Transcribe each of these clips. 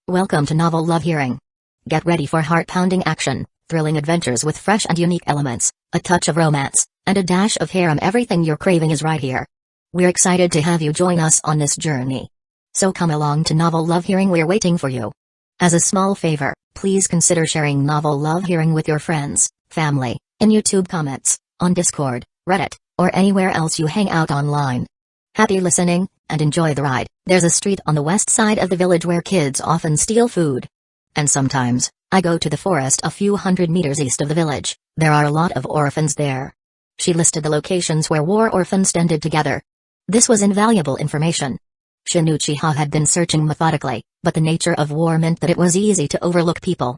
Welcome to Novel Love Hearing. Get ready for heart-pounding action, thrilling adventures with fresh and unique elements, a touch of romance, and a dash of harem. Everything you're craving is right here. We're excited to have you join us on this journey. So come along to Novel Love Hearing, we're waiting for you. As a small favor, please consider sharing Novel Love Hearing with your friends, family, in YouTube comments, on Discord, Reddit, or anywhere else you hang out online. Happy listening, and enjoy the ride. There's a street on the west side of the village where kids often steal food. And sometimes, I go to the forest a few hundred meters east of the village. There are a lot of orphans there. She listed the locations where war orphans tended together. This was invaluable information. Shinichi had been searching methodically, but the nature of war meant that it was easy to overlook people.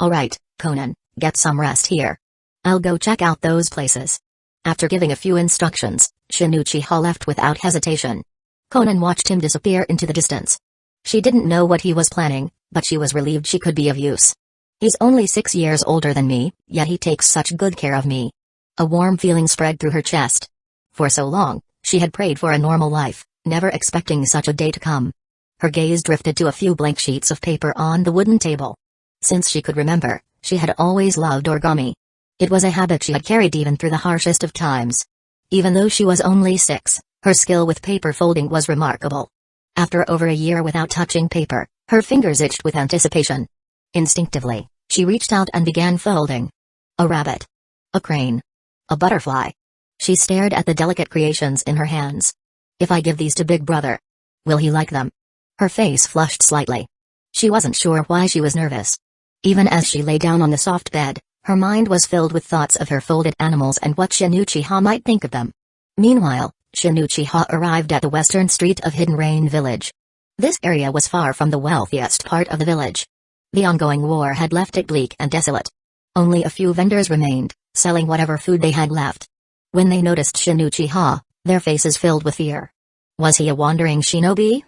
Alright, Conan, get some rest here. I'll go check out those places. After giving a few instructions, Shinichi left without hesitation. Conan watched him disappear into the distance. She didn't know what he was planning, but she was relieved she could be of use. He's only 6 years older than me, yet he takes such good care of me. A warm feeling spread through her chest. For so long, she had prayed for a normal life, never expecting such a day to come. Her gaze drifted to a few blank sheets of paper on the wooden table. Since she could remember, she had always loved origami. It was a habit she had carried even through the harshest of times. Even though she was only 6, her skill with paper folding was remarkable. After over a year without touching paper, her fingers itched with anticipation. Instinctively, she reached out and began folding. A rabbit. A crane. A butterfly. She stared at the delicate creations in her hands. If I give these to Big Brother, will he like them? Her face flushed slightly. She wasn't sure why she was nervous. Even as she lay down on the soft bed, her mind was filled with thoughts of her folded animals and what Shinichi might think of them. Meanwhile, Shinichi arrived at the western street of Hidden Rain Village. This area was far from the wealthiest part of the village. The ongoing war had left it bleak and desolate. Only a few vendors remained, selling whatever food they had left. When they noticed Shinichi, their faces filled with fear. Was he a wandering shinobi?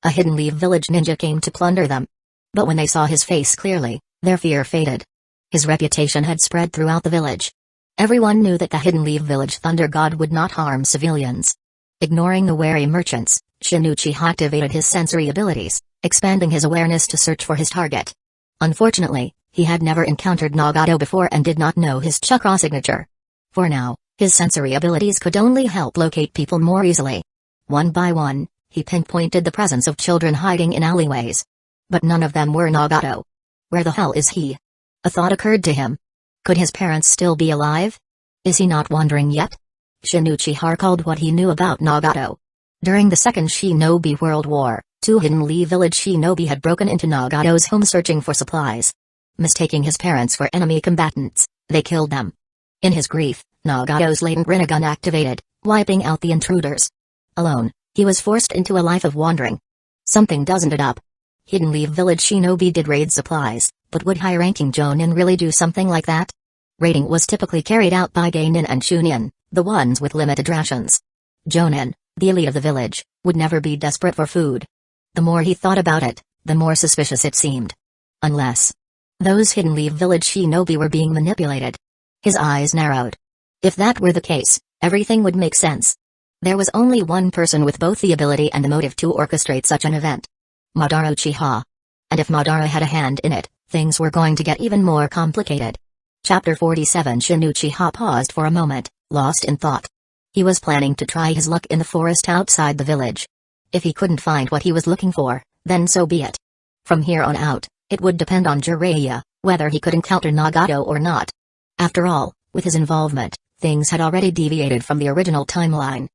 A Hidden Leaf Village ninja came to plunder them. But when they saw his face clearly, their fear faded. His reputation had spread throughout the village. Everyone knew that the Hidden Leaf Village Thunder God would not harm civilians. Ignoring the wary merchants, Shinichi activated his sensory abilities, expanding his awareness to search for his target. Unfortunately, he had never encountered Nagato before and did not know his chakra signature. For now, his sensory abilities could only help locate people more easily. One by one, he pinpointed the presence of children hiding in alleyways. But none of them were Nagato. Where the hell is he? A thought occurred to him. Could his parents still be alive? Is he not wandering yet? Shinichi recalled what he knew about Nagato. During the Second Shinobi World War, 2 Hidden Leaf Village shinobi had broken into Nagato's home searching for supplies. Mistaking his parents for enemy combatants, they killed them. In his grief, Nagato's latent Rinnegan activated, wiping out the intruders. Alone, he was forced into a life of wandering. Something doesn't add up. Hidden Leaf Village shinobi did raid supplies, but would high-ranking Jonin really do something like that? Raiding was typically carried out by Geinin and Chunin, the ones with limited rations. Jonin, the elite of the village, would never be desperate for food. The more he thought about it, the more suspicious it seemed. Unless those Hidden Leaf Village shinobi were being manipulated. His eyes narrowed. If that were the case, everything would make sense. There was only one person with both the ability and the motive to orchestrate such an event. Madara Uchiha. And if Madara had a hand in it, things were going to get even more complicated. Chapter 47. Shinichi paused for a moment, lost in thought. He was planning to try his luck in the forest outside the village. If he couldn't find what he was looking for, then so be it. From here on out, it would depend on Jiraiya, whether he could encounter Nagato or not. After all, with his involvement, things had already deviated from the original timeline.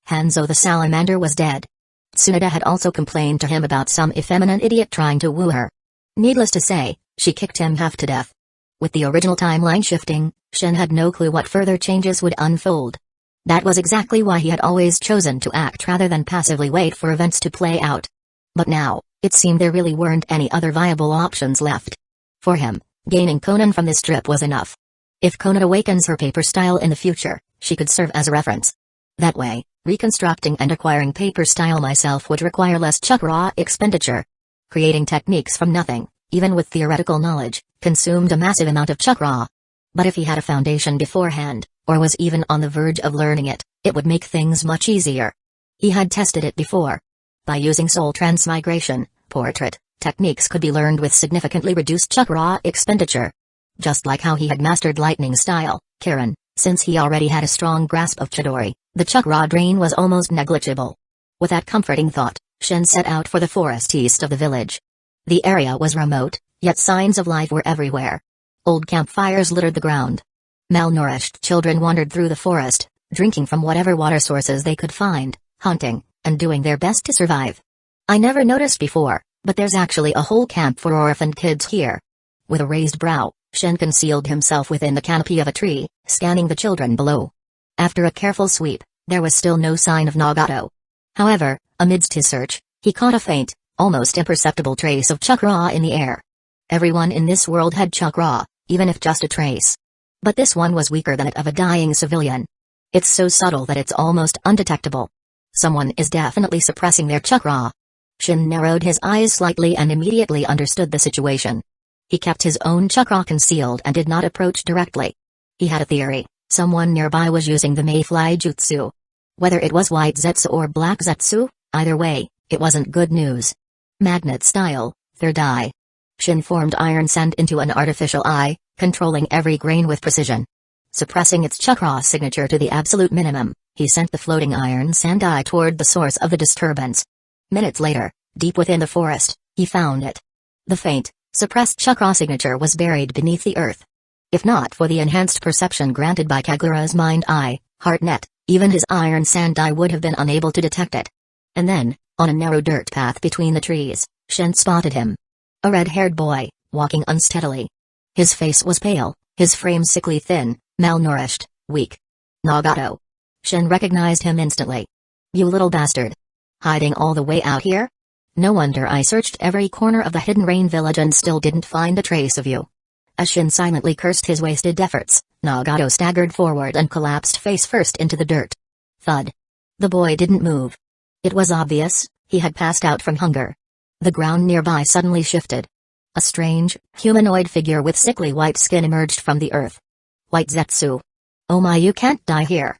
Hanzo the salamander was dead. Tsunade had also complained to him about some effeminate idiot trying to woo her. Needless to say, she kicked him half to death. With the original timeline shifting, Shen had no clue what further changes would unfold. That was exactly why he had always chosen to act rather than passively wait for events to play out. But now, it seemed there really weren't any other viable options left. For him, gaining Conan from this trip was enough. If Conan awakens her paper style in the future, she could serve as a reference. That way, reconstructing and acquiring paper style myself would require less chakra expenditure. Creating techniques from nothing, even with theoretical knowledge, consumed a massive amount of chakra. But if he had a foundation beforehand, or was even on the verge of learning it, it would make things much easier. He had tested it before. By using soul transmigration, portrait, Techniques could be learned with significantly reduced chakra expenditure. Just like how he had mastered lightning style, Kirin, since he already had a strong grasp of Chidori, the chakra drain was almost negligible. With that comforting thought, Shin set out for the forest east of the village. The area was remote, yet signs of life were everywhere. Old campfires littered the ground. Malnourished children wandered through the forest, drinking from whatever water sources they could find, hunting, and doing their best to survive. I never noticed before, but there's actually a whole camp for orphaned kids here. With a raised brow, Shin concealed himself within the canopy of a tree, scanning the children below. After a careful sweep, there was still no sign of Nagato. However, amidst his search, he caught a faint, almost imperceptible trace of chakra in the air. Everyone in this world had chakra, even if just a trace. But this one was weaker than that of a dying civilian. It's so subtle that it's almost undetectable. Someone is definitely suppressing their chakra. Shin narrowed his eyes slightly and immediately understood the situation. He kept his own chakra concealed and did not approach directly. He had a theory: someone nearby was using the Mayfly Jutsu. Whether it was White Zetsu or Black Zetsu, either way, it wasn't good news. Magnet style, third eye. Shin formed iron sand into an artificial eye, controlling every grain with precision. Suppressing its chakra signature to the absolute minimum, he sent the floating iron sand eye toward the source of the disturbance. Minutes later, deep within the forest, he found it. The faint, suppressed chakra signature was buried beneath the earth. If not for the enhanced perception granted by Kagura's mind eye, heart net, even his iron sand eye would have been unable to detect it. And then, on a narrow dirt path between the trees, Shin spotted him. A red-haired boy, walking unsteadily. His face was pale, his frame sickly thin, malnourished, weak. Nagato. Shin recognized him instantly. You little bastard. Hiding all the way out here? No wonder I searched every corner of the hidden rain village and still didn't find a trace of you. As Shin silently cursed his wasted efforts, Nagato staggered forward and collapsed face first into the dirt. Thud. The boy didn't move. It was obvious, he had passed out from hunger. The ground nearby suddenly shifted. A strange, humanoid figure with sickly white skin emerged from the earth. White Zetsu. Oh my, you can't die here.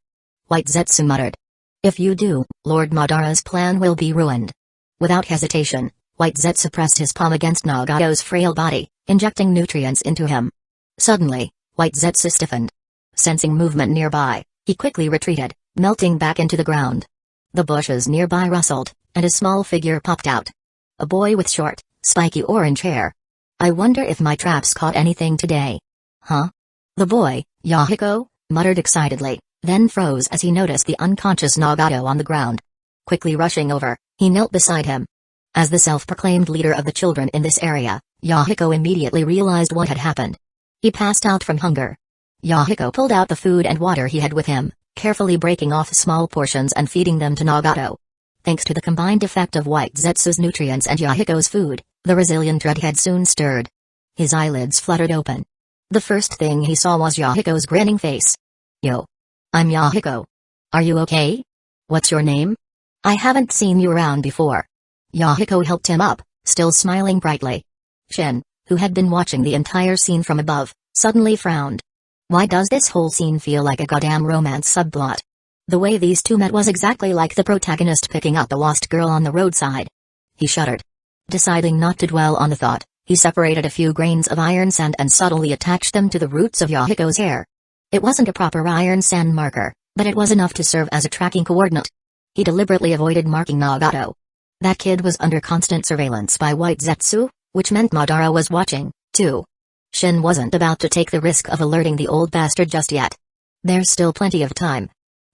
White Zetsu muttered. If you do, Lord Madara's plan will be ruined. Without hesitation, White Zetsu pressed his palm against Nagato's frail body, injecting nutrients into him. Suddenly, White Zetsu stiffened. Sensing movement nearby, he quickly retreated, melting back into the ground. The bushes nearby rustled, and a small figure popped out. A boy with short, spiky orange hair. I wonder if my traps caught anything today. Huh? The boy, Yahiko, muttered excitedly, then froze as he noticed the unconscious Nagato on the ground. Quickly rushing over, he knelt beside him. As the self-proclaimed leader of the children in this area, Yahiko immediately realized what had happened. He passed out from hunger. Yahiko pulled out the food and water he had with him, carefully breaking off small portions and feeding them to Nagato. Thanks to the combined effect of White Zetsu's nutrients and Yahiko's food, the resilient redhead soon stirred. His eyelids fluttered open. The first thing he saw was Yahiko's grinning face. Yo. I'm Yahiko. Are you okay? What's your name? I haven't seen you around before. Yahiko helped him up, still smiling brightly. Shin, who had been watching the entire scene from above, suddenly frowned. Why does this whole scene feel like a goddamn romance subplot? The way these two met was exactly like the protagonist picking up the lost girl on the roadside. He shuddered. Deciding not to dwell on the thought, he separated a few grains of iron sand and subtly attached them to the roots of Yahiko's hair. It wasn't a proper iron sand marker, but it was enough to serve as a tracking coordinate. He deliberately avoided marking Nagato. That kid was under constant surveillance by White Zetsu, which meant Madara was watching, too. Shin wasn't about to take the risk of alerting the old bastard just yet. There's still plenty of time.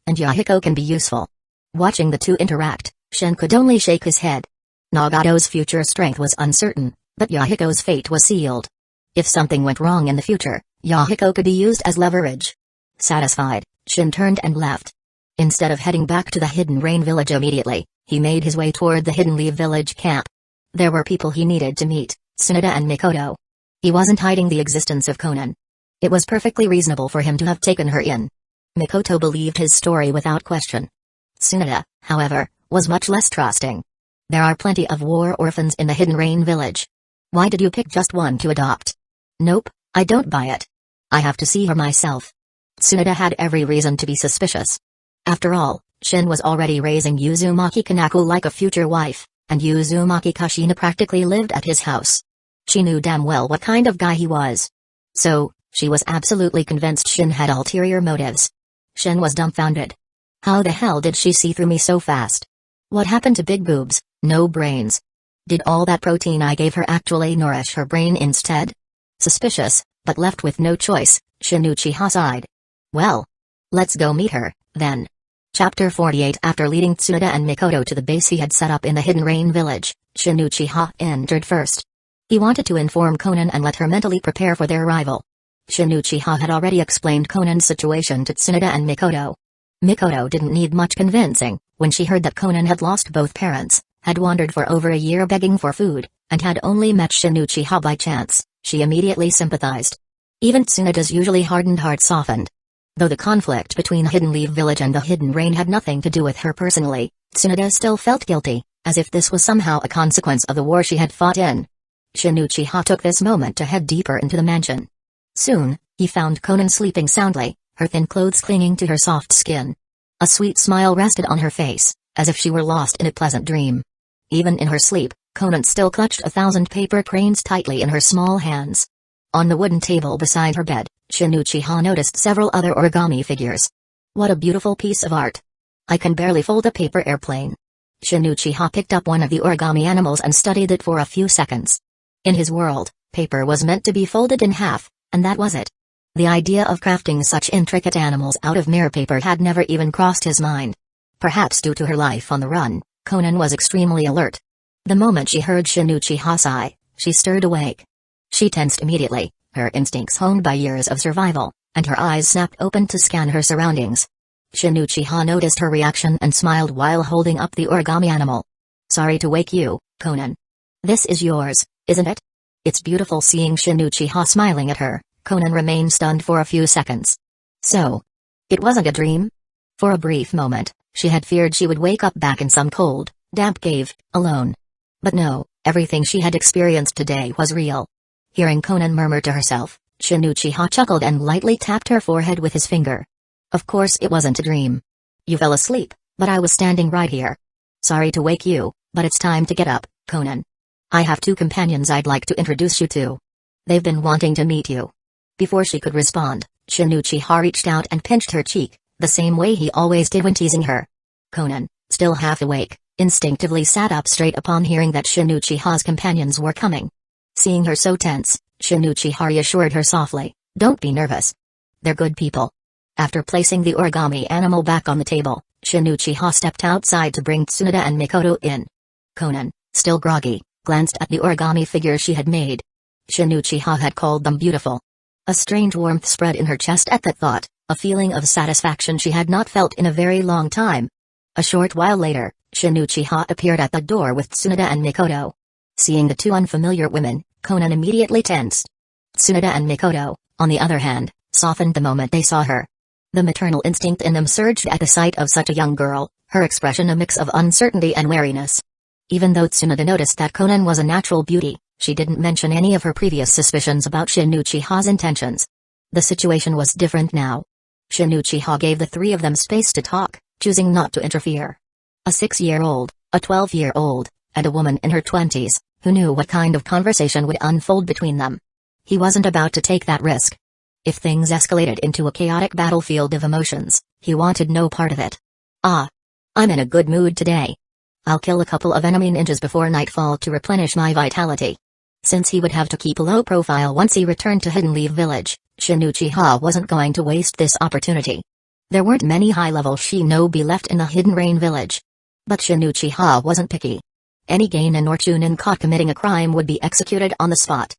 And Yahiko can be useful. Watching the two interact, Shin could only shake his head. Nagato's future strength was uncertain, but Yahiko's fate was sealed. If something went wrong in the future, Yahiko could be used as leverage. Satisfied, Shin turned and left. Instead of heading back to the Hidden Rain village immediately, he made his way toward the Hidden Leaf village camp. There were people he needed to meet, Tsunade and Mikoto. He wasn't hiding the existence of Konan. It was perfectly reasonable for him to have taken her in. Mikoto believed his story without question. Tsunade, however, was much less trusting. There are plenty of war orphans in the Hidden Rain village. Why did you pick just one to adopt? Nope, I don't buy it. I have to see her myself. Tsunade had every reason to be suspicious. After all, Shin was already raising Uzumaki Kanaku like a future wife, and Uzumaki Kushina practically lived at his house. She knew damn well what kind of guy he was. So, she was absolutely convinced Shin had ulterior motives. Shin was dumbfounded. How the hell did she see through me so fast? What happened to big boobs, no brains? Did all that protein I gave her actually nourish her brain instead? Suspicious, but left with no choice, Shin Uchiha sighed. Well, let's go meet her, then. Chapter 48. After leading Tsunade and Mikoto to the base he had set up in the Hidden Rain village, Shin Uchiha entered first. He wanted to inform Konan and let her mentally prepare for their arrival. Shin Uchiha had already explained Konan's situation to Tsunade and Mikoto. Mikoto didn't need much convincing, when she heard that Konan had lost both parents, had wandered for over a year begging for food, and had only met Shin Uchiha by chance. She immediately sympathized. Even Tsunade's usually hardened heart softened. Though the conflict between Hidden Leaf Village and the Hidden Rain had nothing to do with her personally, Tsunade still felt guilty, as if this was somehow a consequence of the war she had fought in. Shin Uchiha took this moment to head deeper into the mansion. Soon, he found Konan sleeping soundly, her thin clothes clinging to her soft skin. A sweet smile rested on her face, as if she were lost in a pleasant dream. Even in her sleep, Konan still clutched 1,000 paper cranes tightly in her small hands. On the wooden table beside her bed, Shin Uchiha noticed several other origami figures. What a beautiful piece of art. I can barely fold a paper airplane. Shin Uchiha picked up one of the origami animals and studied it for a few seconds. In his world, paper was meant to be folded in half, and that was it. The idea of crafting such intricate animals out of mere paper had never even crossed his mind. Perhaps due to her life on the run, Konan was extremely alert. The moment she heard Shin Uchiha sigh, she stirred awake. She tensed immediately, her instincts honed by years of survival, and her eyes snapped open to scan her surroundings. Shin Uchiha noticed her reaction and smiled while holding up the origami animal. Sorry to wake you, Konan. This is yours, isn't it? It's beautiful seeing Shin Uchiha smiling at her. Konan remained stunned for a few seconds. So, it wasn't a dream? For a brief moment, she had feared she would wake up back in some cold, damp cave, alone. But no, everything she had experienced today was real. Hearing Konan murmur to herself, Shin Uchiha chuckled and lightly tapped her forehead with his finger. Of course it wasn't a dream. You fell asleep, but I was standing right here. Sorry to wake you, but it's time to get up, Konan. I have 2 companions I'd like to introduce you to. They've been wanting to meet you. Before she could respond, Shin Uchiha reached out and pinched her cheek, the same way he always did when teasing her. Konan, still half awake, instinctively sat up straight upon hearing that Shin Uchiha's companions were coming. Seeing her so tense, Shin Uchiha reassured her softly, don't be nervous. They're good people. After placing the origami animal back on the table, Shin Uchiha stepped outside to bring Tsunade and Mikoto in. Konan, still groggy, glanced at the origami figures she had made. Shin Uchiha had called them beautiful. A strange warmth spread in her chest at that thought, a feeling of satisfaction she had not felt in a very long time. A short while later, Shin Uchiha appeared at the door with Tsunade and Mikoto. Seeing the 2 unfamiliar women, Konan immediately tensed. Tsunade and Mikoto, on the other hand, softened the moment they saw her. The maternal instinct in them surged at the sight of such a young girl, her expression a mix of uncertainty and wariness. Even though Tsunade noticed that Konan was a natural beauty, she didn't mention any of her previous suspicions about Shin Uchiha's intentions. The situation was different now. Shin Uchiha gave the 3 of them space to talk, choosing not to interfere. A 6-year-old, a 12-year-old, and a woman in her 20s, who knew what kind of conversation would unfold between them. He wasn't about to take that risk. If things escalated into a chaotic battlefield of emotions, he wanted no part of it. I'm in a good mood today. I'll kill a couple of enemy ninjas before nightfall to replenish my vitality. Since he would have to keep a low profile once he returned to Hidden Leaf Village, Shin Uchiha wasn't going to waste this opportunity. There weren't many high-level shinobi left in the Hidden Rain Village. But Shin Uchiha wasn't picky. Any genin or chunin caught committing a crime would be executed on the spot.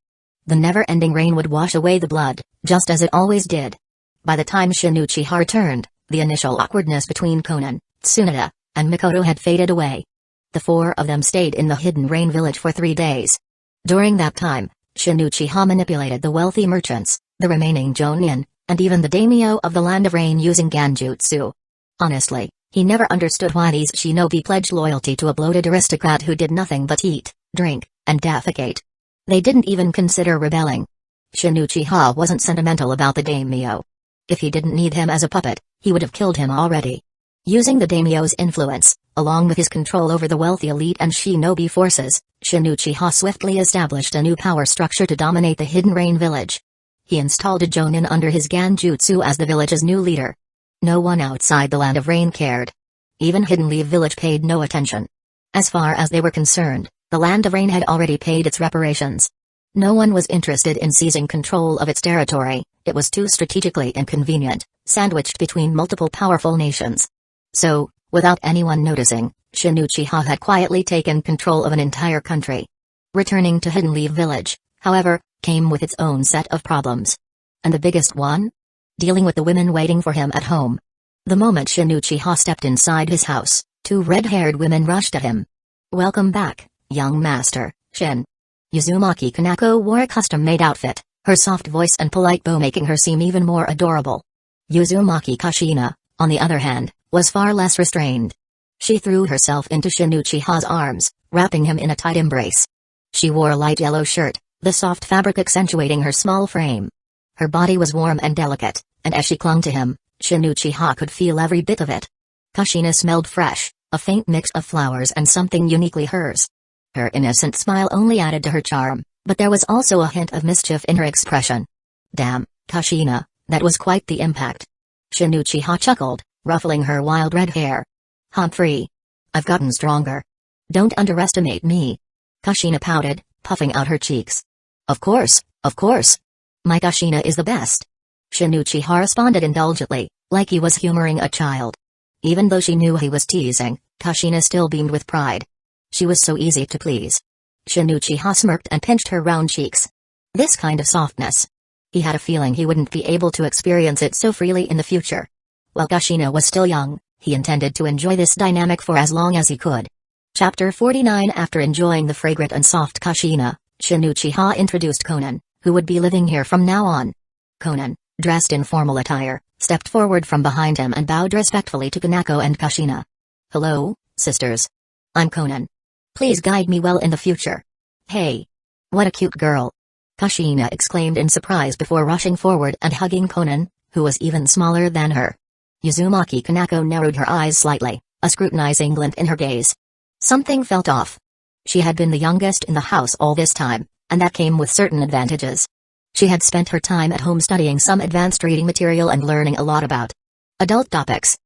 The never-ending rain would wash away the blood, just as it always did. By the time Shin Uchiha returned, the initial awkwardness between Konan, Tsunade, and Mikoto had faded away. The 4 of them stayed in the Hidden Rain Village for 3 days. During that time, Shin Uchiha manipulated the wealthy merchants, the remaining jonin, and even the daimyo of the Land of Rain using Ganjutsu. Honestly, he never understood why these shinobi pledged loyalty to a bloated aristocrat who did nothing but eat, drink, and defecate. They didn't even consider rebelling. Shin Uchiha wasn't sentimental about the daimyo. If he didn't need him as a puppet, he would have killed him already. Using the daimyo's influence, along with his control over the wealthy elite and shinobi forces, Shin Uchiha swiftly established a new power structure to dominate the Hidden Rain village. He installed a Jonin under his Ganjutsu as the village's new leader. No one outside the Land of Rain cared. Even Hidden Leaf Village paid no attention. As far as they were concerned, the Land of Rain had already paid its reparations. No one was interested in seizing control of its territory, it was too strategically inconvenient, sandwiched between multiple powerful nations. So, without anyone noticing, Shin Uchiha had quietly taken control of an entire country. Returning to Hidden Leaf Village, however, came with its own set of problems. And the biggest one? Dealing with the women waiting for him at home. The moment Shin Uchiha stepped inside his house, two red-haired women rushed at him. "Welcome back, young master, Shin." Uzumaki Kanako wore a custom-made outfit, her soft voice and polite bow making her seem even more adorable. Uzumaki Kashina, on the other hand, was far less restrained. She threw herself into Shin Uchiha's arms, wrapping him in a tight embrace. She wore a light yellow shirt, the soft fabric accentuating her small frame. Her body was warm and delicate, and as she clung to him, Shin Uchiha could feel every bit of it. Kashina smelled fresh, a faint mix of flowers and something uniquely hers. Her innocent smile only added to her charm, but there was also a hint of mischief in her expression. "Damn, Kashina, that was quite the impact." Shin Uchiha chuckled, ruffling her wild red hair. "Humphrey, I've gotten stronger. Don't underestimate me." Kashina pouted, puffing out her cheeks. Of course, my Kashina is the best." Shin Uchiha responded indulgently, like he was humoring a child. Even though she knew he was teasing, Kashina still beamed with pride. She was so easy to please. Shin Uchiha smirked and pinched her round cheeks. This kind of softness. He had a feeling he wouldn't be able to experience it so freely in the future. While Kashina was still young, he intended to enjoy this dynamic for as long as he could. Chapter 49. After enjoying the fragrant and soft Kashina, Shin Uchiha introduced Konan, who would be living here from now on. Konan, dressed in formal attire, stepped forward from behind him and bowed respectfully to Kanako and Kashina. "Hello, sisters. I'm Konan. Please guide me well in the future." "Hey. What a cute girl." Kashina exclaimed in surprise before rushing forward and hugging Konan, who was even smaller than her. Uzumaki Kanako narrowed her eyes slightly, a scrutinizing glint in her gaze. Something felt off. She had been the youngest in the house all this time, and that came with certain advantages. She had spent her time at home studying some advanced reading material and learning a lot about adult topics.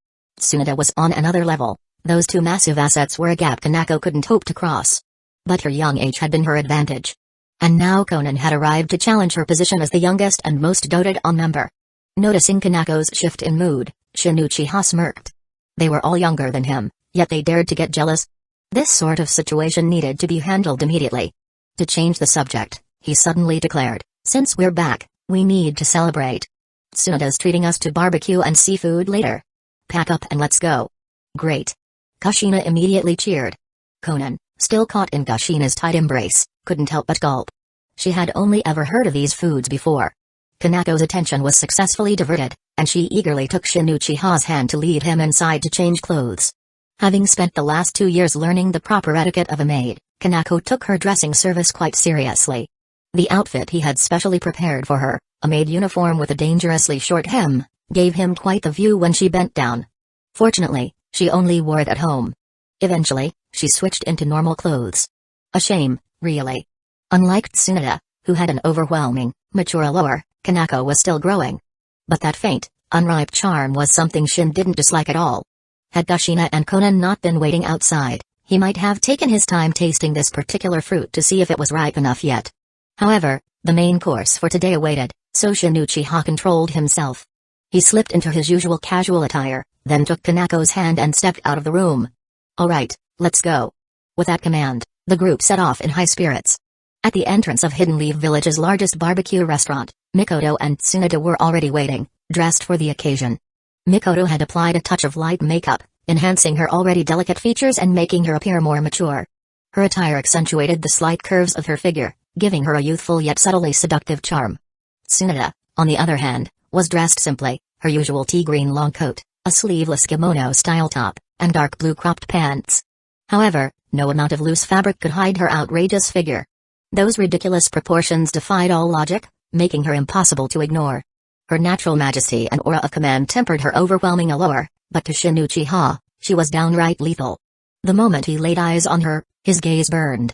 Tsunade was on another level. Those two massive assets were a gap Kanako couldn't hope to cross. But her young age had been her advantage. And now Konan had arrived to challenge her position as the youngest and most doted-on member. Noticing Kanako's shift in mood, Shin Uchiha smirked. They were all younger than him, yet they dared to get jealous. This sort of situation needed to be handled immediately. To change the subject, he suddenly declared, "Since we're back, we need to celebrate. Tsunoda's treating us to barbecue and seafood later. Pack up and let's go." "Great." Kashina immediately cheered. Konan, still caught in Kashina's tight embrace, couldn't help but gulp. She had only ever heard of these foods before. Kanako's attention was successfully diverted, and she eagerly took Shin Uchiha's hand to lead him inside to change clothes. Having spent the last 2 years learning the proper etiquette of a maid, Kanako took her dressing service quite seriously. The outfit he had specially prepared for her, a maid uniform with a dangerously short hem, gave him quite the view when she bent down. Fortunately, she only wore it at home. Eventually, she switched into normal clothes. A shame, really. Unlike Tsunade, who had an overwhelming, mature allure, Kanako was still growing. But that faint, unripe charm was something Shin didn't dislike at all. Had Kashina and Konan not been waiting outside, he might have taken his time tasting this particular fruit to see if it was ripe enough yet. However, the main course for today awaited, so Shin Uchiha controlled himself. He slipped into his usual casual attire, then took Kanako's hand and stepped out of the room. "All right, let's go." With that command, the group set off in high spirits. At the entrance of Hidden Leaf Village's largest barbecue restaurant, Mikoto and Tsunade were already waiting, dressed for the occasion. Mikoto had applied a touch of light makeup, enhancing her already delicate features and making her appear more mature. Her attire accentuated the slight curves of her figure, giving her a youthful yet subtly seductive charm. Tsunade, on the other hand, was dressed simply, her usual tea-green long coat, a sleeveless kimono-style top, and dark blue cropped pants. However, no amount of loose fabric could hide her outrageous figure. Those ridiculous proportions defied all logic, making her impossible to ignore. Her natural majesty and aura of command tempered her overwhelming allure, but to Shin Uchiha, she was downright lethal. The moment he laid eyes on her, his gaze burned.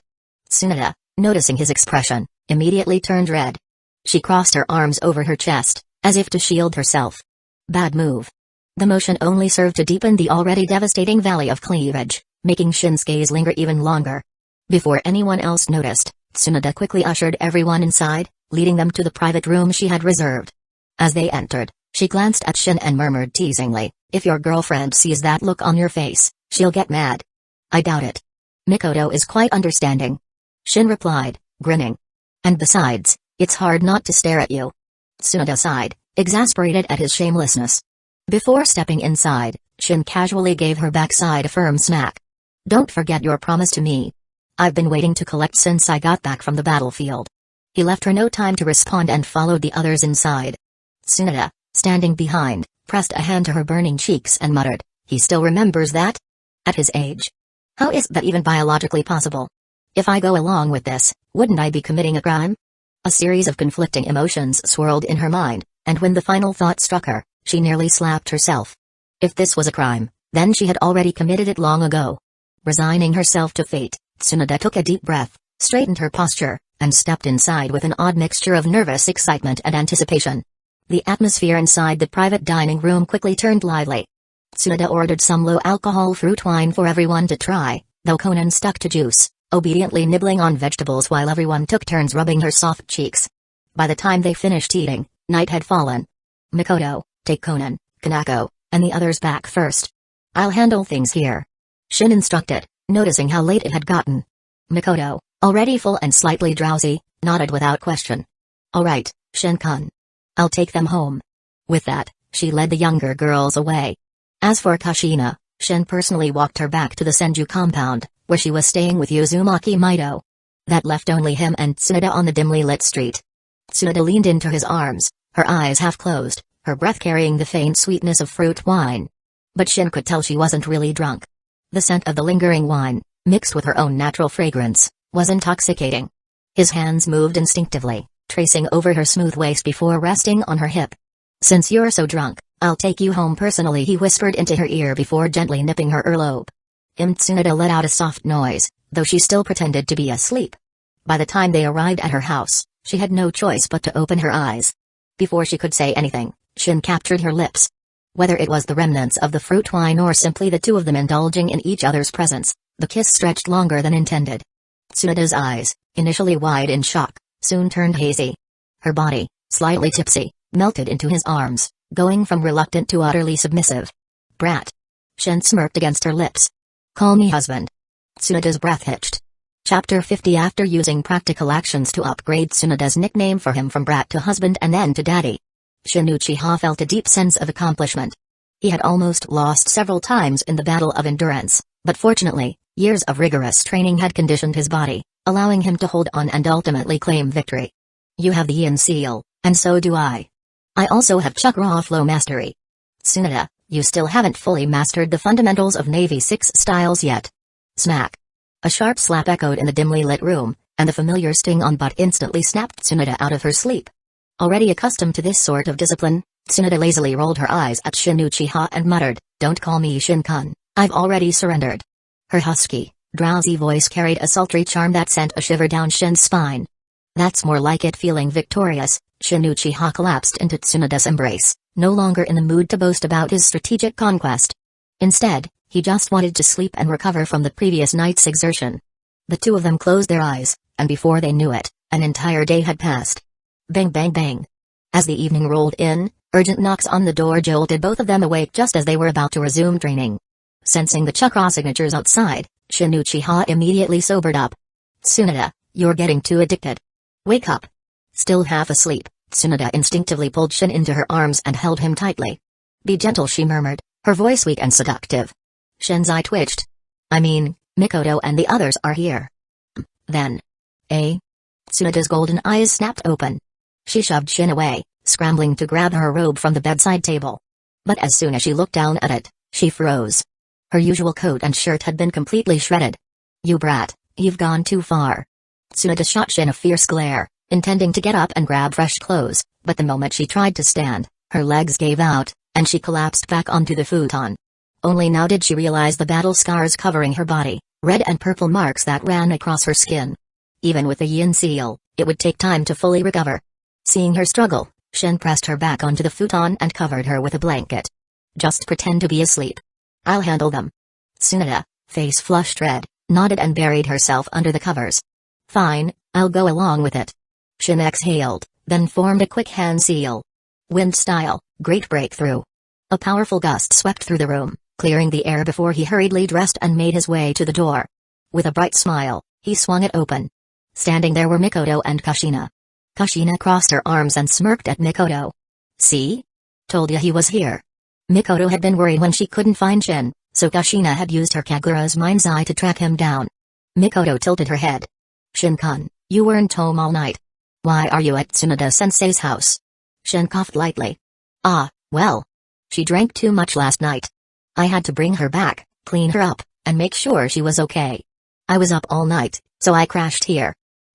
Tsunoda, noticing his expression, immediately turned red. She crossed her arms over her chest, as if to shield herself. Bad move. The motion only served to deepen the already devastating valley of cleavage, making Shin's gaze linger even longer. Before anyone else noticed, Tsunoda quickly ushered everyone inside, leading them to the private room she had reserved. As they entered, she glanced at Shin and murmured teasingly, "If your girlfriend sees that look on your face, she'll get mad." "I doubt it. Mikoto is quite understanding," Shin replied, grinning. "And besides, it's hard not to stare at you." Tsunoda sighed, exasperated at his shamelessness. Before stepping inside, Shin casually gave her backside a firm smack. "Don't forget your promise to me. I've been waiting to collect since I got back from the battlefield." He left her no time to respond and followed the others inside. Tsunoda, standing behind, pressed a hand to her burning cheeks and muttered, "He still remembers that? At his age? How is that even biologically possible? If I go along with this, wouldn't I be committing a crime?" A series of conflicting emotions swirled in her mind, and when the final thought struck her, she nearly slapped herself. If this was a crime, then she had already committed it long ago. Resigning herself to fate, Tsunoda took a deep breath, straightened her posture, and stepped inside with an odd mixture of nervous excitement and anticipation. The atmosphere inside the private dining room quickly turned lively. Tsunoda ordered some low-alcohol fruit wine for everyone to try, though Conan stuck to juice, obediently nibbling on vegetables while everyone took turns rubbing her soft cheeks. By the time they finished eating, night had fallen. "Mikoto, take Conan, Kanako, and the others back first. I'll handle things here," Shin instructed, noticing how late it had gotten. Mikoto, already full and slightly drowsy, nodded without question. "All right, Shin-kun. I'll take them home." With that, she led the younger girls away. As for Kushina, Shin personally walked her back to the Senju compound, where she was staying with Uzumaki Mido. That left only him and Tsunoda on the dimly lit street. Tsunoda leaned into his arms, her eyes half closed, her breath carrying the faint sweetness of fruit wine. But Shin could tell she wasn't really drunk. The scent of the lingering wine, mixed with her own natural fragrance, was intoxicating. His hands moved instinctively, tracing over her smooth waist before resting on her hip. "Since you're so drunk, I'll take you home personally," he whispered into her ear before gently nipping her earlobe. Tsunoda let out a soft noise, though she still pretended to be asleep. By the time they arrived at her house, she had no choice but to open her eyes. Before she could say anything, Shin captured her lips. Whether it was the remnants of the fruit wine or simply the two of them indulging in each other's presence, the kiss stretched longer than intended. Tsunoda's eyes, initially wide in shock, soon turned hazy. Her body, slightly tipsy, melted into his arms, going from reluctant to utterly submissive. "Brat." Shin smirked against her lips. "Call me husband." Tsunoda's breath hitched. Chapter 50. After using practical actions to upgrade Tsunoda's nickname for him from brat to husband and then to daddy, Shin Uchiha felt a deep sense of accomplishment. He had almost lost several times in the battle of endurance, but fortunately, years of rigorous training had conditioned his body, allowing him to hold on and ultimately claim victory. "You have the Yin seal, and so do I. I also have chakra flow mastery. Tsunoda, you still haven't fully mastered the fundamentals of Navy 6 styles yet." Smack. A sharp slap echoed in the dimly lit room, and the familiar sting on butt instantly snapped Tsunoda out of her sleep. Already accustomed to this sort of discipline, Tsunoda lazily rolled her eyes at Shin Uchiha and muttered, "Don't call me Shin-kun, I've already surrendered." Her husky, drowsy voice carried a sultry charm that sent a shiver down Shin's spine. "That's more like it." Feeling victorious, Shin Uchiha collapsed into Tsunoda's embrace, no longer in the mood to boast about his strategic conquest. Instead, he just wanted to sleep and recover from the previous night's exertion. The two of them closed their eyes, and before they knew it, an entire day had passed. Bang bang bang. As the evening rolled in, urgent knocks on the door jolted both of them awake just as they were about to resume training. Sensing the chakra signatures outside, Shin Uchiha immediately sobered up. "Tsunoda, you're getting too addicted. Wake up." Still half asleep, Tsunoda instinctively pulled Shin into her arms and held him tightly. "Be gentle," she murmured, her voice weak and seductive. Shin's eye twitched. "I mean, Mikoto and the others are here." "Then." "Eh?" Tsunoda's golden eyes snapped open. She shoved Shin away, scrambling to grab her robe from the bedside table. But as soon as she looked down at it, she froze. Her usual coat and shirt had been completely shredded. "You brat, you've gone too far." Tsunoda shot Shin a fierce glare, intending to get up and grab fresh clothes, but the moment she tried to stand, her legs gave out, and she collapsed back onto the futon. Only now did she realize the battle scars covering her body, red and purple marks that ran across her skin. Even with the yin seal, it would take time to fully recover. Seeing her struggle, Shin pressed her back onto the futon and covered her with a blanket. Just pretend to be asleep. I'll handle them. Tsunade, face flushed red, nodded and buried herself under the covers. Fine, I'll go along with it. Shin exhaled, then formed a quick hand seal. Wind style, great breakthrough. A powerful gust swept through the room, clearing the air before he hurriedly dressed and made his way to the door. With a bright smile, he swung it open. Standing there were Mikoto and Kushina. Kushina crossed her arms and smirked at Mikoto. See? Told ya he was here. Mikoto had been worried when she couldn't find Shin, so Kushina had used her Kagura's mind's eye to track him down. Mikoto tilted her head. Shin-kun, you weren't home all night. Why are you at Tsunade-sensei's house? Shin coughed lightly. Ah, well. She drank too much last night. I had to bring her back, clean her up, and make sure she was okay. I was up all night, so I crashed here.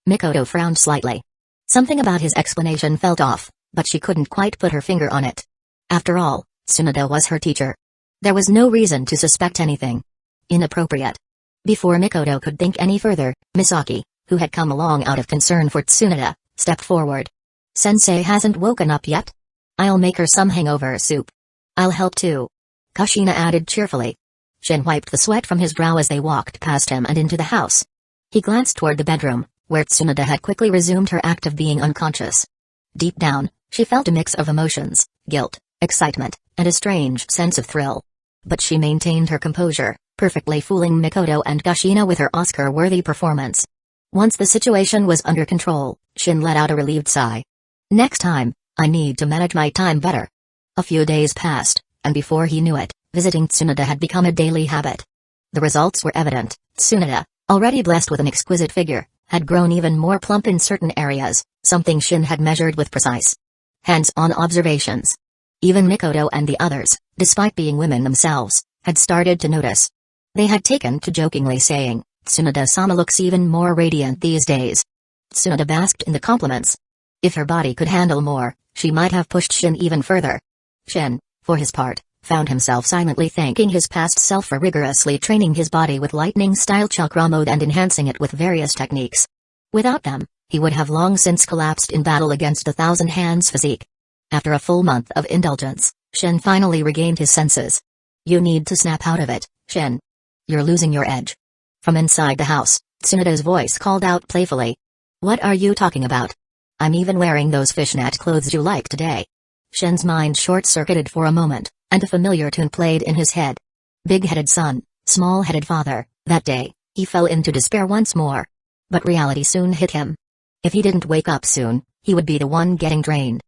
Mikoto frowned slightly. Something about his explanation felt off, but she couldn't quite put her finger on it. After all, Tsunade was her teacher. There was no reason to suspect anything inappropriate. Before Mikoto could think any further, Misaki, who had come along out of concern for Tsunade, stepped forward. Sensei hasn't woken up yet? I'll make her some hangover soup. I'll help too. Kushina added cheerfully. Shin wiped the sweat from his brow as they walked past him and into the house. He glanced toward the bedroom, where Tsunade had quickly resumed her act of being unconscious. Deep down, she felt a mix of emotions, guilt, excitement, and a strange sense of thrill. But she maintained her composure, perfectly fooling Mikoto and Kushina with her Oscar-worthy performance. Once the situation was under control, Shin let out a relieved sigh. Next time, I need to manage my time better. A few days passed, and before he knew it, visiting Tsunade had become a daily habit. The results were evident. Tsunade, already blessed with an exquisite figure, had grown even more plump in certain areas, something Shin had measured with precise hands-on observations. Even Mikoto and the others, despite being women themselves, had started to notice. They had taken to jokingly saying, Tsunade-sama looks even more radiant these days. Tsunade basked in the compliments. If her body could handle more, she might have pushed Shin even further. Shin, for his part, found himself silently thanking his past self for rigorously training his body with lightning-style chakra mode and enhancing it with various techniques. Without them, he would have long since collapsed in battle against the Thousand Hands physique. After a full month of indulgence, Shin finally regained his senses. You need to snap out of it, Shin. You're losing your edge. From inside the house, Tsunade's voice called out playfully. What are you talking about? I'm even wearing those fishnet clothes you like today. Shin's mind short-circuited for a moment, and a familiar tune played in his head. Big-headed son, small-headed father. That day, he fell into despair once more. But reality soon hit him. If he didn't wake up soon, he would be the one getting drained.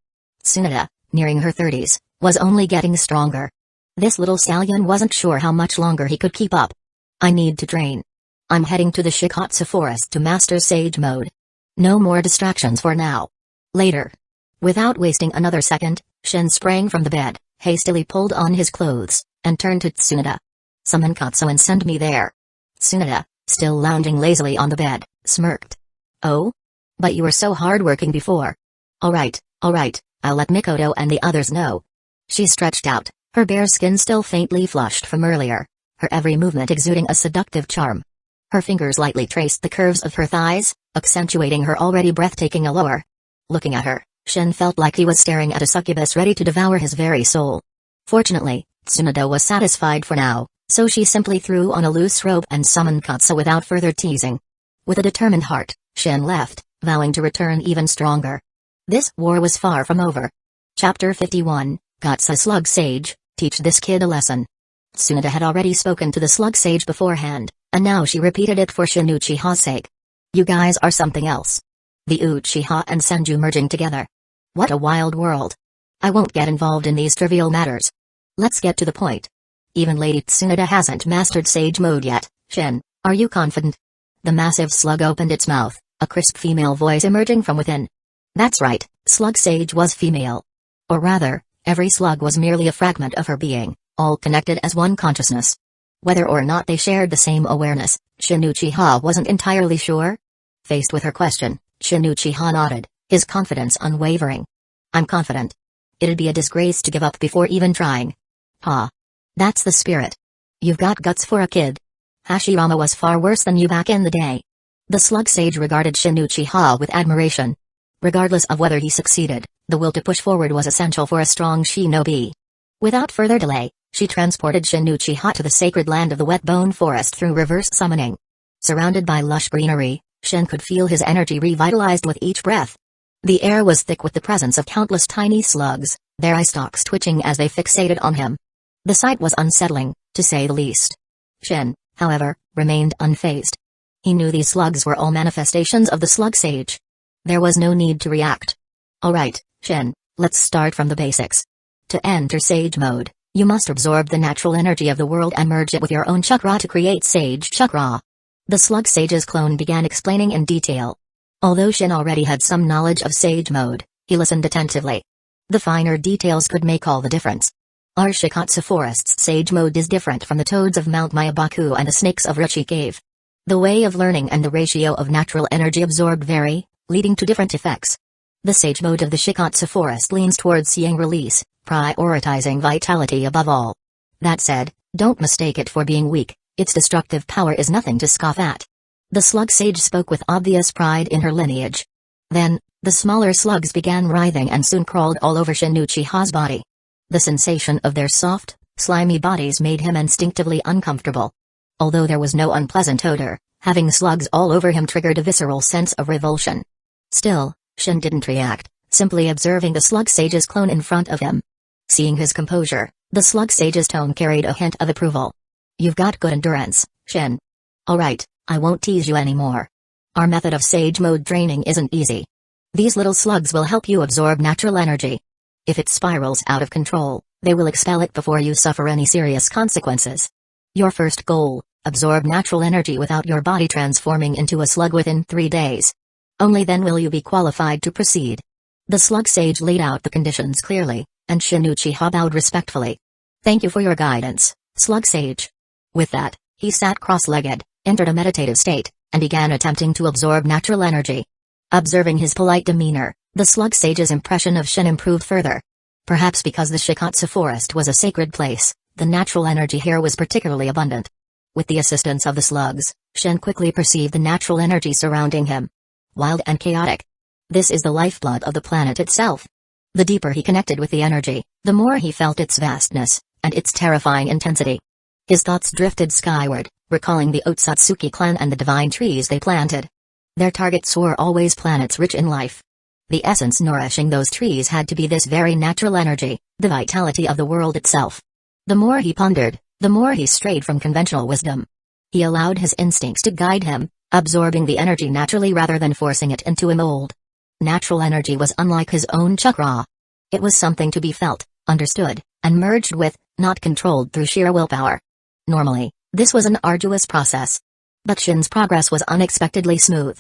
Tsunade, nearing her 30s, was only getting stronger. This little stallion wasn't sure how much longer he could keep up. I need to train. I'm heading to the Shikatsu forest to master Sage Mode. No more distractions for now. Later. Without wasting another second, Shin sprang from the bed, hastily pulled on his clothes, and turned to Tsunade. Summon Katsu and send me there. Tsunade, still lounging lazily on the bed, smirked. Oh? But you were so hard-working before. Alright, I'll let Mikoto and the others know. She stretched out, her bare skin still faintly flushed from earlier, her every movement exuding a seductive charm. Her fingers lightly traced the curves of her thighs, accentuating her already breathtaking allure. Looking at her, Shin felt like he was staring at a succubus ready to devour his very soul. Fortunately, Tsunade was satisfied for now, so she simply threw on a loose robe and summoned Katsu without further teasing. With a determined heart, Shin left, vowing to return even stronger. This war was far from over. Chapter 51, Katsu Slug Sage, teach this kid a lesson. Tsunade had already spoken to the Slug Sage beforehand, and now she repeated it for Shin Uchiha's sake. You guys are something else. The Uchiha and Senju merging together. What a wild world. I won't get involved in these trivial matters. Let's get to the point. Even Lady Tsunade hasn't mastered Sage Mode yet. Shin, are you confident? The massive slug opened its mouth, a crisp female voice emerging from within. That's right, Slug Sage was female. Or rather, every slug was merely a fragment of her being, all connected as one consciousness. Whether or not they shared the same awareness, Shin Uchiha wasn't entirely sure. Faced with her question, Shin Uchiha nodded, his confidence unwavering. I'm confident. It'd be a disgrace to give up before even trying. Ha. That's the spirit. You've got guts for a kid. Hashirama was far worse than you back in the day. The slug sage regarded Shin Uchiha with admiration. Regardless of whether he succeeded, the will to push forward was essential for a strong shinobi. Without further delay, she transported Shin Uchiha to the sacred land of the wet bone forest through reverse summoning. Surrounded by lush greenery, Shin could feel his energy revitalized with each breath. The air was thick with the presence of countless tiny slugs, their eye stalks twitching as they fixated on him. The sight was unsettling, to say the least. Shin, however, remained unfazed. He knew these slugs were all manifestations of the slug sage. There was no need to react. Alright, Shin, let's start from the basics. To enter sage mode, you must absorb the natural energy of the world and merge it with your own chakra to create sage chakra. The slug sage's clone began explaining in detail. Although Shin already had some knowledge of sage mode, he listened attentively. The finer details could make all the difference. Our Shikatsu Forest's sage mode is different from the toads of Mount Mayabaku and the snakes of Ruchi Cave. The way of learning and the ratio of natural energy absorbed vary, leading to different effects. The sage mode of the Shikatsu Forest leans towards seeing release, prioritizing vitality above all. That said, don't mistake it for being weak, its destructive power is nothing to scoff at. The slug sage spoke with obvious pride in her lineage. Then, the smaller slugs began writhing and soon crawled all over Shin Uchiha's body. The sensation of their soft, slimy bodies made him instinctively uncomfortable. Although there was no unpleasant odor, having slugs all over him triggered a visceral sense of revulsion. Still, Shin didn't react, simply observing the slug sage's clone in front of him. Seeing his composure, the slug sage's tone carried a hint of approval. You've got good endurance, Shin. Alright, I won't tease you anymore. Our method of sage mode training isn't easy. These little slugs will help you absorb natural energy. If it spirals out of control, they will expel it before you suffer any serious consequences. Your first goal, absorb natural energy without your body transforming into a slug within 3 days. Only then will you be qualified to proceed. The slug sage laid out the conditions clearly, and Shin Uchiha bowed respectfully. Thank you for your guidance, slug sage. With that, he sat cross-legged, entered a meditative state, and began attempting to absorb natural energy. Observing his polite demeanor, the slug sage's impression of Shin improved further. Perhaps because the Shikatsu forest was a sacred place, the natural energy here was particularly abundant. With the assistance of the slugs, Shin quickly perceived the natural energy surrounding him. Wild and chaotic. This is the lifeblood of the planet itself. The deeper he connected with the energy, the more he felt its vastness, and its terrifying intensity. His thoughts drifted skyward, recalling the Otsutsuki clan and the divine trees they planted. Their targets were always planets rich in life. The essence nourishing those trees had to be this very natural energy, the vitality of the world itself. The more he pondered, the more he strayed from conventional wisdom. He allowed his instincts to guide him, absorbing the energy naturally rather than forcing it into a mold. Natural energy was unlike his own chakra. It was something to be felt, understood, and merged with, not controlled through sheer willpower. Normally, this was an arduous process. But Shin's progress was unexpectedly smooth.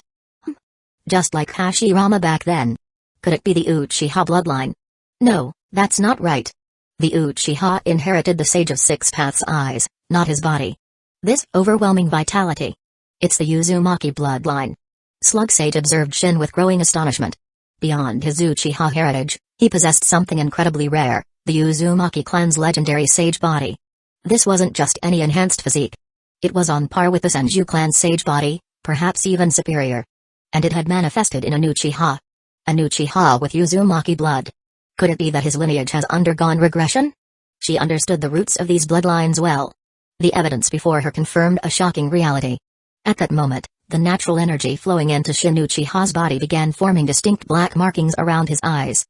Just like Hashirama back then. Could it be the Uchiha bloodline? No, that's not right. The Uchiha inherited the Sage of Six Paths eyes, not his body. This overwhelming vitality. It's the Uzumaki bloodline. Slug Sage observed Shin with growing astonishment. Beyond his Uchiha heritage, he possessed something incredibly rare, the Uzumaki clan's legendary sage body. This wasn't just any enhanced physique. It was on par with the Senju clan's sage body, perhaps even superior. And it had manifested in an Uchiha. An Uchiha with Uzumaki blood. Could it be that his lineage has undergone regression? She understood the roots of these bloodlines well. The evidence before her confirmed a shocking reality. At that moment, the natural energy flowing into Shin Uchiha's body began forming distinct black markings around his eyes.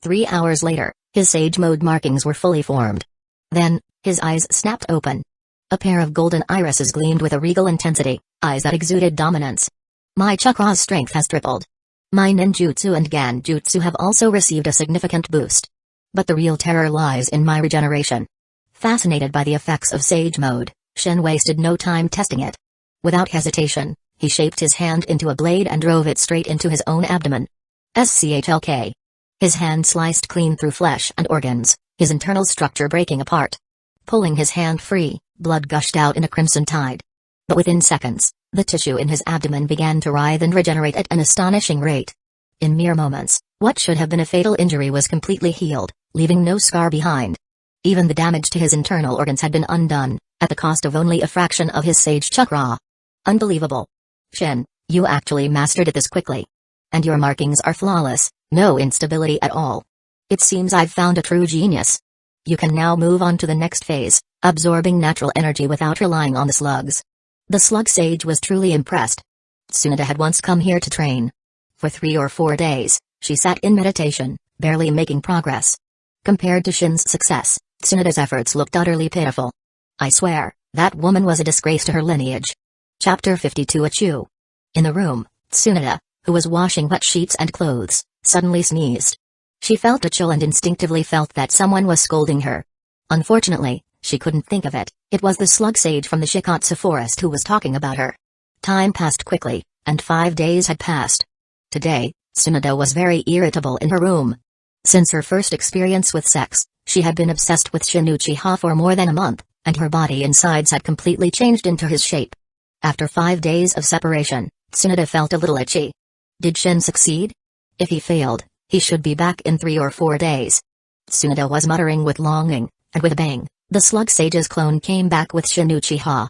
3 hours later, his sage mode markings were fully formed. Then, his eyes snapped open. A pair of golden irises gleamed with a regal intensity, eyes that exuded dominance. My chakra's strength has tripled. My ninjutsu and ganjutsu have also received a significant boost. But the real terror lies in my regeneration. Fascinated by the effects of sage mode, Shin wasted no time testing it. Without hesitation, he shaped his hand into a blade and drove it straight into his own abdomen. SCHLK. His hand sliced clean through flesh and organs, his internal structure breaking apart. Pulling his hand free, blood gushed out in a crimson tide. But within seconds, the tissue in his abdomen began to writhe and regenerate at an astonishing rate. In mere moments, what should have been a fatal injury was completely healed, leaving no scar behind. Even the damage to his internal organs had been undone, at the cost of only a fraction of his sage chakra. Unbelievable. Shin, you actually mastered it this quickly. And your markings are flawless, no instability at all. It seems I've found a true genius. You can now move on to the next phase, absorbing natural energy without relying on the slugs. The slug sage was truly impressed. Tsunade had once come here to train. For 3 or 4 days, she sat in meditation, barely making progress. Compared to Shin's success, Tsunade's efforts looked utterly pitiful. I swear, that woman was a disgrace to her lineage. Chapter 52 Achu. In the room, Tsunade, who was washing wet sheets and clothes, suddenly sneezed. She felt a chill and instinctively felt that someone was scolding her. Unfortunately, she couldn't think of it. It was the slug sage from the Shikatsu forest who was talking about her. Time passed quickly, and 5 days had passed. Today, Tsunade was very irritable in her room. Since her first experience with sex, she had been obsessed with Shin Uchiha for more than a month, and her body insides had completely changed into his shape. After 5 days of separation, Tsunade felt a little itchy. Did Shin succeed? If he failed, he should be back in 3 or 4 days. Tsunade was muttering with longing, and with a bang, the slug sage's clone came back with Shin Uchiha.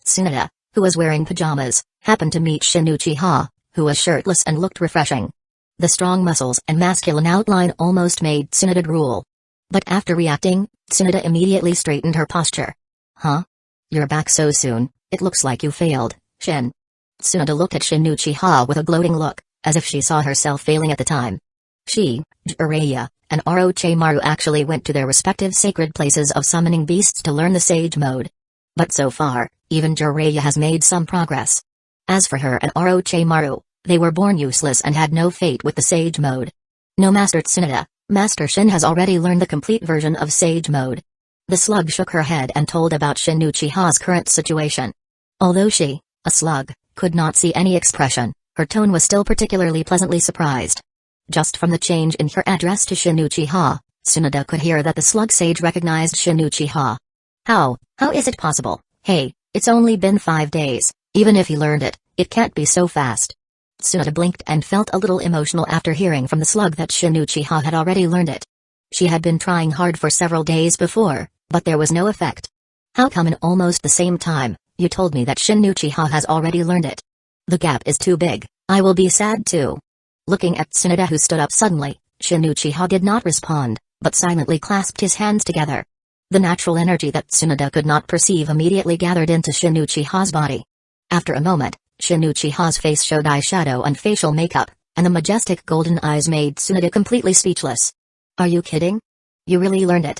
Tsunade, who was wearing pajamas, happened to meet Shin Uchiha, who was shirtless and looked refreshing. The strong muscles and masculine outline almost made Tsunade drool. But after reacting, Tsunade immediately straightened her posture. Huh? You're back so soon, it looks like you failed, Shin. Tsunade looked at Shin Uchiha with a gloating look, as if she saw herself failing at the time. She, Jiraiya, and Orochimaru actually went to their respective sacred places of summoning beasts to learn the sage mode. But so far, even Jiraiya has made some progress. As for her and Orochimaru, they were born useless and had no fate with the sage mode. No Master Tsunade, Master Shin has already learned the complete version of sage mode. The slug shook her head and told about Shin Uchiha's current situation. Although she, a slug, could not see any expression, her tone was still particularly pleasantly surprised. Just from the change in her address to Shin Uchiha, Tsunade could hear that the slug sage recognized Shin Uchiha. How is it possible? Hey, it's only been 5 days, even if he learned it, it can't be so fast. Tsunade blinked and felt a little emotional after hearing from the slug that Shin Uchiha had already learned it. She had been trying hard for several days before, but there was no effect. How come in almost the same time, you told me that Shin Uchiha has already learned it? The gap is too big, I will be sad too. Looking at Tsunade who stood up suddenly, Shin Uchiha did not respond, but silently clasped his hands together. The natural energy that Tsunade could not perceive immediately gathered into Shin Uchiha's body. After a moment, Shin Uchiha's face showed eyeshadow and facial makeup, and the majestic golden eyes made Tsunade completely speechless. Are you kidding? You really learned it?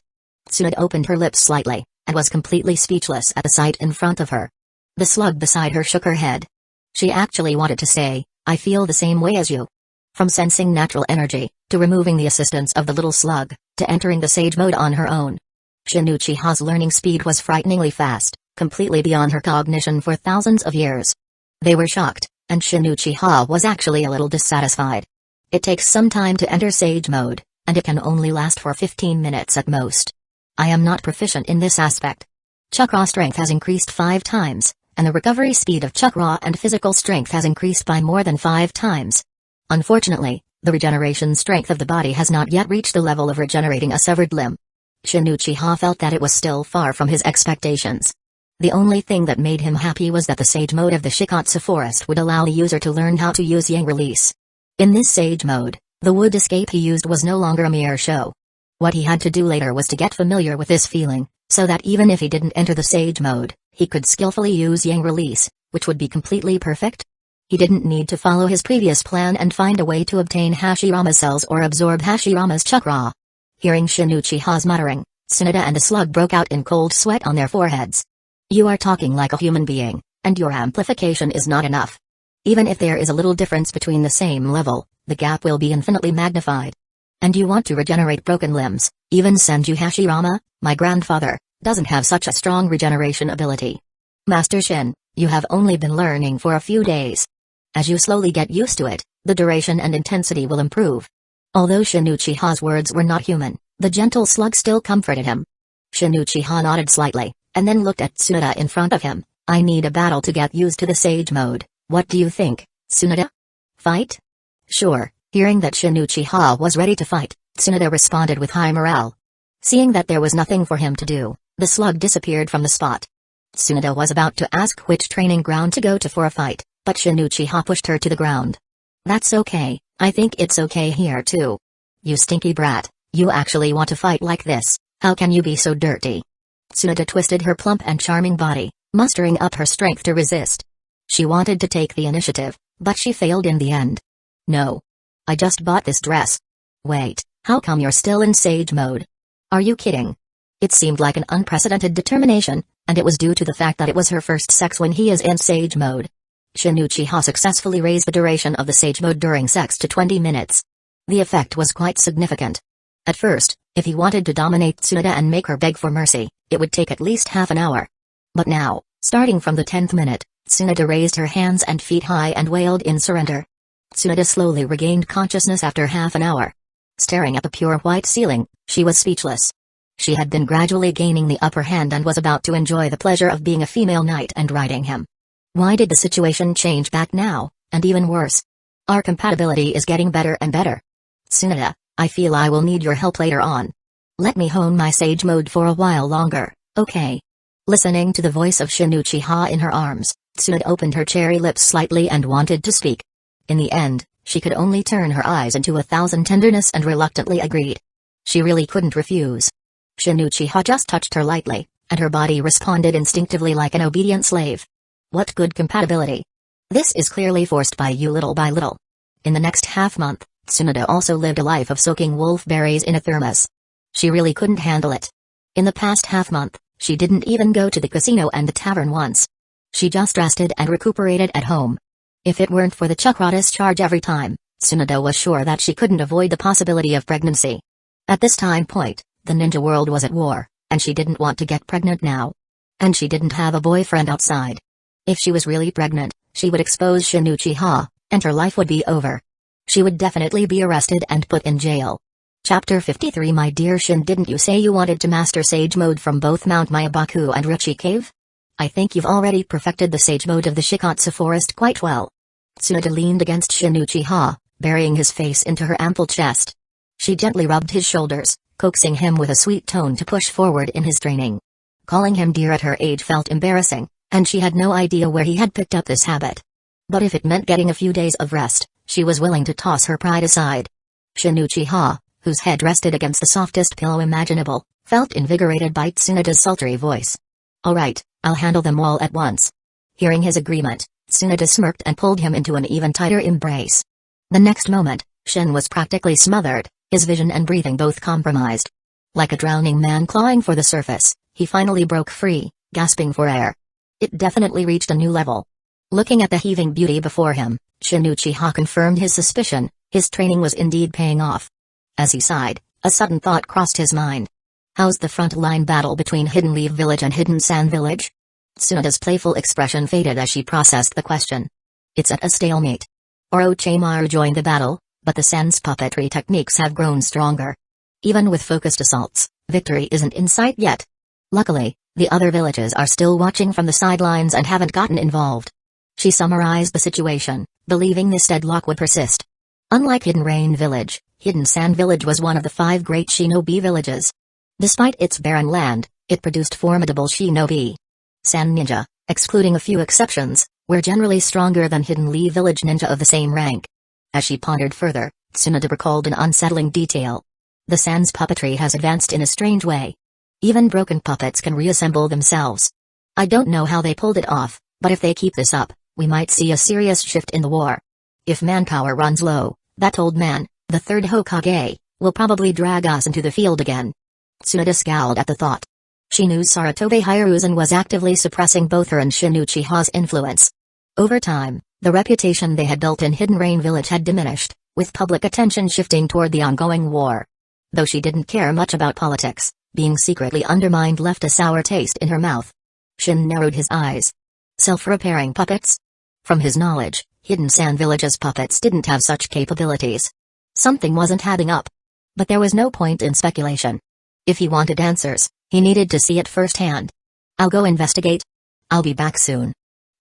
Tsunade opened her lips slightly, and was completely speechless at the sight in front of her. The slug beside her shook her head. She actually wanted to say, I feel the same way as you. From sensing natural energy, to removing the assistance of the little slug, to entering the sage mode on her own. Shin Uchiha's learning speed was frighteningly fast, completely beyond her cognition for thousands of years. They were shocked, and Shin Uchiha was actually a little dissatisfied. It takes some time to enter sage mode, and it can only last for 15 minutes at most. I am not proficient in this aspect. Chakra strength has increased 5 times, and the recovery speed of chakra and physical strength has increased by more than 5 times. Unfortunately, the regeneration strength of the body has not yet reached the level of regenerating a severed limb. Shin Uchiha felt that it was still far from his expectations. The only thing that made him happy was that the sage mode of the Shikatsu forest would allow the user to learn how to use yang release. In this sage mode, the wood escape he used was no longer a mere show. What he had to do later was to get familiar with this feeling, so that even if he didn't enter the sage mode, he could skillfully use yang release, which would be completely perfect. He didn't need to follow his previous plan and find a way to obtain Hashirama cells or absorb Hashirama's chakra. Hearing Shin Uchiha's muttering, Tsunade and the slug broke out in cold sweat on their foreheads. You are talking like a human being, and your amplification is not enough. Even if there is a little difference between the same level, the gap will be infinitely magnified. And you want to regenerate broken limbs, even Senju Hashirama, my grandfather, doesn't have such a strong regeneration ability. Master Shin, you have only been learning for a few days. As you slowly get used to it, the duration and intensity will improve. Although Shin Uchiha's words were not human, the gentle slug still comforted him. Shin Uchiha nodded slightly, and then looked at Tsunade in front of him. I need a battle to get used to the sage mode, what do you think, Tsunade? Fight? Sure. Hearing that Shin Uchiha was ready to fight, Tsunade responded with high morale. Seeing that there was nothing for him to do, the slug disappeared from the spot. Tsunade was about to ask which training ground to go to for a fight, but Shin Uchiha pushed her to the ground. That's okay, I think it's okay here too. You stinky brat, you actually want to fight like this, how can you be so dirty? Tsunade twisted her plump and charming body, mustering up her strength to resist. She wanted to take the initiative, but she failed in the end. No. I just bought this dress. Wait, how come you're still in sage mode? Are you kidding? It seemed like an unprecedented determination, and it was due to the fact that it was her first sex when he is in sage mode. Shin Uchiha successfully raised the duration of the sage mode during sex to 20 minutes. The effect was quite significant. At first, if he wanted to dominate Tsunade and make her beg for mercy, it would take at least half an hour. But now, starting from the 10th minute, Tsunade raised her hands and feet high and wailed in surrender. Tsunade slowly regained consciousness after half an hour. Staring at the pure white ceiling, she was speechless. She had been gradually gaining the upper hand and was about to enjoy the pleasure of being a female knight and riding him. Why did the situation change back now, and even worse? Our compatibility is getting better and better. Tsunade, I feel I will need your help later on. Let me hone my sage mode for a while longer, okay? Listening to the voice of Shin Uchiha in her arms, Tsunade opened her cherry lips slightly and wanted to speak. In the end, she could only turn her eyes into 1,000 tenderness and reluctantly agreed. She really couldn't refuse. Shin Uchiha just touched her lightly, and her body responded instinctively like an obedient slave. What good compatibility. This is clearly forced by you little by little. In the next half-month, Tsunade also lived a life of soaking wolf berries in a thermos. She really couldn't handle it. In the past half-month, she didn't even go to the casino and the tavern once. She just rested and recuperated at home. If it weren't for the Chakratis charge every time, Tsunade was sure that she couldn't avoid the possibility of pregnancy. At this time point, the ninja world was at war, and she didn't want to get pregnant now. And she didn't have a boyfriend outside. If she was really pregnant, she would expose Shin Uchiha, and her life would be over. She would definitely be arrested and put in jail. Chapter 53 My dear Shin, didn't you say you wanted to master sage mode from both Mount Mayabaku and Richi Cave? I think you've already perfected the sage mode of the Shikatsu forest quite well. Tsunade leaned against Shin Uchiha, burying his face into her ample chest. She gently rubbed his shoulders, coaxing him with a sweet tone to push forward in his training. Calling him dear at her age felt embarrassing, and she had no idea where he had picked up this habit. But if it meant getting a few days of rest, she was willing to toss her pride aside. Shin Uchiha, whose head rested against the softest pillow imaginable, felt invigorated by Tsunade's sultry voice. All right, I'll handle them all at once. Hearing his agreement, Tsunade smirked and pulled him into an even tighter embrace. The next moment, Shin was practically smothered, his vision and breathing both compromised. Like a drowning man clawing for the surface, he finally broke free, gasping for air. It definitely reached a new level. Looking at the heaving beauty before him, Shin Uchiha confirmed his suspicion, his training was indeed paying off. As he sighed, a sudden thought crossed his mind. How's the front-line battle between Hidden Leaf Village and Hidden Sand Village? Tsunade's playful expression faded as she processed the question. It's at a stalemate. Orochimaru joined the battle, but the Sen's puppetry techniques have grown stronger. Even with focused assaults, victory isn't in sight yet. Luckily, the other villages are still watching from the sidelines and haven't gotten involved. She summarized the situation, believing this deadlock would persist. Unlike Hidden Rain Village, Hidden Sand Village was one of the 5 great shinobi villages. Despite its barren land, it produced formidable shinobi. Sand ninja, excluding a few exceptions, were generally stronger than Hidden Leaf Village ninja of the same rank. As she pondered further, Tsunade recalled an unsettling detail. The Sand's puppetry has advanced in a strange way. Even broken puppets can reassemble themselves. I don't know how they pulled it off, but if they keep this up, we might see a serious shift in the war. If manpower runs low, that old man, the third Hokage, will probably drag us into the field again. Tsunade scowled at the thought. She knew Sarutobi Hiruzen was actively suppressing both her and Shin Uchiha's influence. Over time, the reputation they had built in Hidden Rain Village had diminished, with public attention shifting toward the ongoing war. Though she didn't care much about politics, being secretly undermined left a sour taste in her mouth. Shin narrowed his eyes. Self-repairing puppets? From his knowledge, Hidden Sand Village's puppets didn't have such capabilities. Something wasn't adding up. But there was no point in speculation. If he wanted answers, he needed to see it firsthand. I'll go investigate. I'll be back soon.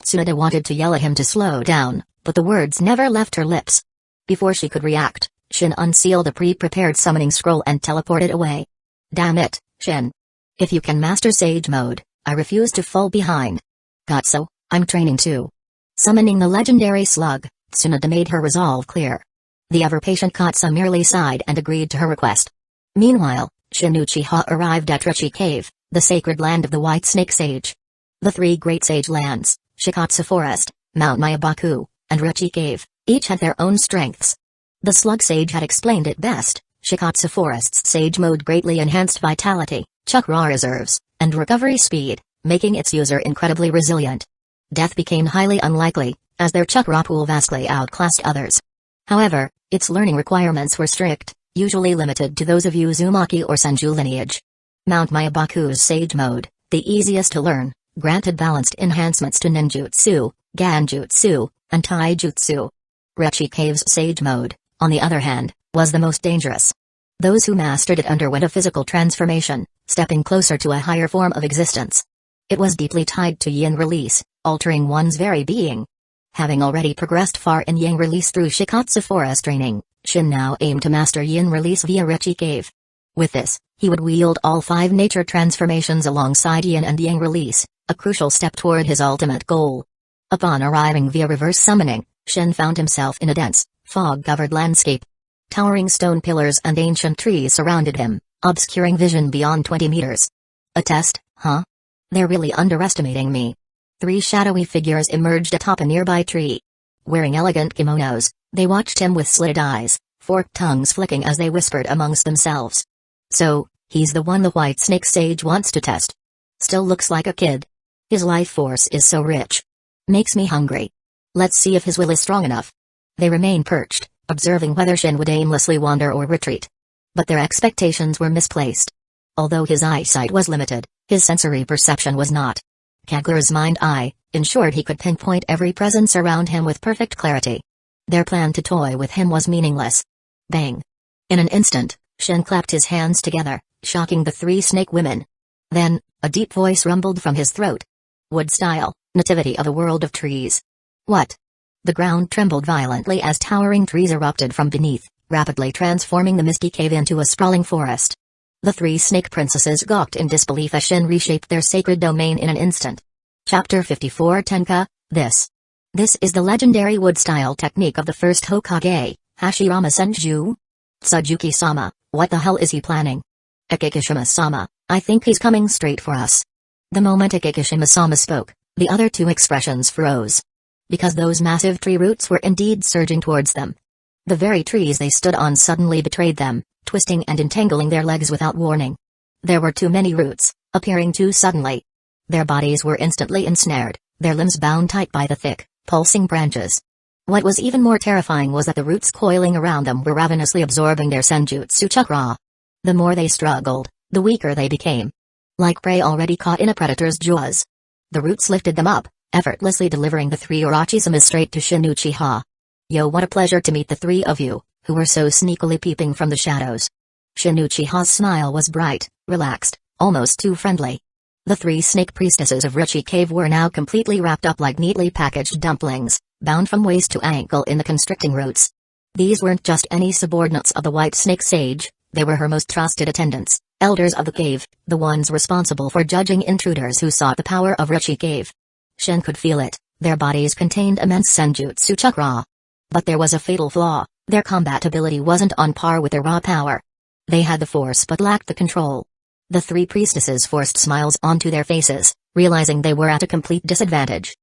Tsunade wanted to yell at him to slow down, but the words never left her lips. Before she could react, Shin unsealed a pre-prepared summoning scroll and teleported away. Damn it, Shin. If you can master Sage Mode, I refuse to fall behind. Got so, I'm training too. Summoning the legendary slug, Tsunade made her resolve clear. The ever-patient Katsa merely sighed and agreed to her request. Meanwhile, Shin Uchiha arrived at Ecchi Cave, the sacred land of the White Snake Sage. The three great sage lands, Shikatsu Forest, Mount Mayabaku, and Ecchi Cave, each had their own strengths. The slug sage had explained it best: Shikatsu Forest's sage mode greatly enhanced vitality, chakra reserves, and recovery speed, making its user incredibly resilient. Death became highly unlikely, as their chakra pool vastly outclassed others. However, its learning requirements were strict, usually limited to those of Uzumaki or Senju lineage. Mount Mayabaku's sage mode, the easiest to learn, granted balanced enhancements to ninjutsu, ganjutsu, and taijutsu. Ecchi Cave's sage mode, on the other hand, was the most dangerous. Those who mastered it underwent a physical transformation, stepping closer to a higher form of existence. It was deeply tied to yin release, altering one's very being. Having already progressed far in yin release through Shikatsu Forest training, Shin now aimed to master yin release via Ecchi Cave. With this, he would wield all 5 nature transformations alongside yin and yang release, a crucial step toward his ultimate goal. Upon arriving via reverse summoning, Shin found himself in a dense, fog-covered landscape. Towering stone pillars and ancient trees surrounded him, obscuring vision beyond 20 meters. A test, huh? They're really underestimating me. 3 shadowy figures emerged atop a nearby tree. Wearing elegant kimonos, they watched him with slitted eyes, forked tongues flicking as they whispered amongst themselves. So, he's the one the White Snake Sage wants to test. Still looks like a kid. His life force is so rich. Makes me hungry. Let's see if his will is strong enough. They remained perched, observing whether Shin would aimlessly wander or retreat. But their expectations were misplaced. Although his eyesight was limited, his sensory perception was not. Kagura's mind-eye ensured he could pinpoint every presence around him with perfect clarity. Their plan to toy with him was meaningless. Bang! In an instant, Shin clapped his hands together, shocking the 3 snake women. Then, a deep voice rumbled from his throat. Wood style, nativity of a world of trees. What? The ground trembled violently as towering trees erupted from beneath, rapidly transforming the misty cave into a sprawling forest. The 3 snake princesses gawked in disbelief as Shin reshaped their sacred domain in an instant. Chapter 54 Tenka, This is the legendary wood-style technique of the first Hokage, Hashirama Senju? Tsujuki-sama, what the hell is he planning? Akikishima-sama, I think he's coming straight for us. The moment Akikishima-sama spoke, the other 2 expressions froze. Because those massive tree roots were indeed surging towards them. The very trees they stood on suddenly betrayed them, twisting and entangling their legs without warning. There were too many roots, appearing too suddenly. Their bodies were instantly ensnared, their limbs bound tight by the thick, pulsing branches. What was even more terrifying was that the roots coiling around them were ravenously absorbing their senjutsu chakra. The more they struggled, the weaker they became. Like prey already caught in a predator's jaws. The roots lifted them up, effortlessly delivering the 3 Orochisamas straight to Shin Uchiha. Yo, what a pleasure to meet the 3 of you, who were so sneakily peeping from the shadows. Shin Uchiha's smile was bright, relaxed, almost too friendly. The 3 snake priestesses of Ecchi Cave were now completely wrapped up like neatly packaged dumplings, bound from waist to ankle in the constricting roots. These weren't just any subordinates of the White Snake Sage, they were her most trusted attendants, elders of the cave, the ones responsible for judging intruders who sought the power of Ecchi Cave. Shin could feel it, their bodies contained immense senjutsu chakra. But there was a fatal flaw, their combat ability wasn't on par with their raw power. They had the force but lacked the control. The 3 priestesses forced smiles onto their faces, realizing they were at a complete disadvantage.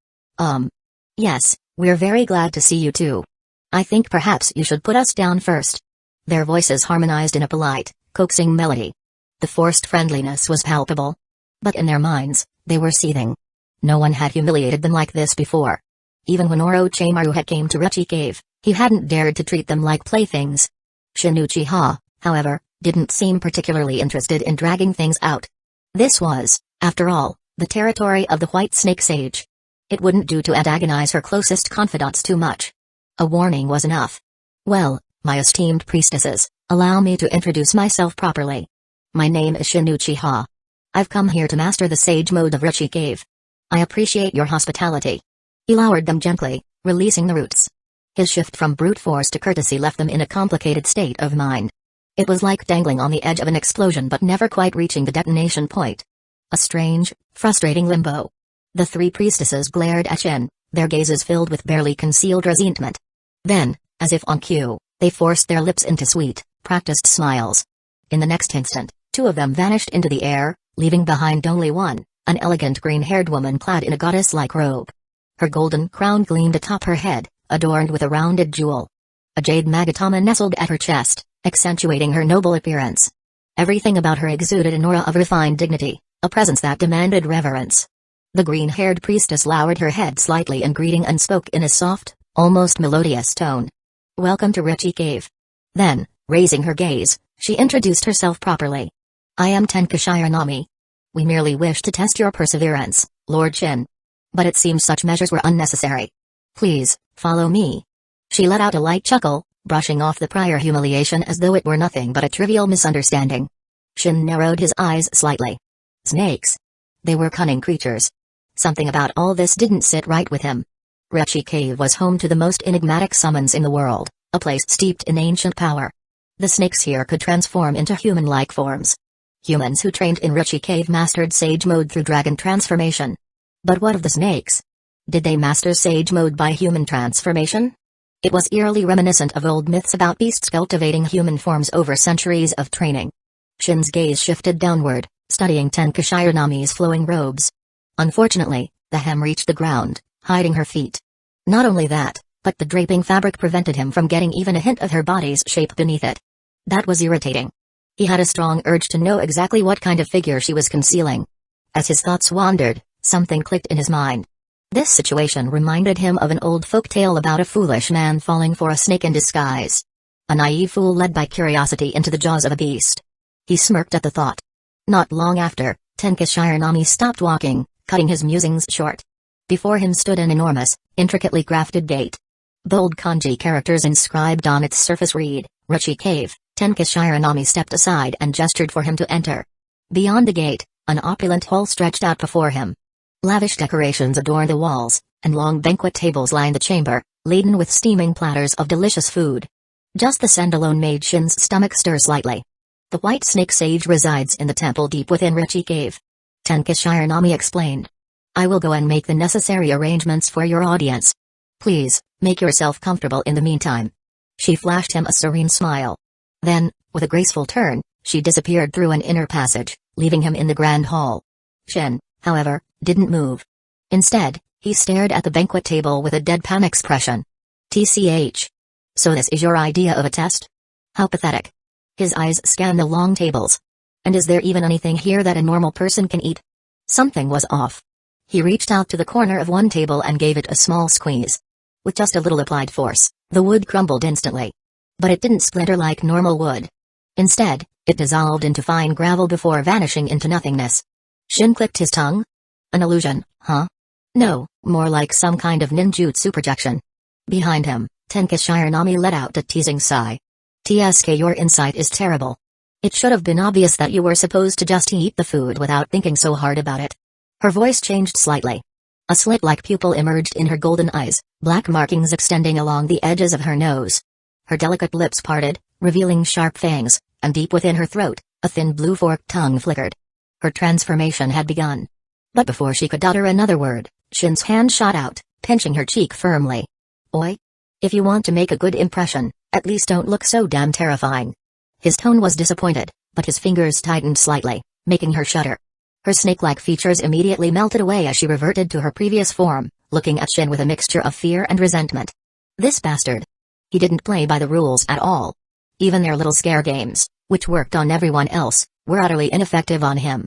Yes, we're very glad to see you too. I think perhaps you should put us down first. Their voices harmonized in a polite, coaxing melody. The forced friendliness was palpable. But in their minds, they were seething. No one had humiliated them like this before. Even when Orochimaru had came to Ecchi Cave, he hadn't dared to treat them like playthings. Shin Uchiha, however, didn't seem particularly interested in dragging things out. This was, after all, the territory of the White Snake Sage. It wouldn't do to antagonize her closest confidants too much. A warning was enough. Well, my esteemed priestesses, allow me to introduce myself properly. My name is Shin Uchiha. I've come here to master the sage mode of Ecchi Cave. I appreciate your hospitality. He lowered them gently, releasing the roots. His shift from brute force to courtesy left them in a complicated state of mind. It was like dangling on the edge of an explosion but never quite reaching the detonation point. A strange, frustrating limbo. The three priestesses glared at Shin, their gazes filled with barely concealed resentment. Then, as if on cue, they forced their lips into sweet, practiced smiles. In the next instant, two of them vanished into the air, leaving behind only one, an elegant green-haired woman clad in a goddess-like robe. Her golden crown gleamed atop her head, adorned with a rounded jewel. A jade magatama nestled at her chest, accentuating her noble appearance. Everything about her exuded an aura of refined dignity, a presence that demanded reverence. The green-haired priestess lowered her head slightly in greeting and spoke in a soft, almost melodious tone. "Welcome to Ecchi Cave." Then, raising her gaze, she introduced herself properly. "I am Tenka Shiranami. We merely wish to test your perseverance, Lord Shin. But it seems such measures were unnecessary. Please, follow me." She let out a light chuckle, brushing off the prior humiliation as though it were nothing but a trivial misunderstanding. Shin narrowed his eyes slightly. Snakes. They were cunning creatures. Something about all this didn't sit right with him. Ecchi Cave was home to the most enigmatic summons in the world, a place steeped in ancient power. The snakes here could transform into human-like forms. Humans who trained in Ecchi Cave mastered Sage Mode through dragon transformation. But what of the snakes? Did they master Sage Mode by human transformation? It was eerily reminiscent of old myths about beasts cultivating human forms over centuries of training. Shin's gaze shifted downward, studying Tenka Shiranami's flowing robes. Unfortunately, the hem reached the ground, hiding her feet. Not only that, but the draping fabric prevented him from getting even a hint of her body's shape beneath it. That was irritating. He had a strong urge to know exactly what kind of figure she was concealing. As his thoughts wandered, something clicked in his mind. This situation reminded him of an old folk tale about a foolish man falling for a snake in disguise. A naive fool led by curiosity into the jaws of a beast. He smirked at the thought. Not long after, Tenka Shiranami stopped walking, cutting his musings short. Before him stood an enormous, intricately crafted gate. Bold kanji characters inscribed on its surface read, "Ecchi Cave." Tenka Shiranami stepped aside and gestured for him to enter. Beyond the gate, an opulent hall stretched out before him. Lavish decorations adorned the walls, and long banquet tables lined the chamber, laden with steaming platters of delicious food. Just the scent alone made Shin's stomach stir slightly. The white snake sage resides in the temple deep within Ecchi Cave. Tenka Shiranami explained. "I will go and make the necessary arrangements for your audience. Please, make yourself comfortable in the meantime." She flashed him a serene smile. Then, with a graceful turn, she disappeared through an inner passage, leaving him in the grand hall. Shin, however, didn't move. Instead, he stared at the banquet table with a deadpan expression. "TCH. So this is your idea of a test? How pathetic." His eyes scanned the long tables. "And is there even anything here that a normal person can eat?" Something was off. He reached out to the corner of one table and gave it a small squeeze. With just a little applied force, the wood crumbled instantly. But it didn't splinter like normal wood. Instead, it dissolved into fine gravel before vanishing into nothingness. Shin clicked his tongue. An illusion, huh? No, more like some kind of ninjutsu projection. Behind him, Tenka Shiranami let out a teasing sigh. "TSK, your insight is terrible. It should have been obvious that you were supposed to just eat the food without thinking so hard about it." Her voice changed slightly. A slit-like pupil emerged in her golden eyes, black markings extending along the edges of her nose. Her delicate lips parted, revealing sharp fangs, and deep within her throat, a thin blue forked tongue flickered. Her transformation had begun. But before she could utter another word, Shin's hand shot out, pinching her cheek firmly. "Oi? If you want to make a good impression, at least don't look so damn terrifying." His tone was disappointed, but his fingers tightened slightly, making her shudder. Her snake-like features immediately melted away as she reverted to her previous form, looking at Shin with a mixture of fear and resentment. This bastard. He didn't play by the rules at all. Even their little scare games, which worked on everyone else, were utterly ineffective on him.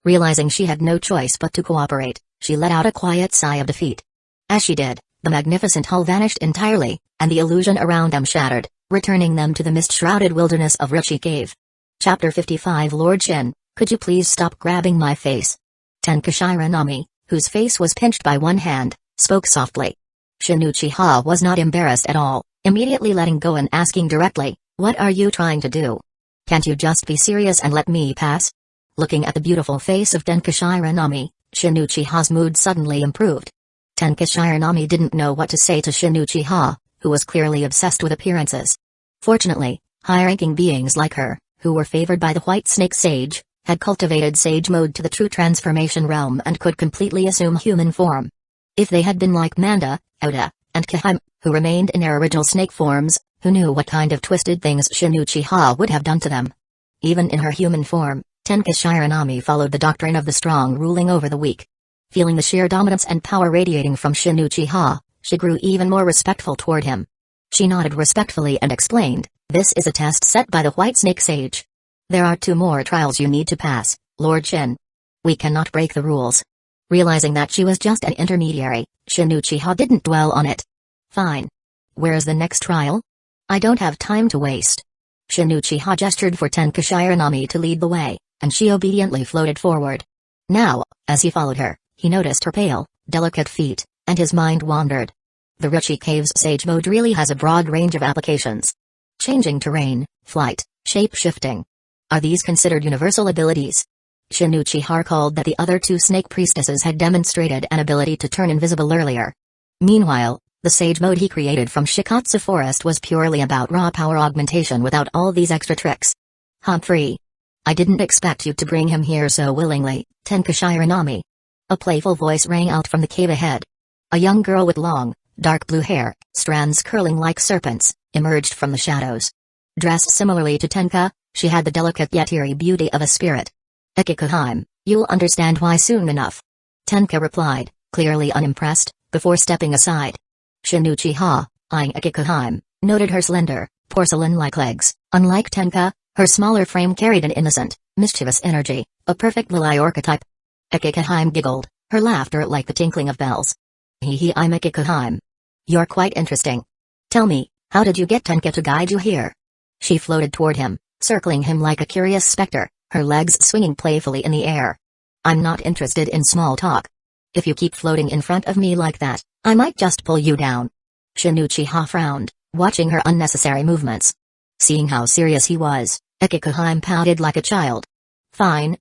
Realizing she had no choice but to cooperate, she let out a quiet sigh of defeat. As she did, the magnificent hull vanished entirely, and the illusion around them shattered, returning them to the mist-shrouded wilderness of Ecchi Cave. Chapter 55 Lord Shin, could you please stop grabbing my face? Tenka Shiranami, whose face was pinched by one hand, spoke softly. Shin Uchiha was not embarrassed at all, immediately letting go and asking directly, "What are you trying to do? Can't you just be serious and let me pass?" Looking at the beautiful face of Tenka Shiranami, Shin Uchiha's mood suddenly improved. Tenka Shiranami didn't know what to say to Shin Uchiha, who was clearly obsessed with appearances. Fortunately, High-ranking beings like her, who were favored by the White Snake Sage, had cultivated Sage Mode to the true transformation realm and could completely assume human form. If they had been like Manda, Oda, and Kaheim, who remained in their original snake forms, who knew what kind of twisted things Shin Uchiha would have done to them. Even in her human form, Tenka Shiranami followed the doctrine of the strong ruling over the weak. Feeling the sheer dominance and power radiating from Shin Uchiha, she grew even more respectful toward him. She nodded respectfully and explained, "This is a test set by the White Snake Sage. There are 2 more trials you need to pass, Lord Shin. We cannot break the rules." Realizing that she was just an intermediary, Shin Uchiha didn't dwell on it. "Fine. Where's the next trial? I don't have time to waste." Shin Uchiha gestured for Tenka Shiranami to lead the way, and she obediently floated forward. Now, as he followed her, he noticed her pale, delicate feet, and his mind wandered. The Ecchi Cave's Sage Mode really has a broad range of applications. Changing terrain, flight, shape-shifting. Are these considered universal abilities? Shin Uchiha recalled that the other 2 snake priestesses had demonstrated an ability to turn invisible earlier. Meanwhile, the Sage Mode he created from Shikatsu Forest was purely about raw power augmentation without all these extra tricks. Humphrey. I didn't expect you to bring him here so willingly, Tenka Shiranami. A playful voice rang out from the cave ahead. A young girl with long, dark blue hair, strands curling like serpents, emerged from the shadows. Dressed similarly to Tenka, she had the delicate yet eerie beauty of a spirit. "Ecchi Kaheim, you'll understand why soon enough," Tenka replied, clearly unimpressed, before stepping aside. Shin Uchiha, eyeing Ecchi Kaheim, noted her slender, porcelain-like legs. Unlike Tenka, her smaller frame carried an innocent, mischievous energy, a perfect Lilai archetype. Ecchi Kaheim giggled, her laughter like the tinkling of bells. I'm Ecchi Kaheim. You're quite interesting. Tell me, how did you get Tenka to guide you here?" She floated toward him, circling him like a curious specter, her legs swinging playfully in the air. "I'm not interested in small talk. If you keep floating in front of me like that, I might just pull you down." Shin Uchiha frowned, watching her unnecessary movements. Seeing how serious he was, Ecchi Kaheim pouted like a child. Fine.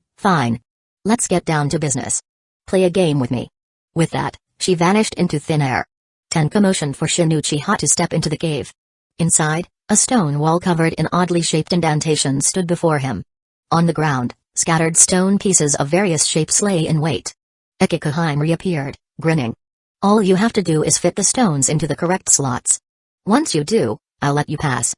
Let's get down to business. Play a game with me." With that, she vanished into thin air. Tenka motioned for Shin Uchiha to step into the cave. Inside, a stone wall covered in oddly shaped indentations stood before him. On the ground, scattered stone pieces of various shapes lay in wait. Ecchi Kaheim reappeared, grinning. "All you have to do is fit the stones into the correct slots. Once you do, I'll let you pass."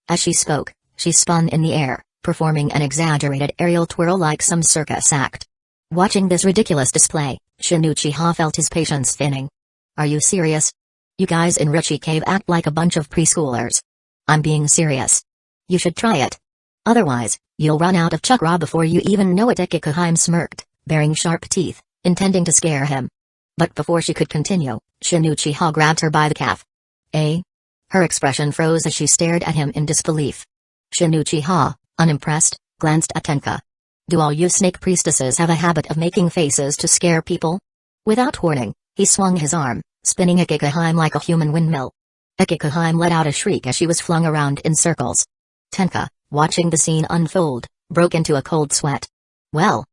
As she spoke, she spun in the air, performing an exaggerated aerial twirl like some circus act. Watching this ridiculous display, Shin Uchiha felt his patience thinning. "Are you serious? You guys in Ecchi Cave act like a bunch of preschoolers." "I'm being serious. You should try it. Otherwise, you'll run out of chakra before you even know it." Ecchi Kaheim smirked, baring sharp teeth, intending to scare him. But before she could continue, Shin Uchiha grabbed her by the calf. "Eh?" Her expression froze as she stared at him in disbelief. Shin Uchiha, unimpressed, glanced at Tenka. "Do all you snake priestesses have a habit of making faces to scare people?" Without warning, he swung his arm, spinning Ecchi Kaheim like a human windmill. Ecchi Kaheim let out a shriek as she was flung around in circles. Tenka, watching the scene unfold, broke into a cold sweat. "Well,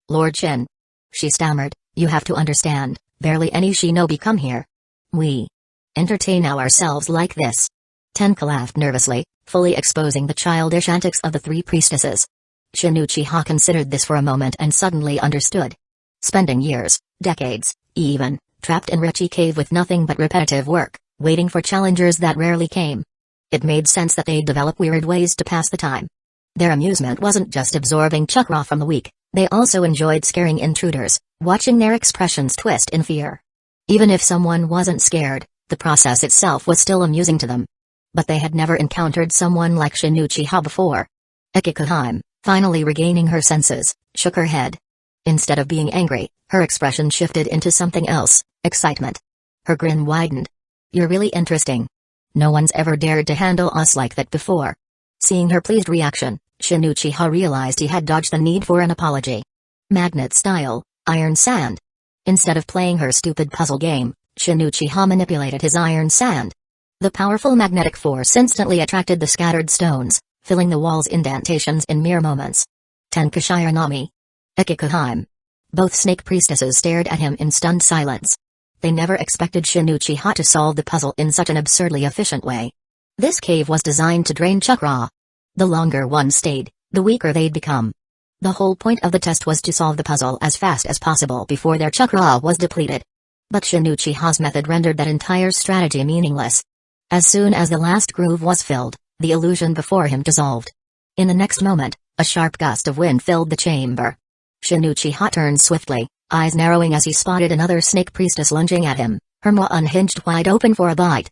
Lord Shin," she stammered, "you have to understand, barely any shinobi come here. We entertain ourselves like this." Tenka laughed nervously, fully exposing the childish antics of the 3 priestesses. Shin Uchiha considered this for a moment and suddenly understood. Spending years, decades, even, trapped in Ecchi Cave with nothing but repetitive work, waiting for challengers that rarely came. It made sense that they'd develop weird ways to pass the time. Their amusement wasn't just absorbing chakra from the weak, they also enjoyed scaring intruders, watching their expressions twist in fear. Even if someone wasn't scared, the process itself was still amusing to them. But they had never encountered someone like Shin Uchiha before. Ecchi Kaheim, finally regaining her senses, shook her head. Instead of being angry, her expression shifted into something else, excitement. Her grin widened. "You're really interesting. No one's ever dared to handle us like that before." Seeing her pleased reaction, Shin Uchiha realized he had dodged the need for an apology. Magnet style, iron sand. Instead of playing her stupid puzzle game, Shin Uchiha manipulated his iron sand. The powerful magnetic force instantly attracted the scattered stones, filling the wall's indentations in mere moments. "Tenka Shiranami. Ecchi Kaheim." Both snake priestesses stared at him in stunned silence. They never expected Shin Uchiha to solve the puzzle in such an absurdly efficient way. This cave was designed to drain chakra. The longer one stayed, the weaker they'd become. The whole point of the test was to solve the puzzle as fast as possible before their chakra was depleted. But Shin Uchiha's method rendered that entire strategy meaningless. As soon as the last groove was filled, the illusion before him dissolved. In the next moment, a sharp gust of wind filled the chamber. Shin Uchiha turned swiftly, eyes narrowing as he spotted another snake priestess lunging at him, her maw unhinged wide open for a bite.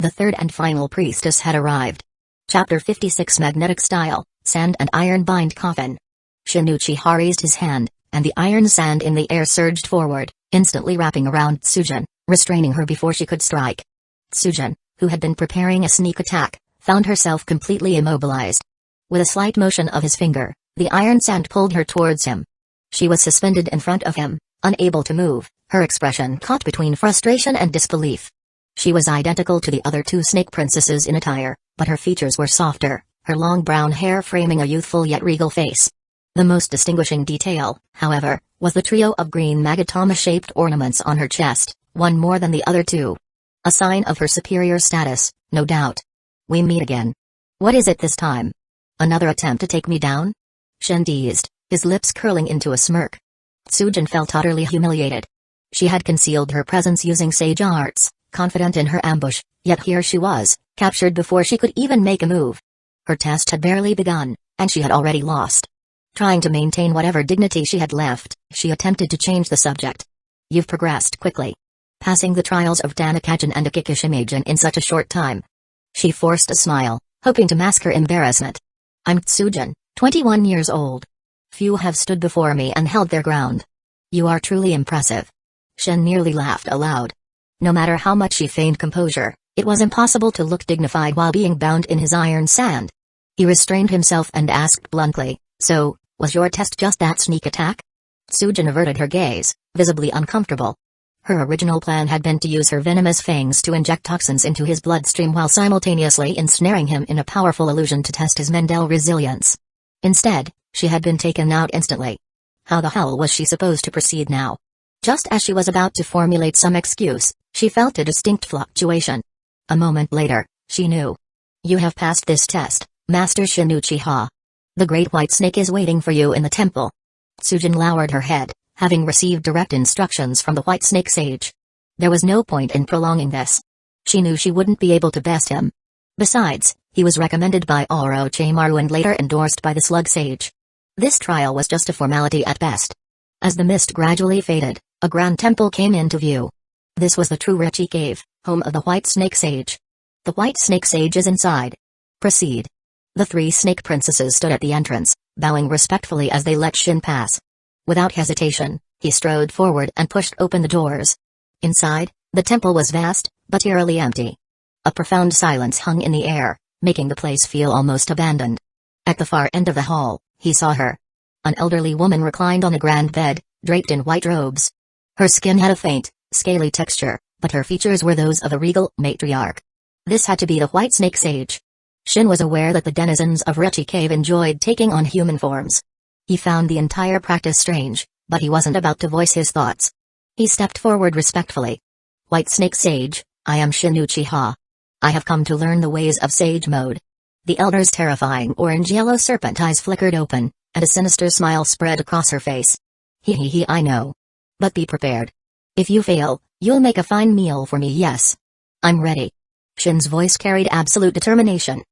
The third and final priestess had arrived. Chapter 56 Magnetic Style, Sand and Iron Bind Coffin. Shin Uchiha raised his hand, and the iron sand in the air surged forward, instantly wrapping around Tsujin, restraining her before she could strike. Tsujin, who had been preparing a sneak attack, found herself completely immobilized. With a slight motion of his finger, the iron sand pulled her towards him. She was suspended in front of him, unable to move, her expression caught between frustration and disbelief. She was identical to the other two snake princesses in attire, but her features were softer, her long brown hair framing a youthful yet regal face. The most distinguishing detail, however, was the trio of green magatama-shaped ornaments on her chest, one more than the other two. A sign of her superior status, no doubt. We meet again. What is it this time? Another attempt to take me down? Shin teased, his lips curling into a smirk. Tsujin felt utterly humiliated. She had concealed her presence using sage arts, confident in her ambush, yet here she was, captured before she could even make a move. Her test had barely begun, and she had already lost. Trying to maintain whatever dignity she had left, she attempted to change the subject. You've progressed quickly. Passing the trials of Tanakajin and Akikishimagen in such a short time. She forced a smile, hoping to mask her embarrassment. I'm Tsujin, 21 years old. Few have stood before me and held their ground. You are truly impressive. Shin nearly laughed aloud. No matter how much she feigned composure, it was impossible to look dignified while being bound in his iron sand. He restrained himself and asked bluntly, So, was your test just that sneak attack? Tsujin averted her gaze, visibly uncomfortable. Her original plan had been to use her venomous fangs to inject toxins into his bloodstream while simultaneously ensnaring him in a powerful illusion to test his Mendel resilience. Instead, she had been taken out instantly. How the hell was she supposed to proceed now? Just as she was about to formulate some excuse, she felt a distinct fluctuation. A moment later, she knew. You have passed this test, Master Shin Uchiha. The Great White Snake is waiting for you in the temple. Tsujin lowered her head, having received direct instructions from the White Snake Sage. There was no point in prolonging this. She knew she wouldn't be able to best him. Besides, he was recommended by Orochimaru and later endorsed by the Slug Sage. This trial was just a formality at best. As the mist gradually faded, a grand temple came into view. This was the true Ecchi Cave, home of the White Snake Sage. The White Snake Sage is inside. Proceed. The three snake princesses stood at the entrance, bowing respectfully as they let Shin pass. Without hesitation, he strode forward and pushed open the doors. Inside, the temple was vast, but eerily empty. A profound silence hung in the air, making the place feel almost abandoned. At the far end of the hall, he saw her. An elderly woman reclined on a grand bed, draped in white robes. Her skin had a faint, scaly texture, but her features were those of a regal matriarch. This had to be the White Snake Sage. Shin was aware that the denizens of Ecchi Cave enjoyed taking on human forms. He found the entire practice strange, but he wasn't about to voice his thoughts. He stepped forward respectfully. White Snake Sage, I am Shin Uchiha. I have come to learn the ways of Sage Mode. The elder's terrifying orange-yellow serpent eyes flickered open, and a sinister smile spread across her face. He, I know. But be prepared. If you fail, you'll make a fine meal for me, yes. I'm ready. Shin's voice carried absolute determination.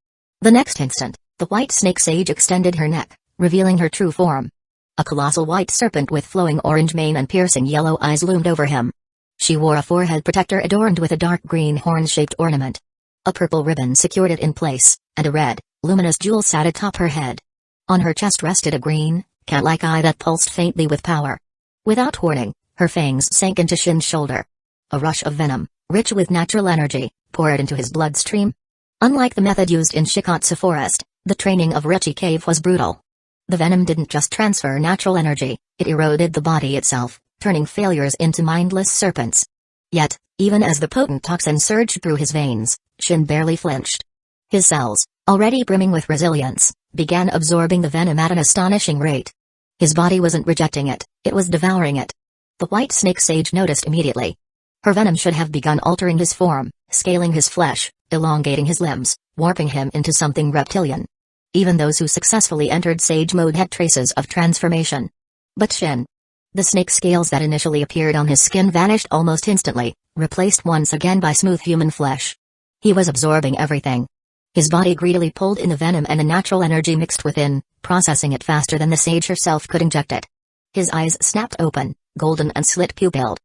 The next instant, the White Snake Sage extended her neck, revealing her true form. A colossal white serpent with flowing orange mane and piercing yellow eyes loomed over him. She wore a forehead protector adorned with a dark green horn-shaped ornament. A purple ribbon secured it in place, and a red, luminous jewel sat atop her head. On her chest rested a green, cat-like eye that pulsed faintly with power. Without warning, her fangs sank into Shin's shoulder. A rush of venom, rich with natural energy, poured into his bloodstream. Unlike the method used in Shikatsu Forest, the training of Ecchi Cave was brutal. The venom didn't just transfer natural energy, it eroded the body itself, turning failures into mindless serpents. Yet, even as the potent toxin surged through his veins, Shin barely flinched. His cells, already brimming with resilience, began absorbing the venom at an astonishing rate. His body wasn't rejecting it, it was devouring it. The White Snake Sage noticed immediately. Her venom should have begun altering his form, scaling his flesh, elongating his limbs, warping him into something reptilian. Even those who successfully entered Sage mode had traces of transformation. But Shin. The snake scales that initially appeared on his skin vanished almost instantly, replaced once again by smooth human flesh. He was absorbing everything. His body greedily pulled in the venom and the natural energy mixed within, processing it faster than the sage herself could inject it. His eyes snapped open, golden and slit-pupilled.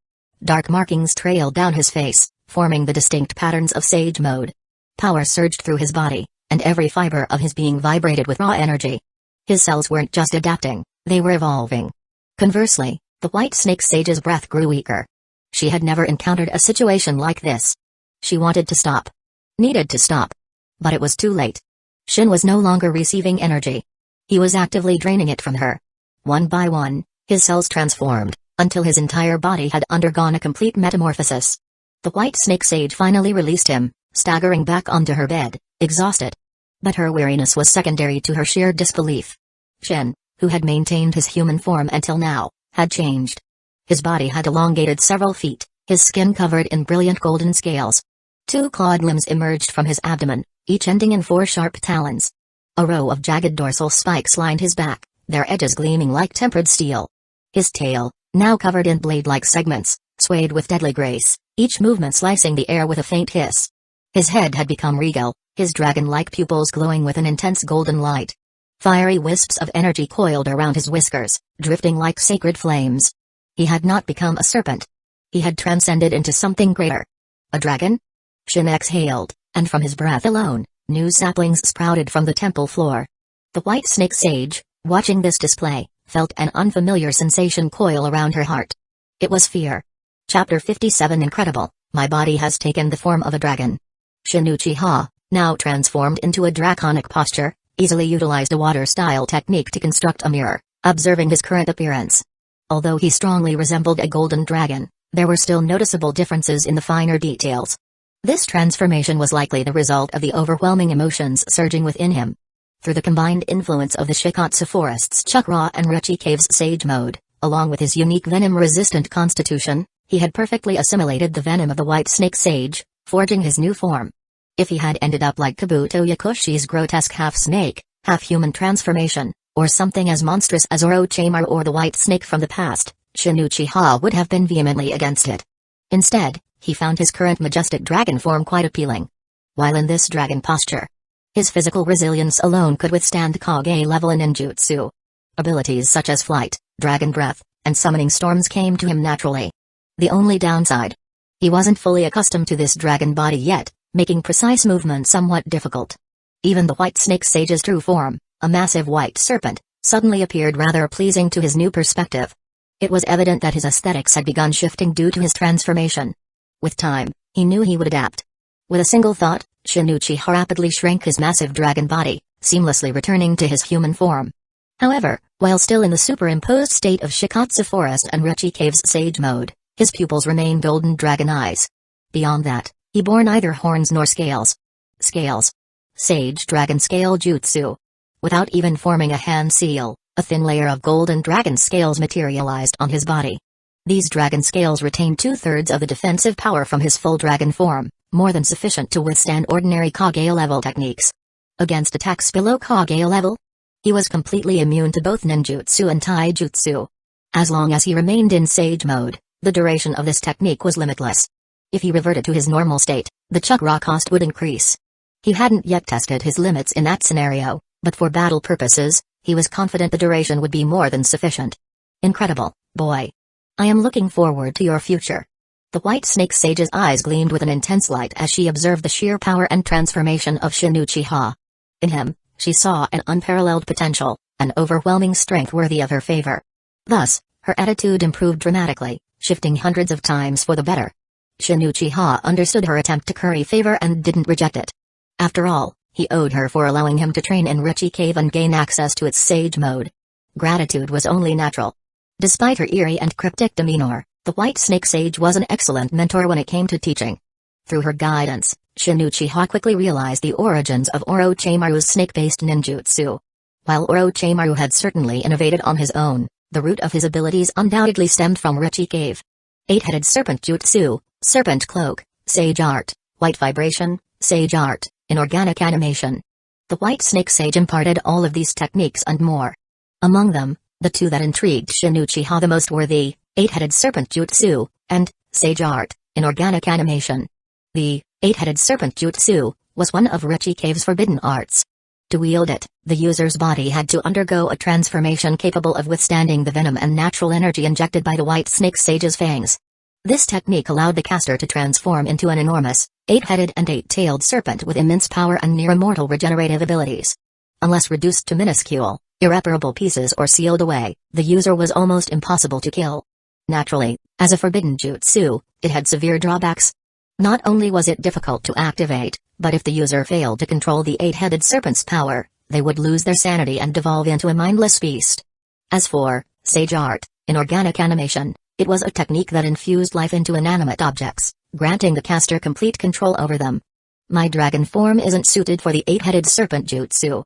Dark markings trailed down his face, forming the distinct patterns of Sage mode. Power surged through his body, and every fiber of his being vibrated with raw energy. His cells weren't just adapting, they were evolving. Conversely, the white snake sage's breath grew weaker. She had never encountered a situation like this. She wanted to stop. Needed to stop. But it was too late. Shin was no longer receiving energy. He was actively draining it from her. One by one, his cells transformed, until his entire body had undergone a complete metamorphosis. The white snake sage finally released him, staggering back onto her bed, exhausted. But her weariness was secondary to her sheer disbelief. Shin, who had maintained his human form until now, had changed. His body had elongated several feet, his skin covered in brilliant golden scales. 2 clawed limbs emerged from his abdomen, each ending in 4 sharp talons. A row of jagged dorsal spikes lined his back, their edges gleaming like tempered steel. His tail, now covered in blade-like segments, swayed with deadly grace, each movement slicing the air with a faint hiss. His head had become regal, his dragon-like pupils glowing with an intense golden light. Fiery wisps of energy coiled around his whiskers, drifting like sacred flames. He had not become a serpent. He had transcended into something greater. A dragon? Shin exhaled, and from his breath alone, new saplings sprouted from the temple floor. The white snake sage, watching this display, felt an unfamiliar sensation coil around her heart. It was fear. Chapter 57 Incredible, my body has taken the form of a dragon. Shin Uchiha, now transformed into a draconic posture, easily utilized a water-style technique to construct a mirror, observing his current appearance. Although he strongly resembled a golden dragon, there were still noticeable differences in the finer details. This transformation was likely the result of the overwhelming emotions surging within him. Through the combined influence of the Shikatsu Forest's chakra and Ecchi Cave's sage mode, along with his unique venom-resistant constitution, he had perfectly assimilated the venom of the white snake sage, forging his new form. If he had ended up like Kabuto Yakushi's grotesque half-snake, half-human transformation, or something as monstrous as Orochimaru or the white snake from the past, Shin Uchiha would have been vehemently against it. Instead, he found his current majestic dragon form quite appealing. While in this dragon posture, his physical resilience alone could withstand Kage-level ninjutsu. Abilities such as flight, dragon breath, and summoning storms came to him naturally. The only downside? He wasn't fully accustomed to this dragon body yet, making precise movement somewhat difficult. Even the white snake sage's true form, a massive white serpent, suddenly appeared rather pleasing to his new perspective. It was evident that his aesthetics had begun shifting due to his transformation. With time, he knew he would adapt. With a single thought, Shin Uchiha rapidly shrank his massive dragon body, seamlessly returning to his human form. However, while still in the superimposed state of Shikatsu Forest and Ecchi Cave's sage mode, his pupils remained golden dragon eyes. Beyond that, he bore neither horns nor scales. Scales. Sage Dragon Scale Jutsu. Without even forming a hand seal, a thin layer of golden dragon scales materialized on his body. These dragon scales retained 2/3 of the defensive power from his full dragon form, more than sufficient to withstand ordinary Kage-level techniques. Against attacks below Kage level, he was completely immune to both ninjutsu and taijutsu. As long as he remained in sage mode, the duration of this technique was limitless. If he reverted to his normal state, the chakra cost would increase. He hadn't yet tested his limits in that scenario, but for battle purposes, he was confident the duration would be more than sufficient. Incredible, boy. I am looking forward to your future. The white snake sage's eyes gleamed with an intense light as she observed the sheer power and transformation of Shin Uchiha. In him, she saw an unparalleled potential, an overwhelming strength worthy of her favor. Thus, her attitude improved dramatically, shifting hundreds of times for the better. Shin Uchiha understood her attempt to curry favor and didn't reject it. After all, he owed her for allowing him to train in Ecchi Cave and gain access to its sage mode. Gratitude was only natural. Despite her eerie and cryptic demeanor, the white snake sage was an excellent mentor when it came to teaching. Through her guidance, Shin Uchiha quickly realized the origins of Orochimaru's snake-based ninjutsu. While Orochimaru had certainly innovated on his own, the root of his abilities undoubtedly stemmed from Ecchi Cave. Eight-headed serpent jutsu, serpent cloak, sage art, white vibration, sage art, inorganic animation. The White Snake Sage imparted all of these techniques and more. Among them, the two that intrigued Shin Uchiha the most were the Eight-Headed Serpent Jutsu and Sage Art, inorganic animation. The Eight-Headed Serpent Jutsu was one of Ecchi Cave's forbidden arts. To wield it, the user's body had to undergo a transformation capable of withstanding the venom and natural energy injected by the White Snake Sage's fangs. This technique allowed the caster to transform into an enormous, eight-headed and eight-tailed serpent with immense power and near-immortal regenerative abilities. Unless reduced to minuscule, irreparable pieces or sealed away, the user was almost impossible to kill. Naturally, as a forbidden jutsu, it had severe drawbacks. Not only was it difficult to activate, but if the user failed to control the eight-headed serpent's power, they would lose their sanity and devolve into a mindless beast. As for Sage Art, inorganic animation, it was a technique that infused life into inanimate objects, granting the caster complete control over them. My dragon form isn't suited for the eight-headed serpent jutsu,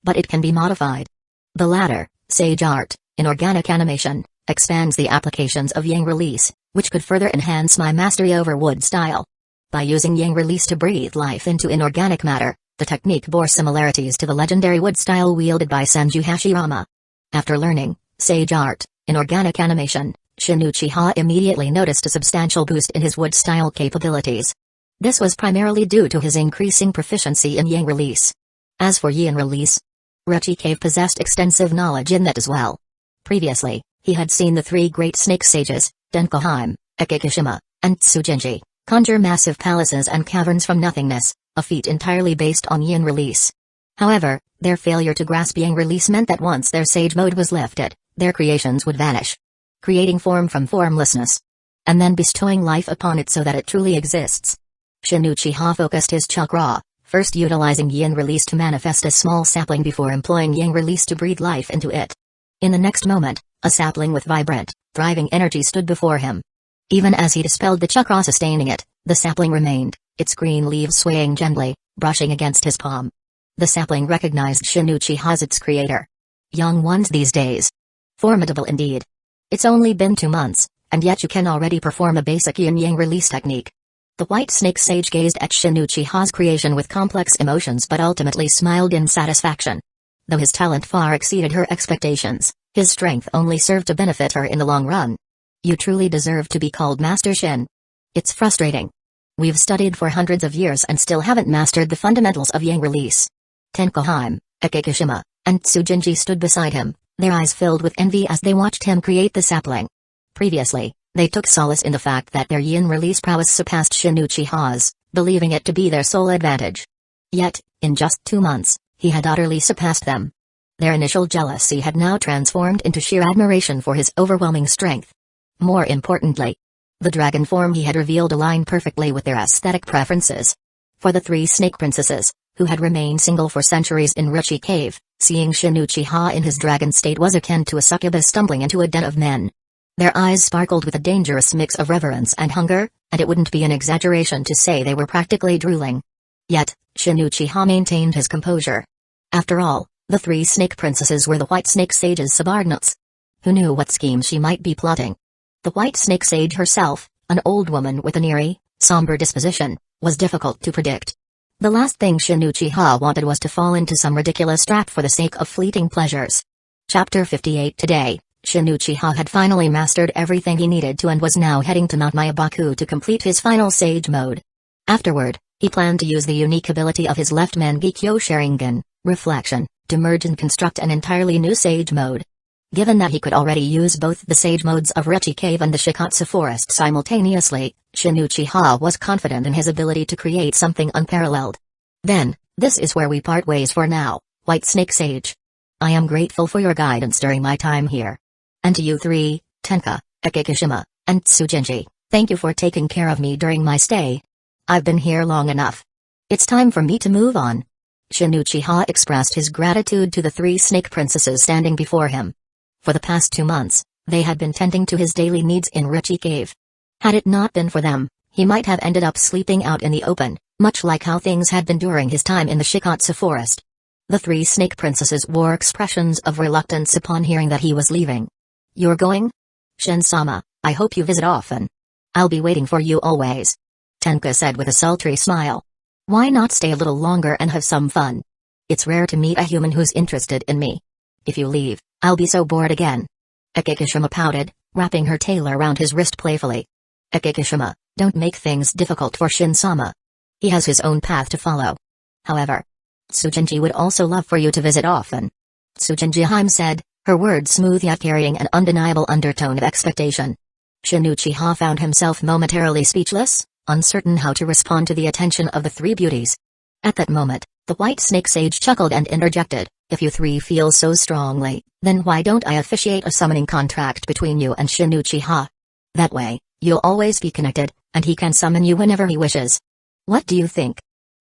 but it can be modified. The latter, Sage Art, inorganic animation, expands the applications of Yang Release, which could further enhance my mastery over wood style. By using Yang Release to breathe life into inorganic matter, the technique bore similarities to the legendary wood style wielded by Senju Hashirama. After learning Sage Art, inorganic animation, Shin Uchiha immediately noticed a substantial boost in his wood style capabilities. This was primarily due to his increasing proficiency in Yang Release. As for Yin Release, Ecchi Cave possessed extensive knowledge in that as well. Previously, he had seen the three great snake sages, Denkoheim, Ecchi, and Tsujinji, conjure massive palaces and caverns from nothingness, a feat entirely based on Yin Release. However, their failure to grasp Yang Release meant that once their sage mode was lifted, their creations would vanish, creating form from formlessness, and then bestowing life upon it so that it truly exists. Shin Uchiha focused his chakra, first utilizing Yin Release to manifest a small sapling before employing Yang Release to breathe life into it. In the next moment, a sapling with vibrant, thriving energy stood before him. Even as he dispelled the chakra sustaining it, the sapling remained, its green leaves swaying gently, brushing against his palm. The sapling recognized Shin Uchiha as its creator. Young ones these days. Formidable indeed. It's only been 2 months, and yet you can already perform a basic yin-yang release technique. The White Snake Sage gazed at Shin Uchiha's creation with complex emotions but ultimately smiled in satisfaction. Though his talent far exceeded her expectations, his strength only served to benefit her in the long run. You truly deserve to be called Master Shin. It's frustrating. We've studied for hundreds of years and still haven't mastered the fundamentals of yang release. Tenkoheim, Ecchi, and Tsujinji stood beside him, their eyes filled with envy as they watched him create the sapling. Previously, they took solace in the fact that their yin release prowess surpassed Shin Uchiha's, believing it to be their sole advantage. Yet, in just 2 months, he had utterly surpassed them. Their initial jealousy had now transformed into sheer admiration for his overwhelming strength. More importantly, the dragon form he had revealed aligned perfectly with their aesthetic preferences. For the 3 snake princesses, who had remained single for centuries in Ecchi Cave, seeing Shin Uchiha in his dragon state was akin to a succubus stumbling into a den of men. Their eyes sparkled with a dangerous mix of reverence and hunger, and it wouldn't be an exaggeration to say they were practically drooling. Yet, Shin Uchiha maintained his composure. After all, the 3 snake princesses were the White Snake Sage's subordinates. Who knew what scheme she might be plotting? The White Snake Sage herself, an old woman with an eerie, somber disposition, was difficult to predict. The last thing Shin Uchiha wanted was to fall into some ridiculous trap for the sake of fleeting pleasures. Chapter 58 Today, Shin Uchiha had finally mastered everything he needed to and was now heading to Mount Mayabaku to complete his final sage mode. Afterward, he planned to use the unique ability of his left Mangekyo Sharingan, Reflection, to merge and construct an entirely new sage mode. Given that he could already use both the sage modes of Ecchi Cave and the Shikatsu Forest simultaneously, Shin Uchiha was confident in his ability to create something unparalleled. Then, this is where we part ways for now, White Snake Sage. I am grateful for your guidance during my time here. And to you 3, Tenka, Ecchi, and Tsujinji, thank you for taking care of me during my stay. I've been here long enough. It's time for me to move on. Shin Uchiha expressed his gratitude to the 3 snake princesses standing before him. For the past 2 months, they had been tending to his daily needs in Ecchi Cave. Had it not been for them, he might have ended up sleeping out in the open, much like how things had been during his time in the Shikatsu Forest. The 3 snake princesses wore expressions of reluctance upon hearing that he was leaving. You're going? Shin-sama, I hope you visit often. I'll be waiting for you always. Tenka said with a sultry smile. Why not stay a little longer and have some fun? It's rare to meet a human who's interested in me. If you leave, I'll be so bored again. Ecchi pouted, wrapping her tail around his wrist playfully. Ecchi, don't make things difficult for Shin-sama. He has his own path to follow. However, Tsujinji would also love for you to visit often. Tsujinji said, her words smooth yet carrying an undeniable undertone of expectation. Shin Uchiha found himself momentarily speechless, uncertain how to respond to the attention of the three beauties. At that moment, the White Snake Sage chuckled and interjected, if you three feel so strongly, then why don't I officiate a summoning contract between you and Shin Uchiha? That way, you'll always be connected, and he can summon you whenever he wishes. What do you think?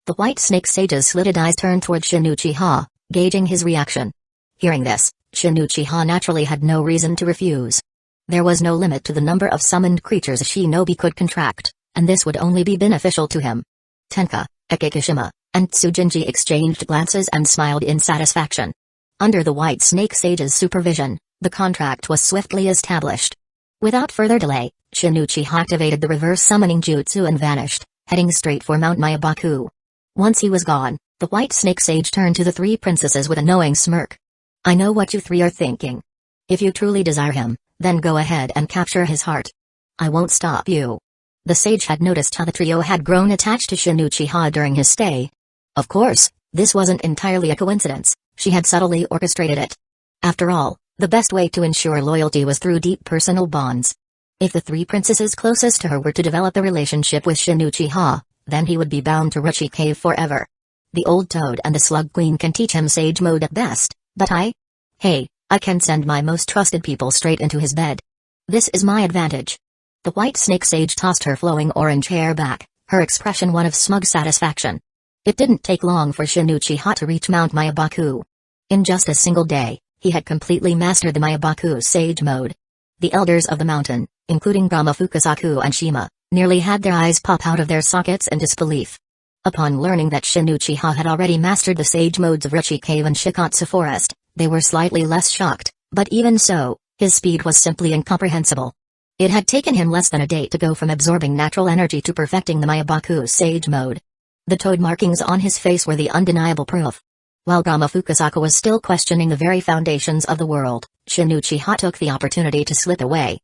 The White Snake Sage's slitted eyes turned toward Shin Uchiha, gauging his reaction. Hearing this, Shin Uchiha naturally had no reason to refuse. There was no limit to the number of summoned creatures a shinobi could contract, and this would only be beneficial to him. Tenka, Ecchi, and Tsujinji exchanged glances and smiled in satisfaction. Under the White Snake Sage's supervision, the contract was swiftly established. Without further delay, Shin Uchiha activated the reverse summoning jutsu and vanished, heading straight for Mount Mayabaku. Once he was gone, the White Snake Sage turned to the three princesses with a knowing smirk. I know what you three are thinking. If you truly desire him, then go ahead and capture his heart. I won't stop you. The sage had noticed how the trio had grown attached to Shin Uchiha during his stay. Of course, this wasn't entirely a coincidence, she had subtly orchestrated it. After all, the best way to ensure loyalty was through deep personal bonds. If the three princesses closest to her were to develop a relationship with Shin Uchiha, then he would be bound to Ruchi Cave forever. The old toad and the slug queen can teach him sage mode at best, but Hey, I can send my most trusted people straight into his bed. This is my advantage. The White Snake Sage tossed her flowing orange hair back, her expression one of smug satisfaction. It didn't take long for Shin Uchiha to reach Mount Mayabaku. In just a single day, he had completely mastered the Mayabaku sage mode. The elders of the mountain, including Brahma Fukasaku and Shima, nearly had their eyes pop out of their sockets in disbelief. Upon learning that Shin Uchiha had already mastered the sage modes of Ruchi Cave and Shikatsu Forest, they were slightly less shocked, but even so, his speed was simply incomprehensible. It had taken him less than a day to go from absorbing natural energy to perfecting the Mayabaku sage mode. The toad markings on his face were the undeniable proof. While Brahma Fukasaku was still questioning the very foundations of the world, Shin Uchiha took the opportunity to slip away.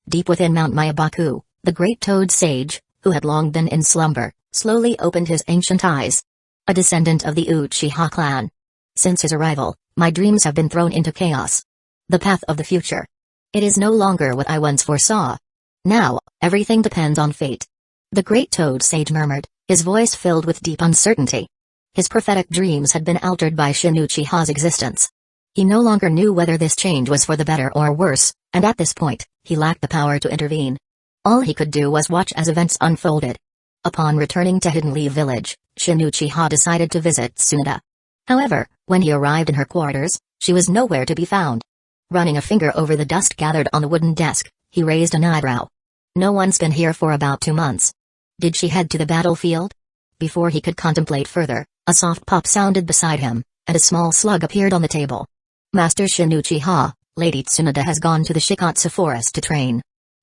Deep within Mount Mayabaku, the great toad sage, who had long been in slumber, slowly opened his ancient eyes. A descendant of the Uchiha clan. Since his arrival, my dreams have been thrown into chaos. The path of the future. It is no longer what I once foresaw. Now, everything depends on fate. The great toad sage murmured, his voice filled with deep uncertainty. His prophetic dreams had been altered by Shin Uchiha's existence. He no longer knew whether this change was for the better or worse, and at this point, he lacked the power to intervene. All he could do was watch as events unfolded. Upon returning to Hidden Leaf Village, Shin Uchiha decided to visit Tsunade. However, when he arrived in her quarters, she was nowhere to be found. Running a finger over the dust gathered on the wooden desk, he raised an eyebrow. No one's been here for about 2 months. Did she head to the battlefield? Before he could contemplate further, a soft pop sounded beside him, and a small slug appeared on the table. Master Shin Uchiha, Lady Tsunade has gone to the Shikatsu Forest to train.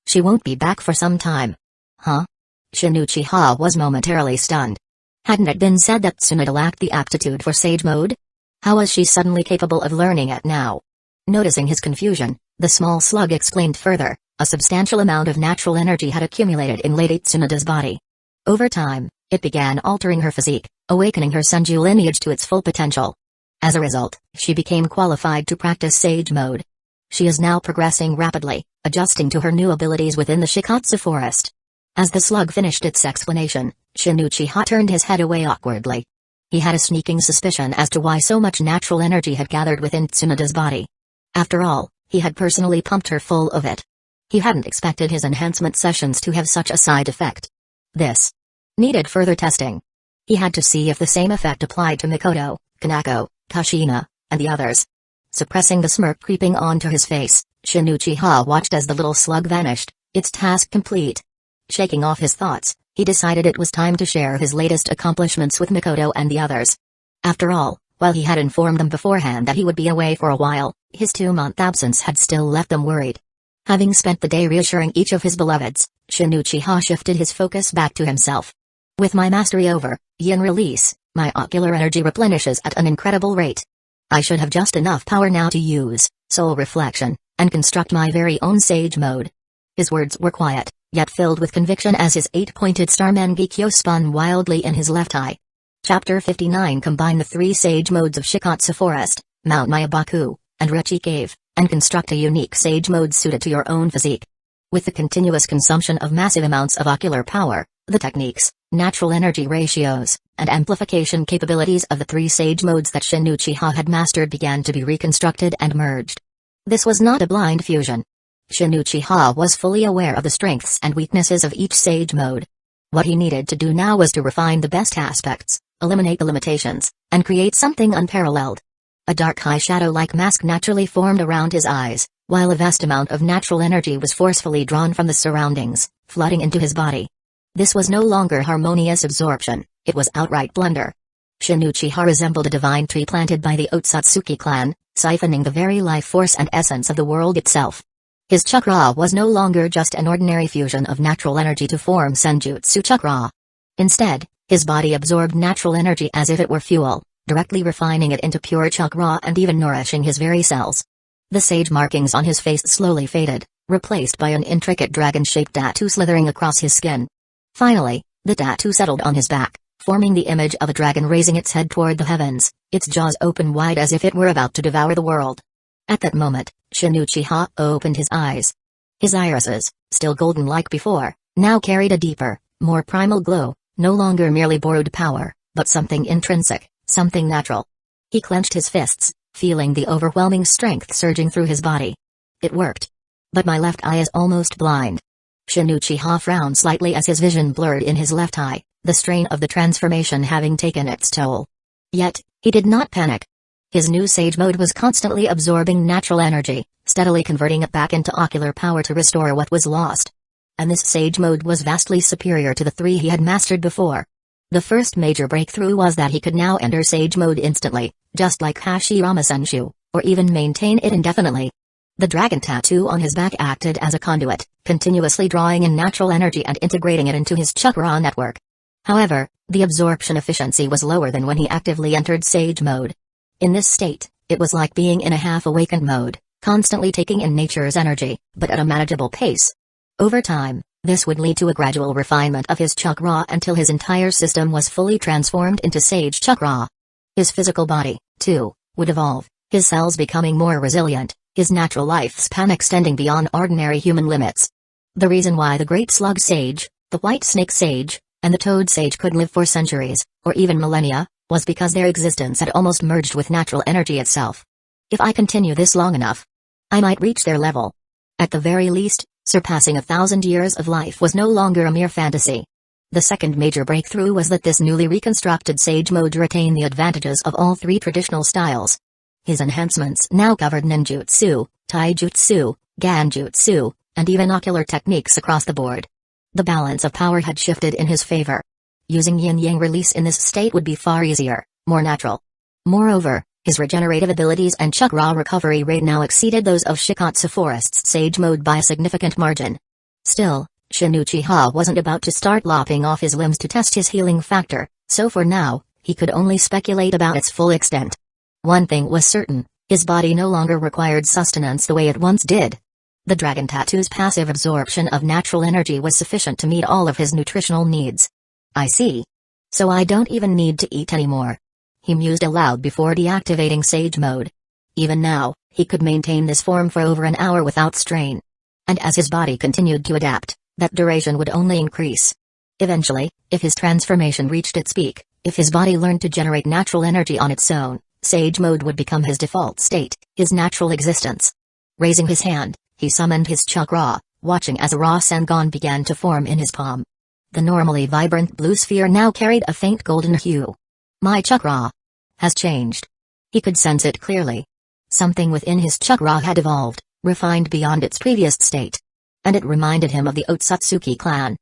She won't be back for some time. Huh? Shin Uchiha was momentarily stunned. Hadn't it been said that Tsunade lacked the aptitude for sage mode? How was she suddenly capable of learning it now? Noticing his confusion, the small slug explained further, a substantial amount of natural energy had accumulated in Lady Tsunade's body. Over time, it began altering her physique, awakening her Senju lineage to its full potential. As a result, she became qualified to practice sage mode. She is now progressing rapidly, adjusting to her new abilities within the Shikatsu Forest. As the slug finished its explanation, Shin Uchiha turned his head away awkwardly. He had a sneaking suspicion as to why so much natural energy had gathered within Tsunade's body. After all, he had personally pumped her full of it. He hadn't expected his enhancement sessions to have such a side effect. This needed further testing. He had to see if the same effect applied to Mikoto, Kanako, Kashina, and the others. Suppressing the smirk creeping onto his face, Shin Uchiha watched as the little slug vanished, its task complete. Shaking off his thoughts, he decided it was time to share his latest accomplishments with Mikoto and the others. After all, while he had informed them beforehand that he would be away for a while, his 2-month absence had still left them worried. Having spent the day reassuring each of his beloveds, Shin Uchiha shifted his focus back to himself. With my mastery over yin release, my ocular energy replenishes at an incredible rate. I should have just enough power now to use soul reflection and construct my very own sage mode. His words were quiet, yet filled with conviction as his 8-pointed star Mangekyo spun wildly in his left eye. Chapter 59 Combine the 3 sage modes of Shikatsu Forest, Mount Mayabaku, and Ecchi Cave, and construct a unique sage mode suited to your own physique. With the continuous consumption of massive amounts of ocular power, the techniques, natural energy ratios, and amplification capabilities of the 3 sage modes that Shin Uchiha had mastered began to be reconstructed and merged. This was not a blind fusion. Shin Uchiha was fully aware of the strengths and weaknesses of each sage mode. What he needed to do now was to refine the best aspects, eliminate the limitations, and create something unparalleled. A dark high shadow-like mask naturally formed around his eyes, while a vast amount of natural energy was forcefully drawn from the surroundings, flooding into his body. This was no longer harmonious absorption, it was outright blunder. Shin Uchiha resembled a divine tree planted by the Otsutsuki clan, siphoning the very life force and essence of the world itself. His chakra was no longer just an ordinary fusion of natural energy to form senjutsu chakra. Instead, his body absorbed natural energy as if it were fuel, directly refining it into pure chakra and even nourishing his very cells. The sage markings on his face slowly faded, replaced by an intricate dragon-shaped tattoo slithering across his skin. Finally, the tattoo settled on his back, forming the image of a dragon raising its head toward the heavens, its jaws open wide as if it were about to devour the world. At that moment, Shin Uchiha opened his eyes. His irises, still golden like before, now carried a deeper, more primal glow, no longer merely borrowed power, but something intrinsic, something natural. He clenched his fists, feeling the overwhelming strength surging through his body. It worked. But my left eye is almost blind. Shin Uchiha frowned slightly as his vision blurred in his left eye, the strain of the transformation having taken its toll. Yet, he did not panic. His new sage mode was constantly absorbing natural energy, steadily converting it back into ocular power to restore what was lost. And this sage mode was vastly superior to the 3 he had mastered before. The first major breakthrough was that he could now enter sage mode instantly, just like Hashirama Senshu, or even maintain it indefinitely. The dragon tattoo on his back acted as a conduit, continuously drawing in natural energy and integrating it into his chakra network. However, the absorption efficiency was lower than when he actively entered sage mode. In this state, it was like being in a half-awakened mode, constantly taking in nature's energy, but at a manageable pace. Over time, this would lead to a gradual refinement of his chakra until his entire system was fully transformed into sage chakra. His physical body, too, would evolve, his cells becoming more resilient, his natural lifespan extending beyond ordinary human limits. The reason why the great slug sage, the white snake sage, and the toad sage could live for centuries, or even millennia, was because their existence had almost merged with natural energy itself. If I continue this long enough, I might reach their level. At the very least, surpassing 1,000 years of life was no longer a mere fantasy. The second major breakthrough was that this newly reconstructed sage mode retained the advantages of all 3 traditional styles. His enhancements now covered ninjutsu, taijutsu, ganjutsu, and even ocular techniques across the board. The balance of power had shifted in his favor. Using yin-yang release in this state would be far easier, more natural. Moreover, his regenerative abilities and chakra recovery rate now exceeded those of Shikatsu Forest's sage mode by a significant margin. Still, Shin Uchiha wasn't about to start lopping off his limbs to test his healing factor, so for now, he could only speculate about its full extent. One thing was certain, his body no longer required sustenance the way it once did. The dragon tattoo's passive absorption of natural energy was sufficient to meet all of his nutritional needs. I see. So I don't even need to eat anymore. He mused aloud before deactivating sage mode. Even now, he could maintain this form for over an hour without strain. And as his body continued to adapt, that duration would only increase. Eventually, if his transformation reached its peak, if his body learned to generate natural energy on its own, sage mode would become his default state, his natural existence. Raising his hand, he summoned his chakra, watching as a raw Sengon began to form in his palm. The normally vibrant blue sphere now carried a faint golden hue. My chakra has changed. He could sense it clearly. Something within his chakra had evolved, refined beyond its previous state. And it reminded him of the Otsutsuki clan.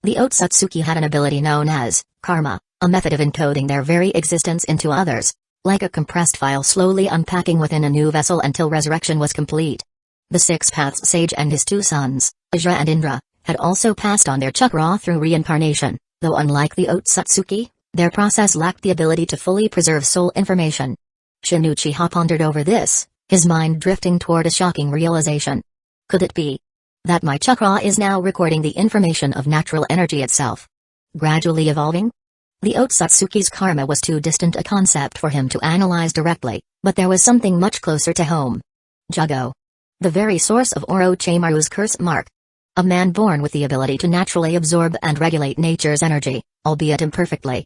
The Otsutsuki had an ability known as karma, a method of encoding their very existence into others, like a compressed file slowly unpacking within a new vessel until resurrection was complete. The Six Paths Sage and his 2 sons, Ajra and Indra, had also passed on their chakra through reincarnation, Though unlike the Otsutsuki, their process lacked the ability to fully preserve soul information. Shin Uchiha pondered over this, his mind drifting toward a shocking realization. Could it be that my chakra is now recording the information of natural energy itself, gradually evolving? The Otsutsuki's karma was too distant a concept for him to analyze directly, but there was something much closer to home. Jugo. The very source of Orochimaru's curse mark. A man born with the ability to naturally absorb and regulate nature's energy, albeit imperfectly.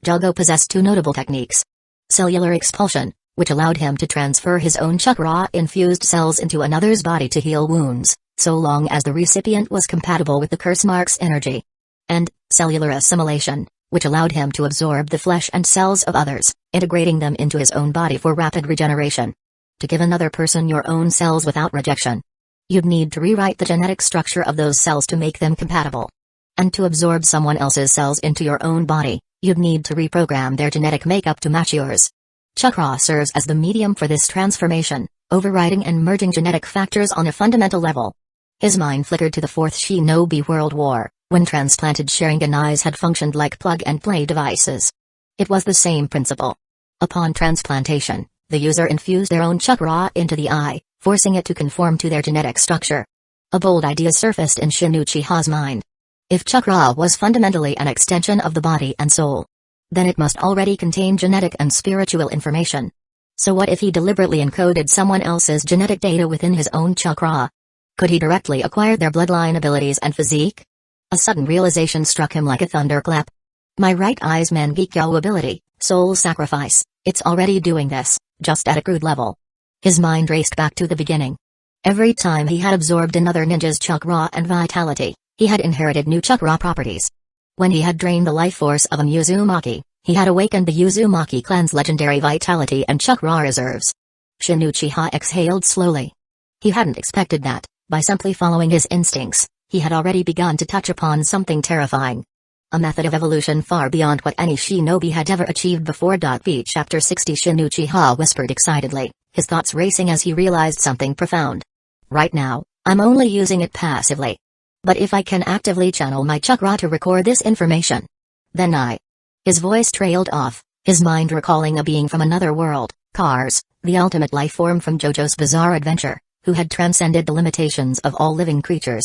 Jugo possessed two notable techniques. Cellular expulsion, which allowed him to transfer his own chakra-infused cells into another's body to heal wounds, so long as the recipient was compatible with the curse mark's energy. And cellular assimilation, which allowed him to absorb the flesh and cells of others, integrating them into his own body for rapid regeneration. To give another person your own cells without rejection, you'd need to rewrite the genetic structure of those cells to make them compatible. And to absorb someone else's cells into your own body, you'd need to reprogram their genetic makeup to match yours. Chakra serves as the medium for this transformation, overriding and merging genetic factors on a fundamental level. His mind flickered to the Fourth Shinobi World War, when transplanted Sharingan eyes had functioned like plug-and-play devices. It was the same principle. Upon transplantation, the user infused their own chakra into the eye, forcing it to conform to their genetic structure. A bold idea surfaced in Shin Uchiha's mind. If chakra was fundamentally an extension of the body and soul, then it must already contain genetic and spiritual information. So what if he deliberately encoded someone else's genetic data within his own chakra? Could he directly acquire their bloodline abilities and physique? A sudden realization struck him like a thunderclap. My right eye's Mangekyo ability, soul sacrifice, it's already doing this, just at a crude level. His mind raced back to the beginning. Every time he had absorbed another ninja's chakra and vitality, he had inherited new chakra properties. When he had drained the life force of an Uzumaki, he had awakened the Uzumaki clan's legendary vitality and chakra reserves. Shin Uchiha exhaled slowly. He hadn't expected that, by simply following his instincts, he had already begun to touch upon something terrifying. A method of evolution far beyond what any shinobi had ever achieved before. B Chapter 60 Shin Uchiha whispered excitedly, his thoughts racing as he realized something profound. Right now, I'm only using it passively. But if I can actively channel my chakra to record this information, then His voice trailed off, his mind recalling a being from another world, Cars, the ultimate life form from JoJo's Bizarre Adventure, who had transcended the limitations of all living creatures.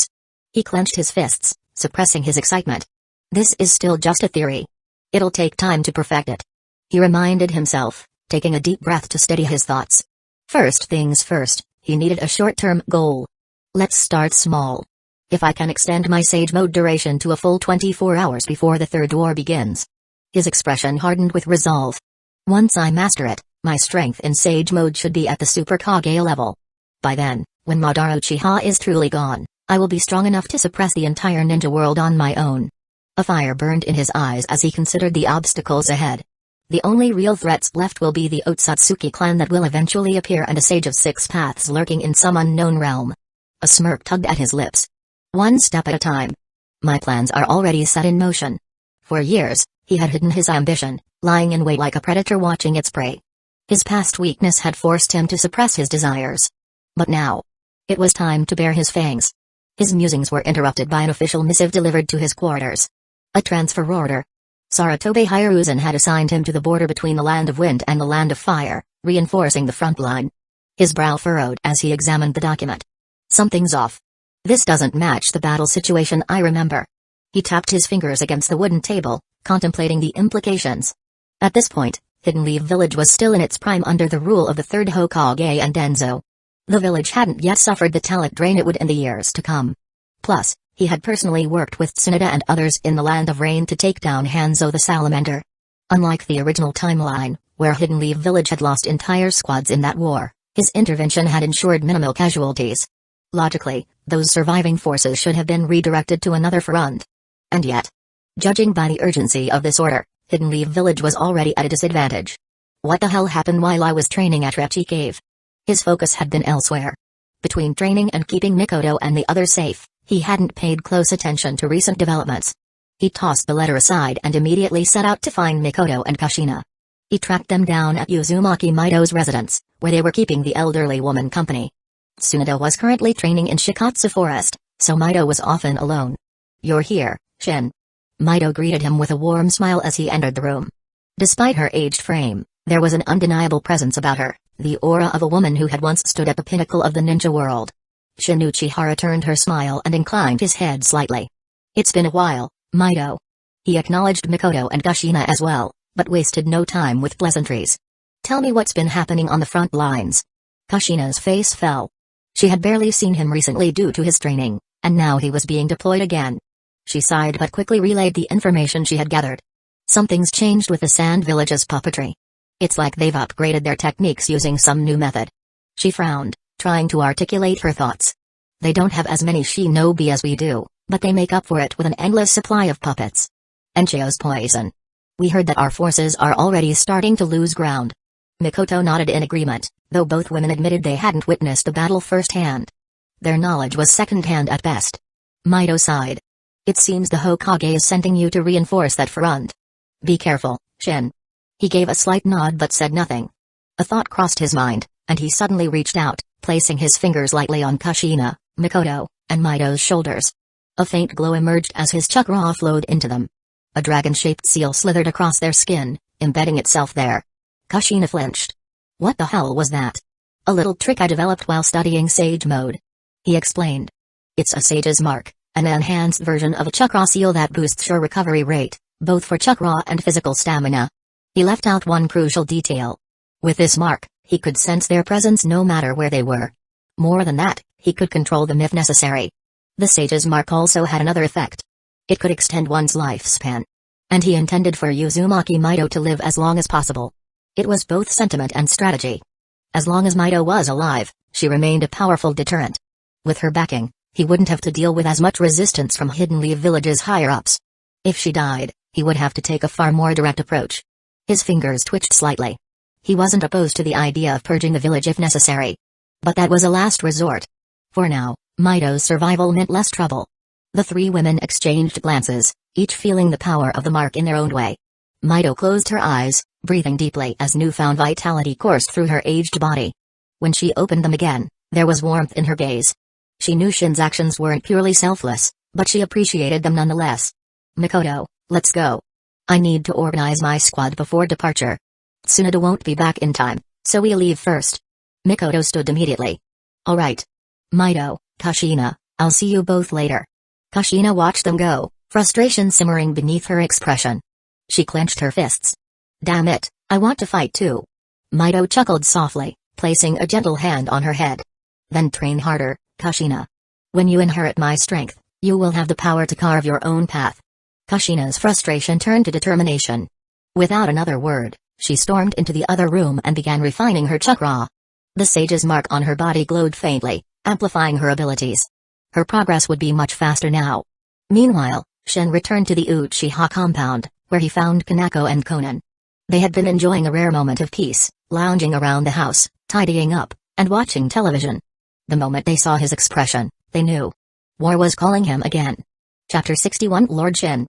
He clenched his fists, suppressing his excitement. This is still just a theory. It'll take time to perfect it. He reminded himself, taking a deep breath to steady his thoughts. First things first, he needed a short-term goal. Let's start small. If I can extend my Sage Mode duration to a full 24 hours before the third war begins. His expression hardened with resolve. Once I master it, my strength in Sage Mode should be at the Super Kage level. By then, when Madara Uchiha is truly gone, I will be strong enough to suppress the entire ninja world on my own. A fire burned in his eyes as he considered the obstacles ahead. The only real threats left will be the Otsutsuki clan that will eventually appear and a Sage of Six Paths lurking in some unknown realm. A smirk tugged at his lips. One step at a time. My plans are already set in motion. For years, he had hidden his ambition, lying in wait like a predator watching its prey. His past weakness had forced him to suppress his desires. But now, it was time to bare his fangs. His musings were interrupted by an official missive delivered to his quarters. A transfer order. Saratobe Hiruzen had assigned him to the border between the Land of Wind and the Land of Fire, reinforcing the front line. His brow furrowed as he examined the document. Something's off. This doesn't match the battle situation I remember. He tapped his fingers against the wooden table, contemplating the implications. At this point, Hidden Leaf Village was still in its prime under the rule of the third Hokage and Denzo. The village hadn't yet suffered the talent drain it would in the years to come. Plus, he had personally worked with Tsunade and others in the Land of Rain to take down Hanzo the Salamander. Unlike the original timeline, where Hidden Leaf Village had lost entire squads in that war, his intervention had ensured minimal casualties. Logically, those surviving forces should have been redirected to another front. And yet, judging by the urgency of this order, Hidden Leaf Village was already at a disadvantage. What the hell happened while I was training at Ecchi Cave? His focus had been elsewhere. Between training and keeping Mikoto and the others safe, he hadn't paid close attention to recent developments. He tossed the letter aside and immediately set out to find Mikoto and Kushina. He tracked them down at Uzumaki Mido's residence, where they were keeping the elderly woman company. Tsunade was currently training in Shikatsu Forest, so Mido was often alone. "You're here, Shin." Mito greeted him with a warm smile as he entered the room. Despite her aged frame, there was an undeniable presence about her, the aura of a woman who had once stood at the pinnacle of the ninja world. Shin Uchiha returned her smile and inclined his head slightly. It's been a while, Mito. He acknowledged Mikoto and Kushina as well, but wasted no time with pleasantries. Tell me what's been happening on the front lines. Kushina's face fell. She had barely seen him recently due to his training, and now he was being deployed again. She sighed but quickly relayed the information she had gathered. Something's changed with the Sand Village's puppetry. It's like they've upgraded their techniques using some new method. She frowned, trying to articulate her thoughts. They don't have as many shinobi as we do, but they make up for it with an endless supply of puppets. Enchio's poison. We heard that our forces are already starting to lose ground. Mikoto nodded in agreement, though both women admitted they hadn't witnessed the battle firsthand. Their knowledge was secondhand at best. Mito sighed. It seems the Hokage is sending you to reinforce that front. Be careful, Shin. He gave a slight nod but said nothing. A thought crossed his mind, and he suddenly reached out, placing his fingers lightly on Kushina, Mikoto, and Mito's shoulders. A faint glow emerged as his chakra flowed into them. A dragon-shaped seal slithered across their skin, embedding itself there. Kushina flinched. What the hell was that? A little trick I developed while studying Sage Mode. He explained. It's a Sage's Mark, an enhanced version of a chakra seal that boosts your recovery rate, both for chakra and physical stamina. He left out one crucial detail. With this mark, he could sense their presence no matter where they were. More than that, he could control them if necessary. The Sage's Mark also had another effect. It could extend one's lifespan. And he intended for Uzumaki Mito to live as long as possible. It was both sentiment and strategy. As long as Mito was alive, she remained a powerful deterrent. With her backing, he wouldn't have to deal with as much resistance from Hidden Leaf Village's higher-ups. If she died, he would have to take a far more direct approach. His fingers twitched slightly. He wasn't opposed to the idea of purging the village if necessary. But that was a last resort. For now, Mito's survival meant less trouble. The three women exchanged glances, each feeling the power of the mark in their own way. Mito closed her eyes, breathing deeply as newfound vitality coursed through her aged body. When she opened them again, there was warmth in her gaze. She knew Shin's actions weren't purely selfless, but she appreciated them nonetheless. Mikoto, let's go. I need to organize my squad before departure. Tsunade won't be back in time, so we leave first. Mikoto stood immediately. All right. Mito, Kushina, I'll see you both later. Kushina watched them go, frustration simmering beneath her expression. She clenched her fists. Damn it, I want to fight too. Mito chuckled softly, placing a gentle hand on her head. Then train harder, Kushina. When you inherit my strength, you will have the power to carve your own path. Kushina's frustration turned to determination. Without another word, she stormed into the other room and began refining her chakra. The Sage's Mark on her body glowed faintly, amplifying her abilities. Her progress would be much faster now. Meanwhile, Shin returned to the Uchiha compound, where he found Kanako and Konan. They had been enjoying a rare moment of peace, lounging around the house, tidying up, and watching television. The moment they saw his expression, they knew. War was calling him again. Chapter 61 Lord Shin.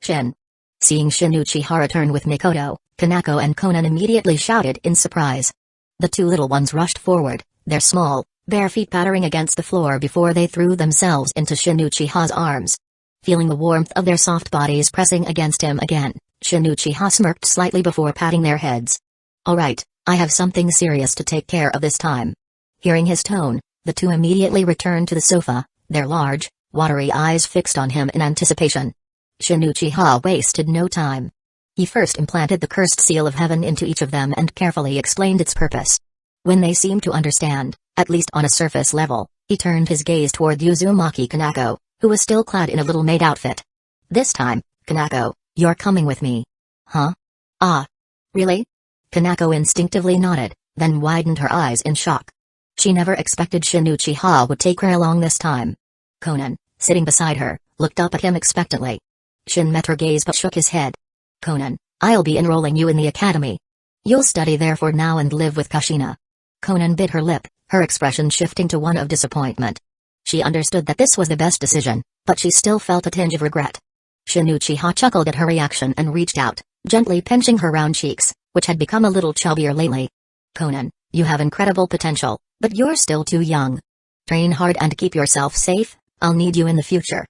Shin. Seeing Shin Uchiha return with Mikoto, Kanako and Konan immediately shouted in surprise. The two little ones rushed forward, their small, bare feet pattering against the floor before they threw themselves into Shin Uchiha's arms. Feeling the warmth of their soft bodies pressing against him again, Shin Uchiha smirked slightly before patting their heads. All right, I have something serious to take care of this time. Hearing his tone, the two immediately returned to the sofa, their large, watery eyes fixed on him in anticipation. Shin Uchiha wasted no time. He first implanted the cursed seal of heaven into each of them and carefully explained its purpose. When they seemed to understand, at least on a surface level, he turned his gaze toward Uzumaki Kanako, who was still clad in a little maid outfit. This time, Kanako, you're coming with me. Huh? Ah. Really? Kanako instinctively nodded, then widened her eyes in shock. She never expected Shin Uchiha would take her along this time. Konan, sitting beside her, looked up at him expectantly. Shin met her gaze but shook his head. Konan, I'll be enrolling you in the academy. You'll study there for now and live with Kushina. Konan bit her lip, her expression shifting to one of disappointment. She understood that this was the best decision, but she still felt a tinge of regret. Shin Uchiha chuckled at her reaction and reached out, gently pinching her round cheeks, which had become a little chubbier lately. Konan, you have incredible potential, but you're still too young. Train hard and keep yourself safe, I'll need you in the future.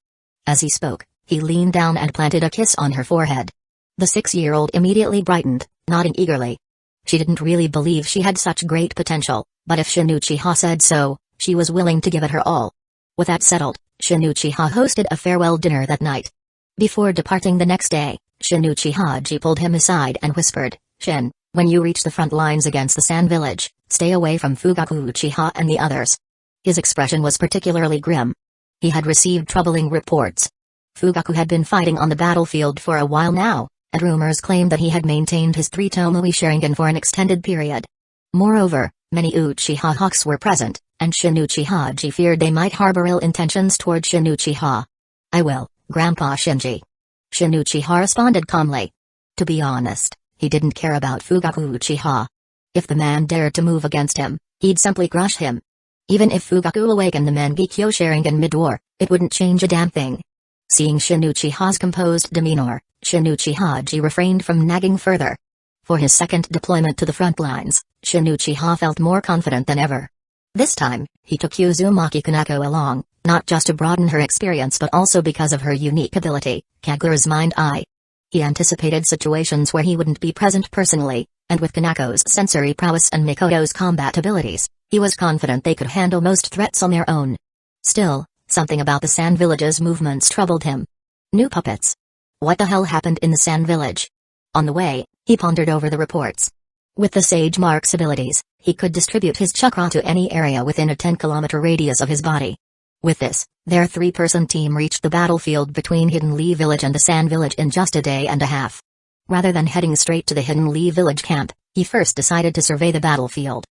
As he spoke, He leaned down and planted a kiss on her forehead. The 6-year-old immediately brightened, nodding eagerly. She didn't really believe she had such great potential, but if Shin Uchiha said so, she was willing to give it her all. With that settled, Shin Uchiha hosted a farewell dinner that night. Before departing the next day, Shin Uchiha pulled him aside and whispered, "Shin, when you reach the front lines against the Sand Village, stay away from Fugaku Uchiha and the others." His expression was particularly grim. He had received troubling reports. Fugaku had been fighting on the battlefield for a while now, and rumors claimed that he had maintained his 3 Tomoe Sharingan for an extended period. Moreover, many Uchiha hawks were present, and Shin Uchiha feared they might harbor ill intentions toward Shin Uchiha. "I will, Grandpa Shinji." Shin Uchiha responded calmly. To be honest, he didn't care about Fugaku Uchiha. If the man dared to move against him, he'd simply crush him. Even if Fugaku awakened the Mangekyo Sharingan mid-war, it wouldn't change a damn thing. Seeing Shin Uchiha's composed demeanor, Shin Uchiha refrained from nagging further. For his second deployment to the front lines, Shin Uchiha felt more confident than ever. This time, he took Uzumaki Kanako along, not just to broaden her experience but also because of her unique ability, Kagura's Mind Eye. He anticipated situations where he wouldn't be present personally, and with Kanako's sensory prowess and Mikoto's combat abilities, he was confident they could handle most threats on their own. Still, something about the Sand Village's movements troubled him. New puppets. What the hell happened in the Sand Village? On the way, he pondered over the reports. With the Sage Mark's abilities, he could distribute his chakra to any area within a 10-kilometer radius of his body. With this, their 3-person team reached the battlefield between Hidden Lee Village and the Sand Village in just a day and a half. Rather than heading straight to the Hidden Lee Village camp, he first decided to survey the battlefield.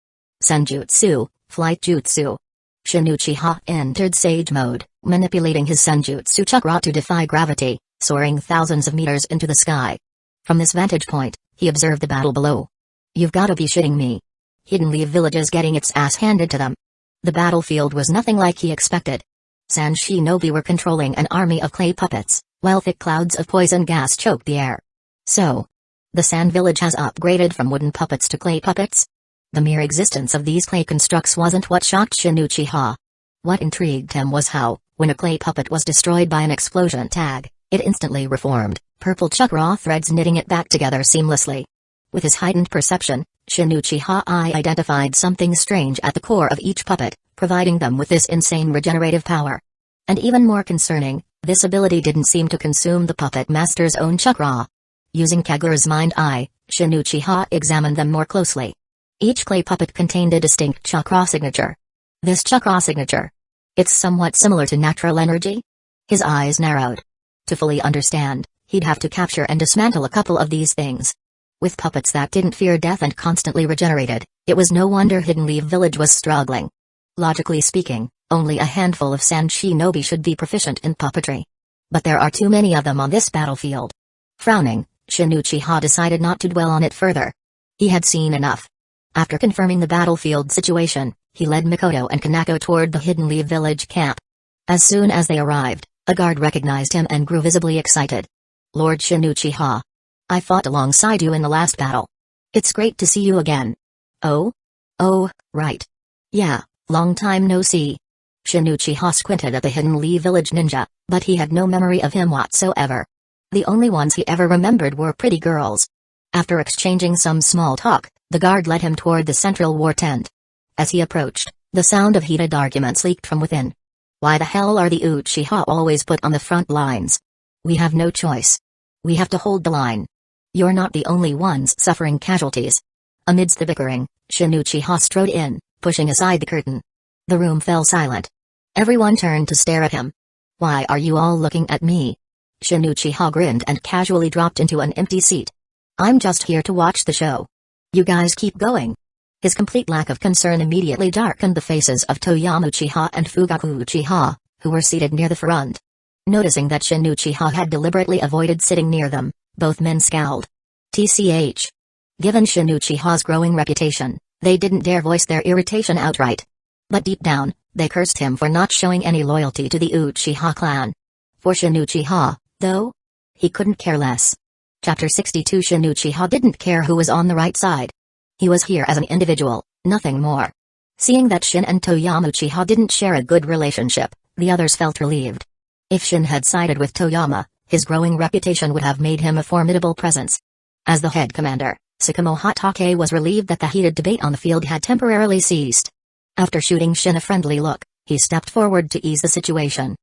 Senjutsu, Flight Jutsu. Shin Uchiha entered Sage mode, manipulating his Senjutsu chakra to defy gravity, soaring thousands of meters into the sky. From this vantage point, he observed the battle below. "You've gotta be shitting me." Hidden Lee Village is getting its ass handed to them. The battlefield was nothing like he expected. Sand Shinobi were controlling an army of clay puppets, while thick clouds of poison gas choked the air. So, the Sand Village has upgraded from wooden puppets to clay puppets? The mere existence of these clay constructs wasn't what shocked Shin Uchiha. What intrigued him was how, when a clay puppet was destroyed by an explosion tag, it instantly reformed, purple chakra threads knitting it back together seamlessly. With his heightened perception, Shin Uchiha identified something strange at the core of each puppet, providing them with this insane regenerative power. And even more concerning, this ability didn't seem to consume the puppet master's own chakra. Using Kagura's Mind Eye, Shin Uchiha examined them more closely. Each clay puppet contained a distinct chakra signature. This chakra signature. It's somewhat similar to natural energy? His eyes narrowed. To fully understand, he'd have to capture and dismantle a couple of these things. With puppets that didn't fear death and constantly regenerated, it was no wonder Hidden Lee Village was struggling. Logically speaking, only a handful of Sand Shinobi should be proficient in puppetry. But there are too many of them on this battlefield. Frowning, Shin Uchiha decided not to dwell on it further. He had seen enough. After confirming the battlefield situation, he led Mikoto and Kanako toward the Hidden Lee Village camp. As soon as they arrived, a guard recognized him and grew visibly excited. "Lord Shin Uchiha. I fought alongside you in the last battle. It's great to see you again." "Oh? Oh, right. Yeah, long time no see." Shin Uchiha squinted at the Hidden Lee Village ninja, but he had no memory of him whatsoever. The only ones he ever remembered were pretty girls. After exchanging some small talk, the guard led him toward the central war tent. As he approached, the sound of heated arguments leaked from within. "Why the hell are the Uchiha always put on the front lines? We have no choice. We have to hold the line. You're not the only ones suffering casualties." Amidst the bickering, Shin Uchiha strode in, pushing aside the curtain. The room fell silent. Everyone turned to stare at him. "Why are you all looking at me?" Shin Uchiha grinned and casually dropped into an empty seat. "I'm just here to watch the show. You guys keep going." His complete lack of concern immediately darkened the faces of Toyama Uchiha and Fugaku Uchiha, who were seated near the front. Noticing that Shin Uchiha had deliberately avoided sitting near them, both men scowled. TCH. Given Shin Uchiha's growing reputation, they didn't dare voice their irritation outright. But deep down, they cursed him for not showing any loyalty to the Uchiha clan. For Shin Uchiha, though, he couldn't care less. Chapter 62. Shin Uchiha didn't care who was on the right side. He was here as an individual, nothing more. Seeing that Shin and Toyama Uchiha didn't share a good relationship, the others felt relieved. If Shin had sided with Toyama, his growing reputation would have made him a formidable presence. As the head commander, Tsukumo Hatake was relieved that the heated debate on the field had temporarily ceased. After shooting Shin a friendly look, he stepped forward to ease the situation.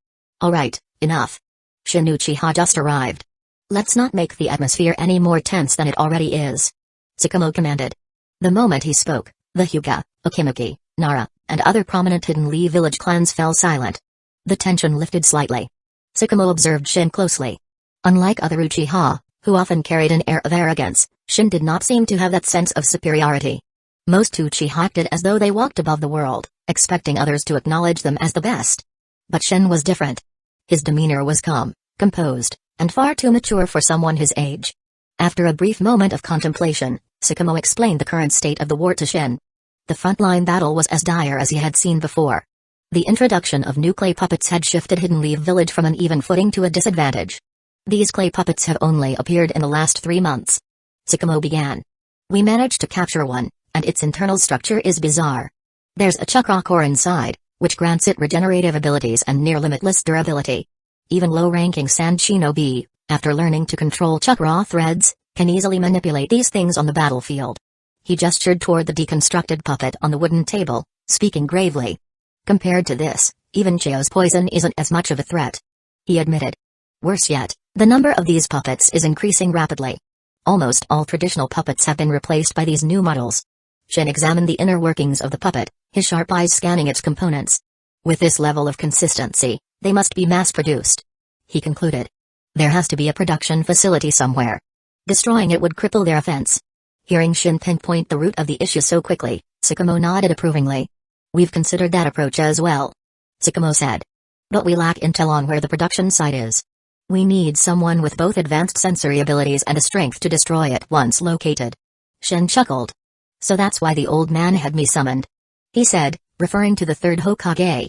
Alright, enough. Shin Uchiha just arrived. Let's not make the atmosphere any more tense than it already is. Tsukumo commanded. The moment he spoke, the Hyuga, Okimaki, Nara, and other prominent Hidden Leaf village clans fell silent. The tension lifted slightly. Tsukumo observed Shin closely. Unlike other Uchiha, who often carried an air of arrogance, Shin did not seem to have that sense of superiority. Most Uchiha acted as though they walked above the world, expecting others to acknowledge them as the best. But Shin was different. His demeanor was calm, composed, and far too mature for someone his age. After a brief moment of contemplation, Tsukumo explained the current state of the war to Shin. The frontline battle was as dire as he had seen before. The introduction of new clay puppets had shifted Hidden Leaf Village from an even footing to a disadvantage. These clay puppets have only appeared in the last 3 months. Tsukumo began. We managed to capture one, and its internal structure is bizarre. There's a chakra core inside, which grants it regenerative abilities and near-limitless durability. Even low-ranking sand shinobi, after learning to control chakra threads, can easily manipulate these things on the battlefield. He gestured toward the deconstructed puppet on the wooden table, speaking gravely. Compared to this, even Chio's poison isn't as much of a threat. He admitted. Worse yet, the number of these puppets is increasing rapidly. Almost all traditional puppets have been replaced by these new models. Shin examined the inner workings of the puppet, his sharp eyes scanning its components. With this level of consistency, they must be mass-produced. He concluded. There has to be a production facility somewhere. Destroying it would cripple their offense. Hearing Shin pinpoint the root of the issue so quickly, Tsukumo nodded approvingly. We've considered that approach as well. Tsukumo said. But we lack intel on where the production site is. We need someone with both advanced sensory abilities and a strength to destroy it once located. Shin chuckled. So that's why the old man had me summoned. He said, referring to the third Hokage.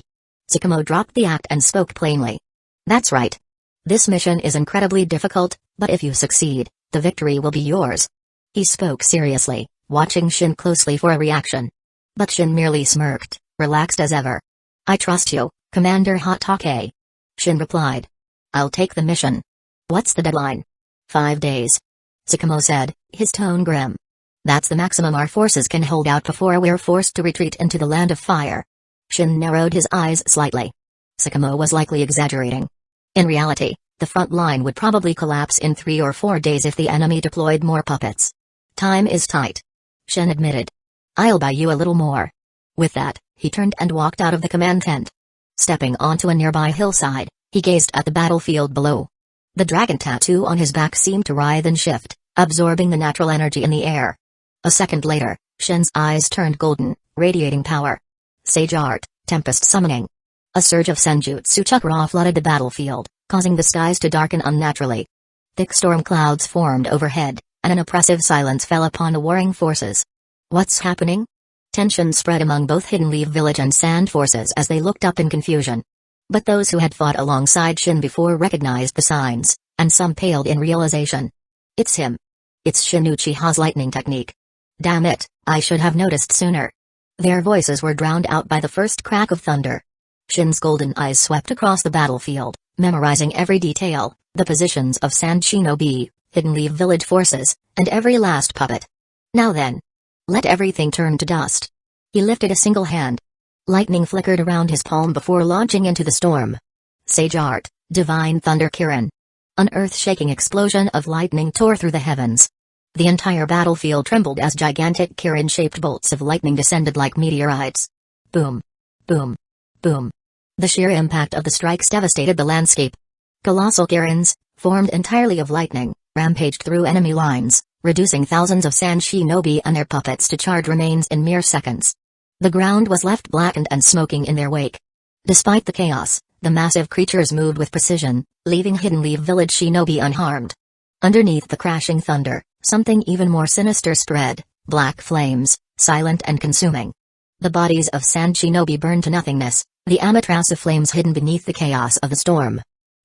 Tsukumo dropped the act and spoke plainly. That's right. This mission is incredibly difficult, but if you succeed, the victory will be yours. He spoke seriously, watching Shin closely for a reaction. But Shin merely smirked, relaxed as ever. I trust you, Commander Hatake. Shin replied. I'll take the mission. What's the deadline? 5 days. Tsukumo said, his tone grim. That's the maximum our forces can hold out before we're forced to retreat into the land of fire. Shin narrowed his eyes slightly. Tsukumo was likely exaggerating. In reality, the front line would probably collapse in 3 or 4 days if the enemy deployed more puppets. Time is tight. Shin admitted. I'll buy you a little more. With that, he turned and walked out of the command tent. Stepping onto a nearby hillside, he gazed at the battlefield below. The dragon tattoo on his back seemed to writhe and shift, absorbing the natural energy in the air. A second later, Shin's eyes turned golden, radiating power. Sage art, tempest summoning. A surge of senjutsu chakra flooded the battlefield, causing the skies to darken unnaturally. Thick storm clouds formed overhead, and an oppressive silence fell upon the warring forces. What's happening? Tension spread among both Hidden Leaf Village and Sand forces as they looked up in confusion. But those who had fought alongside Shin before recognized the signs, and some paled in realization. It's him. It's Shin Uchiha's lightning technique. Damn it, I should have noticed sooner. Their voices were drowned out by the first crack of thunder. Shin's golden eyes swept across the battlefield, memorizing every detail, the positions of Sand Shinobi, Hidden Leaf Village forces, and every last puppet. Now then. Let everything turn to dust. He lifted a single hand. Lightning flickered around his palm before launching into the storm. Sage art, divine thunder Kirin. An earth-shaking explosion of lightning tore through the heavens. The entire battlefield trembled as gigantic Kirin-shaped bolts of lightning descended like meteorites. Boom. Boom. Boom. The sheer impact of the strikes devastated the landscape. Colossal Kirins, formed entirely of lightning, rampaged through enemy lines, reducing thousands of Sand Shinobi and their puppets to charred remains in mere seconds. The ground was left blackened and smoking in their wake. Despite the chaos, the massive creatures moved with precision, leaving Hidden Leaf Village Shinobi unharmed. Underneath the crashing thunder, something even more sinister spread, black flames, silent and consuming. The bodies of Sand Shinobi burned to nothingness, the Amaterasu flames hidden beneath the chaos of the storm.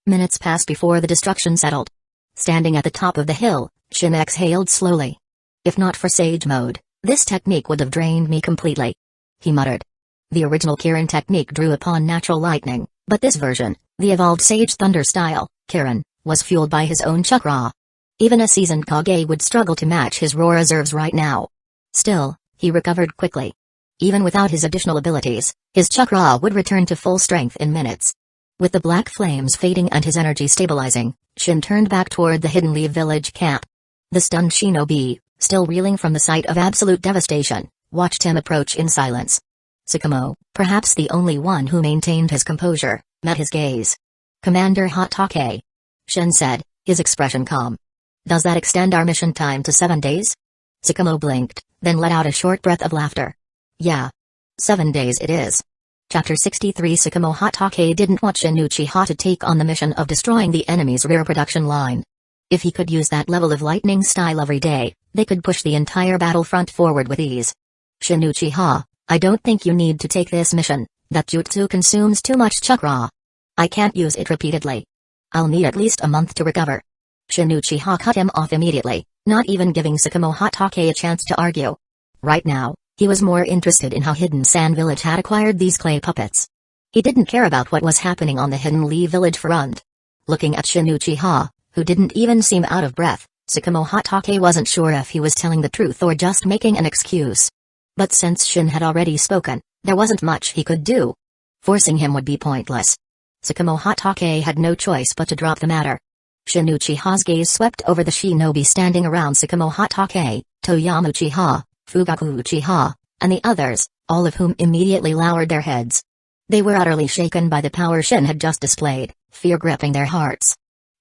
Minutes passed before the destruction settled. Standing at the top of the hill, Shin exhaled slowly. If not for Sage Mode, this technique would have drained me completely. He muttered. The original Kirin technique drew upon natural lightning, But this version, the evolved Sage Thunder style, Kirin, was fueled by his own chakra. Even a seasoned Kage would struggle to match his raw reserves right now. Still, he recovered quickly. Even without his additional abilities, his chakra would return to full strength in minutes. With the black flames fading and his energy stabilizing, Shin turned back toward the Hidden Leaf village camp. The stunned shinobi, still reeling from the sight of absolute devastation, watched him approach in silence. Tsukumo, perhaps the only one who maintained his composure, met his gaze. "Commander Hatake," Shin said, his expression calm. "Does that extend our mission time to 7 days?" Tsukumo blinked, then let out a short breath of laughter. "Yeah. 7 days it is." Chapter 63 Tsukumo Hatake didn't want Shin Uchiha to take on the mission of destroying the enemy's rear production line. If he could use that level of lightning style every day, they could push the entire battlefront forward with ease. "Shin Uchiha, I don't think you need to take this mission. That jutsu consumes too much chakra. I can't use it repeatedly. I'll need at least a month to recover." Shin Uchiha cut him off immediately, not even giving Tsukumo Hatake a chance to argue. Right now, he was more interested in how Hidden Sand Village had acquired these clay puppets. He didn't care about what was happening on the Hidden Leaf village front. Looking at Shin Uchiha, who didn't even seem out of breath, Tsukumo Hatake wasn't sure if he was telling the truth or just making an excuse. But since Shin had already spoken, there wasn't much he could do. Forcing him would be pointless. Tsukumo Hatake had no choice but to drop the matter. Shin Uchiha's gaze swept over the shinobi standing around Tsukumo Hatake, Toyama Uchiha, Fugaku Uchiha, and the others, all of whom immediately lowered their heads. They were utterly shaken by the power Shin had just displayed, fear gripping their hearts.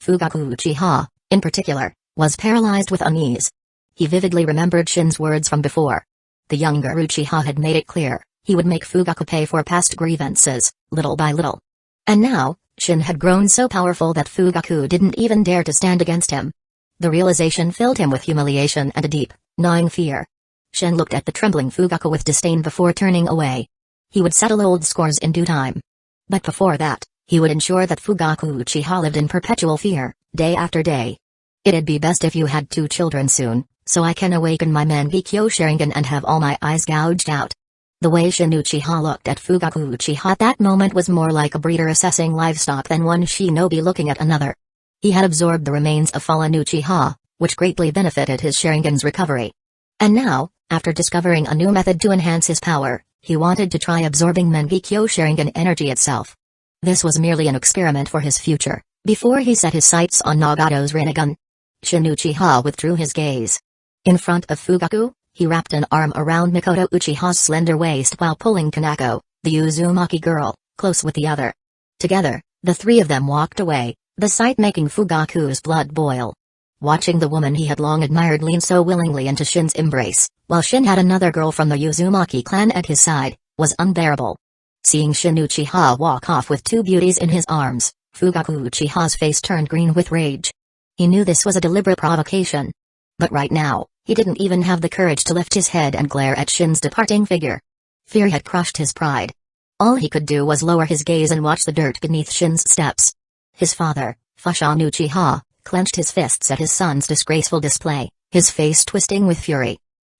Fugaku Uchiha, in particular, was paralyzed with unease. He vividly remembered Shin's words from before. The younger Uchiha had made it clear, he would make Fugaku pay for past grievances, little by little. And now, Shin had grown so powerful that Fugaku didn't even dare to stand against him. The realization filled him with humiliation and a deep, gnawing fear. Shin looked at the trembling Fugaku with disdain before turning away. He would settle old scores in due time. But before that, he would ensure that Fugaku Uchiha lived in perpetual fear, day after day. "It'd be best if you had 2 children soon, so I can awaken my Mangekyo Sharingan and have all my eyes gouged out." The way Shin Uchiha looked at Fugaku Uchiha at that moment was more like a breeder assessing livestock than one shinobi looking at another. He had absorbed the remains of fallen Uchiha, which greatly benefited his Sharingan's recovery. And now, after discovering a new method to enhance his power, he wanted to try absorbing Mangekyo Sharingan energy itself. This was merely an experiment for his future, before he set his sights on Nagato's Rinnegan. Shin Uchiha withdrew his gaze. In front of Fugaku, he wrapped an arm around Mikoto Uchiha's slender waist while pulling Kanako, the Uzumaki girl, close with the other. Together, the 3 of them walked away, the sight making Fugaku's blood boil. Watching the woman he had long admired lean so willingly into Shin's embrace, while Shin had another girl from the Uzumaki clan at his side, was unbearable. Seeing Shin Uchiha walk off with 2 beauties in his arms, Fugaku Uchiha's face turned green with rage. He knew this was a deliberate provocation. But right now, he didn't even have the courage to lift his head and glare at Shin's departing figure. Fear had crushed his pride. All he could do was lower his gaze and watch the dirt beneath Shin's steps. His father, Fushan Uchiha, clenched his fists at his son's disgraceful display, his face twisting with fury.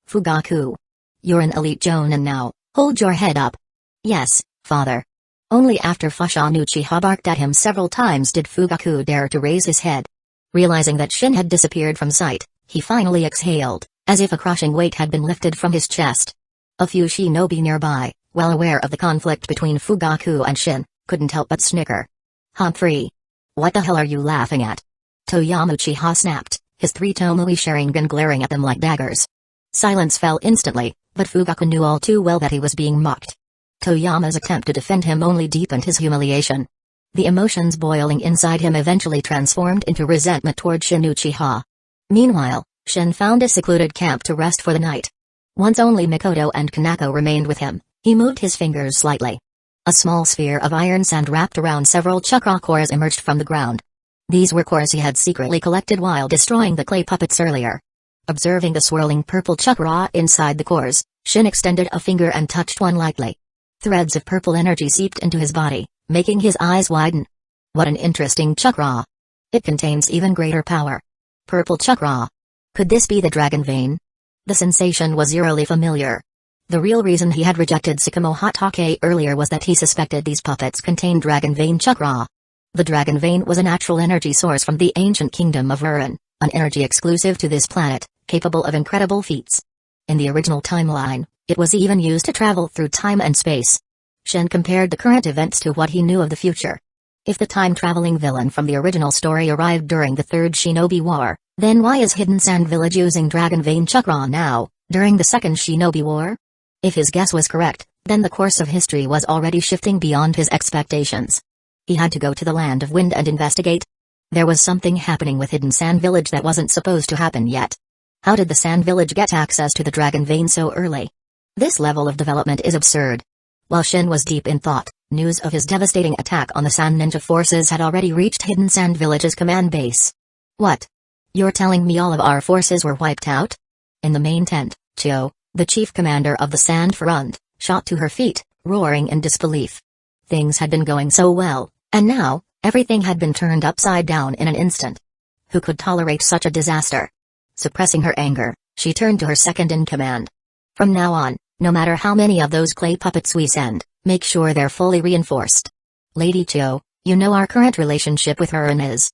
"Fugaku. You're an elite jonin now, hold your head up." "Yes, father." Only after Fushan Uchiha barked at him several times did Fugaku dare to raise his head. Realizing that Shin had disappeared from sight, he finally exhaled, as if a crushing weight had been lifted from his chest. A few shinobi nearby, well aware of the conflict between Fugaku and Shin, couldn't help but snicker. "Humphrey. What the hell are you laughing at?" Toyama Uchiha snapped, his 3 Tomoe Sharingan glaring at them like daggers. Silence fell instantly, but Fugaku knew all too well that he was being mocked. Toyama's attempt to defend him only deepened his humiliation. The emotions boiling inside him eventually transformed into resentment toward Shin Uchiha. Meanwhile, Shin found a secluded camp to rest for the night. Once only Mikoto and Kanako remained with him, he moved his fingers slightly. A small sphere of iron sand wrapped around several chakra cores emerged from the ground. These were cores he had secretly collected while destroying the clay puppets earlier. Observing the swirling purple chakra inside the cores, Shin extended a finger and touched one lightly. Threads of purple energy seeped into his body, making his eyes widen. What an interesting chakra. It contains even greater power. Purple chakra. Could this be the dragon vein? The sensation was eerily familiar. The real reason he had rejected Tsukumo Hatake earlier was that he suspected these puppets contained Dragon Vein Chakra. The Dragon Vein was a natural energy source from the ancient kingdom of Uran, an energy exclusive to this planet, capable of incredible feats. In the original timeline, it was even used to travel through time and space. Shen compared the current events to what he knew of the future. If the time-traveling villain from the original story arrived during the Third Shinobi War, then why is Hidden Sand Village using Dragon Vein Chakra now, during the Second Shinobi War? If his guess was correct, then the course of history was already shifting beyond his expectations. He had to go to the Land of Wind and investigate. There was something happening with Hidden Sand Village that wasn't supposed to happen yet. How did the Sand Village get access to the Dragon Vein so early? This level of development is absurd. While Shen was deep in thought, news of his devastating attack on the Sand Ninja forces had already reached Hidden Sand Village's command base. What? You're telling me all of our forces were wiped out? In the main tent, Chio, the chief commander of the Sand Front, shot to her feet, roaring in disbelief. Things had been going so well, and now, everything had been turned upside down in an instant. Who could tolerate such a disaster? Suppressing her anger, she turned to her second-in-command. From now on, no matter how many of those clay puppets we send, make sure they're fully reinforced. Lady Chio, you know our current relationship with Uran is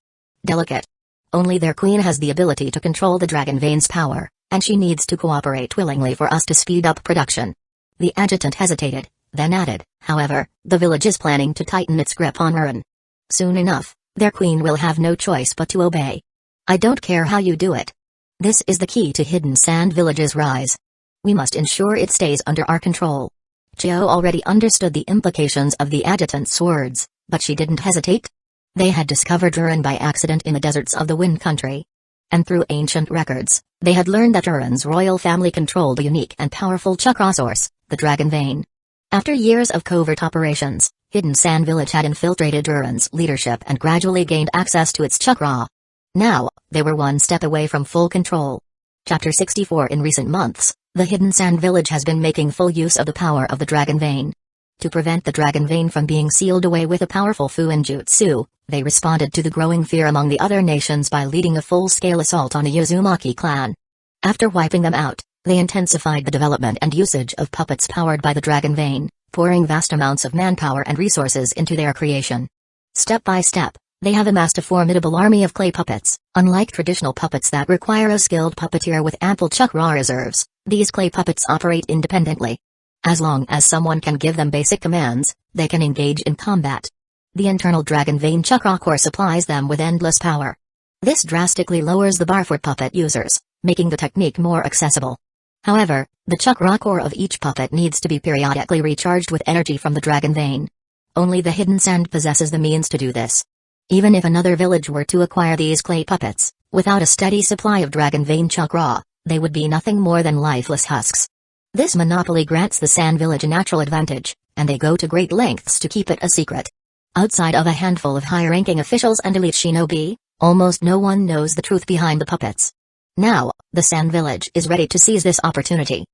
delicate. Only their queen has the ability to control the Dragon Vein's power, and she needs to cooperate willingly for us to speed up production. The adjutant hesitated, then added, however, the village is planning to tighten its grip on Uran. Soon enough, their queen will have no choice but to obey. I don't care how you do it. This is the key to Hidden Sand Village's rise. We must ensure it stays under our control. Chio already understood the implications of the adjutant's words, but she didn't hesitate. They had discovered Uran by accident in the deserts of the Wind Country. And through ancient records, they had learned that Uran's royal family controlled a unique and powerful chakra source, the Dragon Vein. After years of covert operations, Hidden Sand Village had infiltrated Uran's leadership and gradually gained access to its chakra. Now, they were one step away from full control. Chapter 64. In recent months, the Hidden Sand Village has been making full use of the power of the Dragon Vein. To prevent the Dragon Vein from being sealed away with a powerful Fuinjutsu, they responded to the growing fear among the other nations by leading a full-scale assault on the Uzumaki clan. After wiping them out, they intensified the development and usage of puppets powered by the Dragon Vein, pouring vast amounts of manpower and resources into their creation. Step by step, they have amassed a formidable army of clay puppets. Unlike traditional puppets that require a skilled puppeteer with ample chakra reserves, these clay puppets operate independently. As long as someone can give them basic commands, they can engage in combat. The internal Dragon Vein chakra core supplies them with endless power. This drastically lowers the bar for puppet users, making the technique more accessible. However, the chakra core of each puppet needs to be periodically recharged with energy from the Dragon Vein. Only the Hidden Sand possesses the means to do this. Even if another village were to acquire these clay puppets, without a steady supply of Dragon Vein chakra, they would be nothing more than lifeless husks. This monopoly grants the Sand Village a natural advantage, and they go to great lengths to keep it a secret. Outside of a handful of high-ranking officials and elite shinobi, almost no one knows the truth behind the puppets. Now, the Sand Village is ready to seize this opportunity.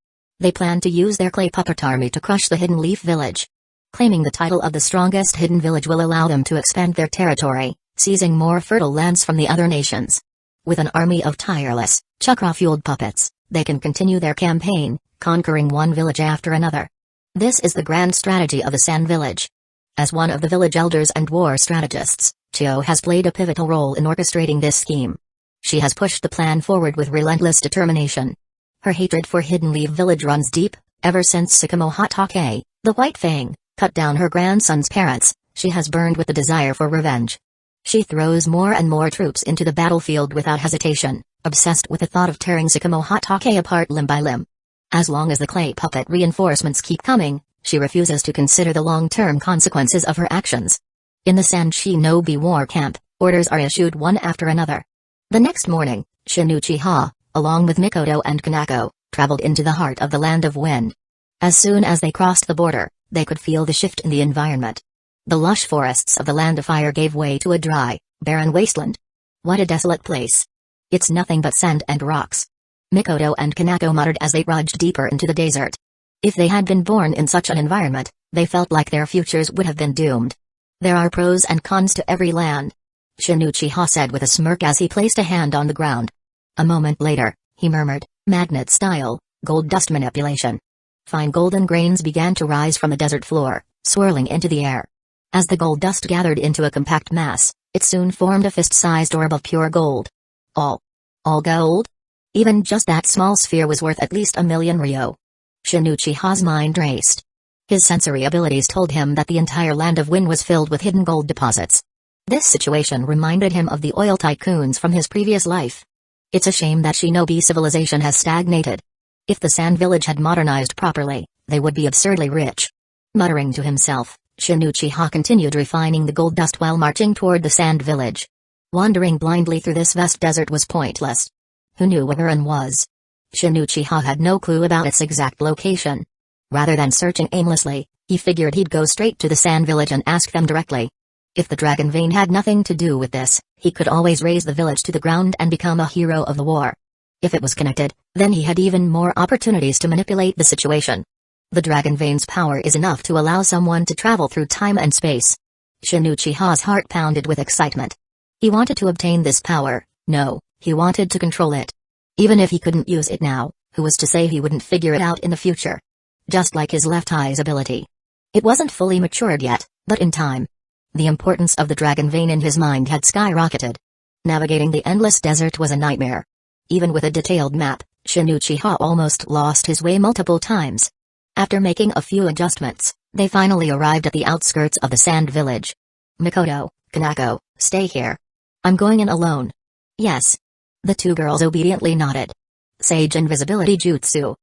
They plan to use their clay puppet army to crush the Hidden Leaf Village. Claiming the title of the strongest hidden village will allow them to expand their territory, seizing more fertile lands from the other nations. With an army of tireless, chakra-fueled puppets, they can continue their campaign, conquering one village after another. This is the grand strategy of the Sand Village. As one of the village elders and war strategists, Chio has played a pivotal role in orchestrating this scheme. She has pushed the plan forward with relentless determination. Her hatred for Hidden Leaf Village runs deep. Ever since Tsukumo Hatake, the White Fang, cut down her grandson's parents, she has burned with the desire for revenge. She throws more and more troops into the battlefield without hesitation, obsessed with the thought of tearing Tsukumo Hatake apart limb by limb. As long as the clay puppet reinforcements keep coming, she refuses to consider the long-term consequences of her actions. In the Sand Shinobi war camp, orders are issued one after another. The next morning, Shinichi-ha, along with Mikoto and Kanako, traveled into the heart of the Land of Wind. As soon as they crossed the border, they could feel the shift in the environment. The lush forests of the Land of Fire gave way to a dry, barren wasteland. What a desolate place. It's nothing but sand and rocks. Mikoto and Kanako muttered as they trudged deeper into the desert. If they had been born in such an environment, they felt like their futures would have been doomed. There are pros and cons to every land, Shinichi-ha said with a smirk as he placed a hand on the ground. A moment later, he murmured, magnet style, gold dust manipulation. Fine golden grains began to rise from the desert floor, swirling into the air. As the gold dust gathered into a compact mass, it soon formed a fist-sized orb of pure gold. All gold? Even just that small sphere was worth at least 1,000,000 ryo. Shinichiha's mind raced. His sensory abilities told him that the entire land of Win was filled with hidden gold deposits. This situation reminded him of the oil tycoons from his previous life. It's a shame that shinobi civilization has stagnated. If the sand village had modernized properly, they would be absurdly rich. Muttering to himself, Shinichiha continued refining the gold dust while marching toward the sand village. Wandering blindly through this vast desert was pointless. Who knew where Uran was? Shinichiha had no clue about its exact location. Rather than searching aimlessly, he figured he'd go straight to the sand village and ask them directly. If the dragon vein had nothing to do with this, he could always raise the village to the ground and become a hero of the war. If it was connected, then he had even more opportunities to manipulate the situation. The dragon vein's power is enough to allow someone to travel through time and space. Shinichiha's heart pounded with excitement. He wanted to obtain this power. No, he wanted to control it. Even if he couldn't use it now, who was to say he wouldn't figure it out in the future? Just like his left eye's ability. It wasn't fully matured yet, but in time. The importance of the dragon vein in his mind had skyrocketed. Navigating the endless desert was a nightmare. Even with a detailed map, Shinichiha almost lost his way multiple times. After making a few adjustments, they finally arrived at the outskirts of the sand village. Mikoto, Kanako, stay here. I'm going in alone. Yes. The two girls obediently nodded. Sage invisibility jutsu.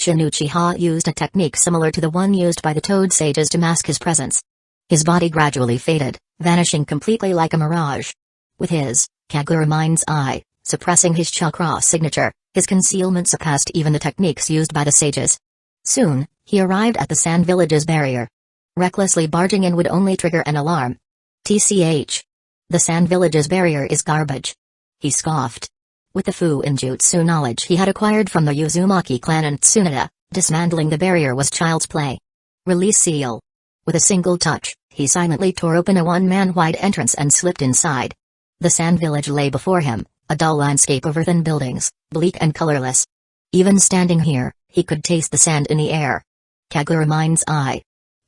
Shinichiha used a technique similar to the one used by the Toad sages to mask his presence. His body gradually faded, vanishing completely like a mirage. With his Kagura mind's eye suppressing his chakra signature, his concealment surpassed even the techniques used by the sages. Soon, he arrived at the sand village's barrier. Recklessly barging in would only trigger an alarm. TCH. The sand village's barrier is garbage. He scoffed. With the Fuinjutsu knowledge he had acquired from the Uzumaki clan and Tsunade, dismantling the barrier was child's play. Release seal. With a single touch, he silently tore open a one-man wide entrance and slipped inside. The sand village lay before him, a dull landscape of earthen buildings, bleak and colorless. Even standing here, he could taste the sand in the air. Kagura mind's eye.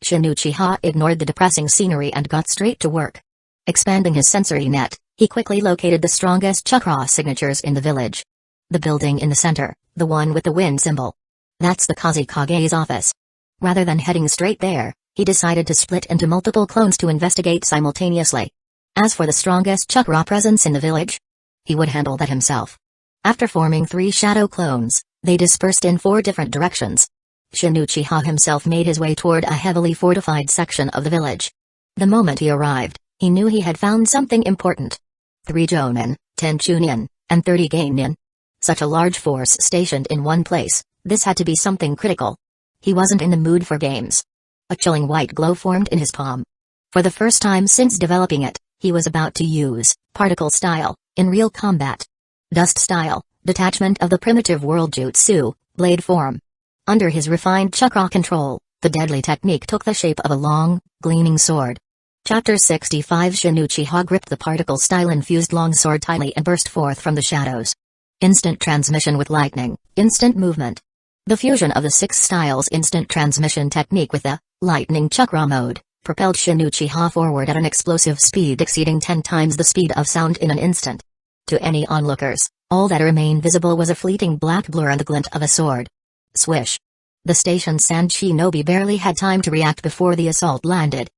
Shinichiha ignored the depressing scenery and got straight to work. Expanding his sensory net, he quickly located the strongest chakra signatures in the village. The building in the center, the one with the wind symbol. That's the Kazekage's office. Rather than heading straight there, he decided to split into multiple clones to investigate simultaneously. As for the strongest chakra presence in the village, he would handle that himself. After forming 3 shadow clones, they dispersed in 4 different directions. Shinichiha himself made his way toward a heavily fortified section of the village. The moment he arrived, he knew he had found something important. 3 Jonin, 10 Chunin, and 30 Geinin. Such a large force stationed in one place, this had to be something critical. He wasn't in the mood for games. A chilling white glow formed in his palm. For the first time since developing it, he was about to use particle style in real combat. Dust style, detachment of the primitive world jutsu, blade form. Under his refined chakra control, the deadly technique took the shape of a long, gleaming sword. Chapter 65 Shinichiha gripped the particle style-infused longsword tightly and burst forth from the shadows. Instant transmission with lightning, instant movement. The fusion of the 6 styles instant transmission technique with the lightning chakra mode propelled Shinichiha forward at an explosive speed exceeding 10 times the speed of sound in an instant. To any onlookers, all that remained visible was a fleeting black blur and the glint of a sword. Swish. The station's sand shinobi barely had time to react before the assault landed.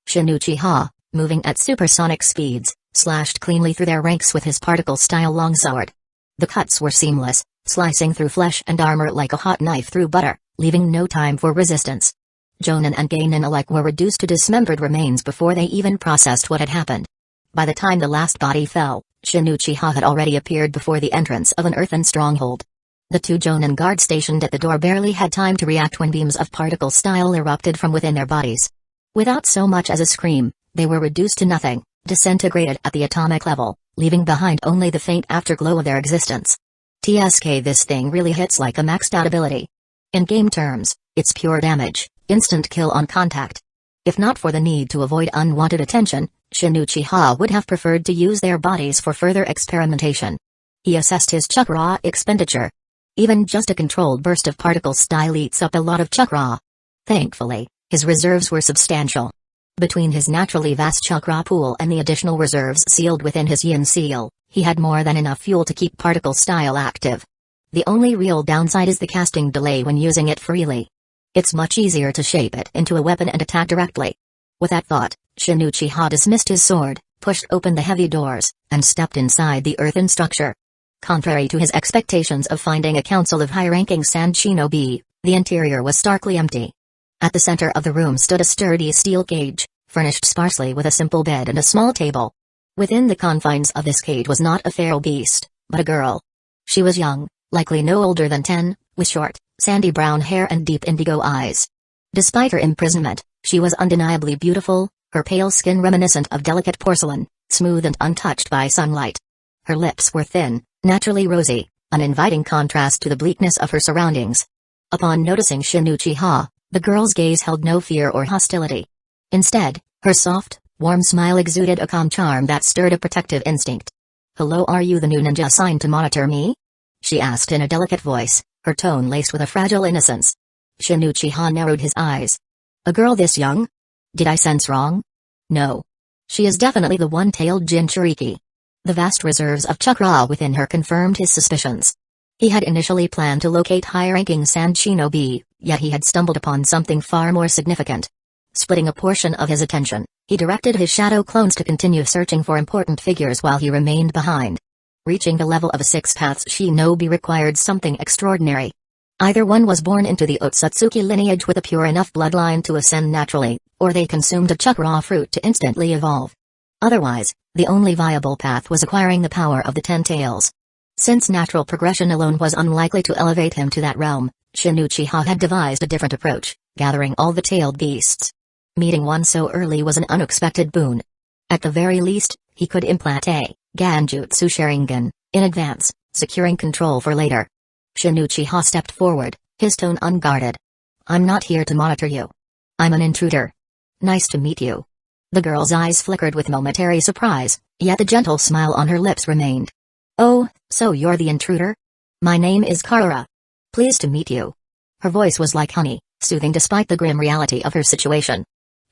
Shinichiha, moving at supersonic speeds, slashed cleanly through their ranks with his particle-style longsword. The cuts were seamless, slicing through flesh and armor like a hot knife through butter, leaving no time for resistance. Jonin and Geinin alike were reduced to dismembered remains before they even processed what had happened. By the time the last body fell, Shinichiha had already appeared before the entrance of an earthen stronghold. The 2 Jonin guards stationed at the door barely had time to react when beams of particle style erupted from within their bodies. Without so much as a scream, they were reduced to nothing, disintegrated at the atomic level, leaving behind only the faint afterglow of their existence. TSK, this thing really hits like a maxed out ability. In game terms, it's pure damage, instant kill on contact. If not for the need to avoid unwanted attention, Shinichiha would have preferred to use their bodies for further experimentation. He assessed his chakra expenditure. Even just a controlled burst of particle style eats up a lot of chakra. Thankfully, his reserves were substantial. Between his naturally vast chakra pool and the additional reserves sealed within his yin seal, he had more than enough fuel to keep particle style active. The only real downside is the casting delay when using it freely. It's much easier to shape it into a weapon and attack directly. With that thought, Shin Uchiha dismissed his sword, pushed open the heavy doors, and stepped inside the earthen structure. Contrary to his expectations of finding a council of high-ranking sand shinobi, the interior was starkly empty. At the center of the room stood a sturdy steel cage, furnished sparsely with a simple bed and a small table. Within the confines of this cage was not a feral beast, but a girl. She was young, likely no older than 10, with short, sandy brown hair and deep indigo eyes. Despite her imprisonment, she was undeniably beautiful, her pale skin reminiscent of delicate porcelain, smooth and untouched by sunlight. Her lips were thin, naturally rosy, an inviting contrast to the bleakness of her surroundings. Upon noticing Shin Uchiha, the girl's gaze held no fear or hostility. Instead, her soft, warm smile exuded a calm charm that stirred a protective instinct. "Hello, are you the new ninja assigned to monitor me?" she asked in a delicate voice, her tone laced with a fragile innocence. Shin Uchiha narrowed his eyes. "A girl this young? Did I sense wrong?" "No. She is definitely the one-tailed Jinchuriki." The vast reserves of chakra within her confirmed his suspicions. He had initially planned to locate high-ranking sand shinobi, yet he had stumbled upon something far more significant. Splitting a portion of his attention, he directed his shadow clones to continue searching for important figures while he remained behind. Reaching the level of a six-paths shinobi required something extraordinary. Either one was born into the Otsutsuki lineage with a pure enough bloodline to ascend naturally, or they consumed a chakra fruit to instantly evolve. Otherwise, the only viable path was acquiring the power of the 10 tails. Since natural progression alone was unlikely to elevate him to that realm, Shin Uchiha had devised a different approach, gathering all the tailed beasts. Meeting one so early was an unexpected boon. At the very least, he could implant a Ganjutsu Sharingan in advance, securing control for later. Shin Uchiha stepped forward, his tone unguarded. "I'm not here to monitor you. I'm an intruder. Nice to meet you." The girl's eyes flickered with momentary surprise, yet the gentle smile on her lips remained. "Oh, so you're the intruder? My name is Karura. Pleased to meet you." Her voice was like honey, soothing despite the grim reality of her situation.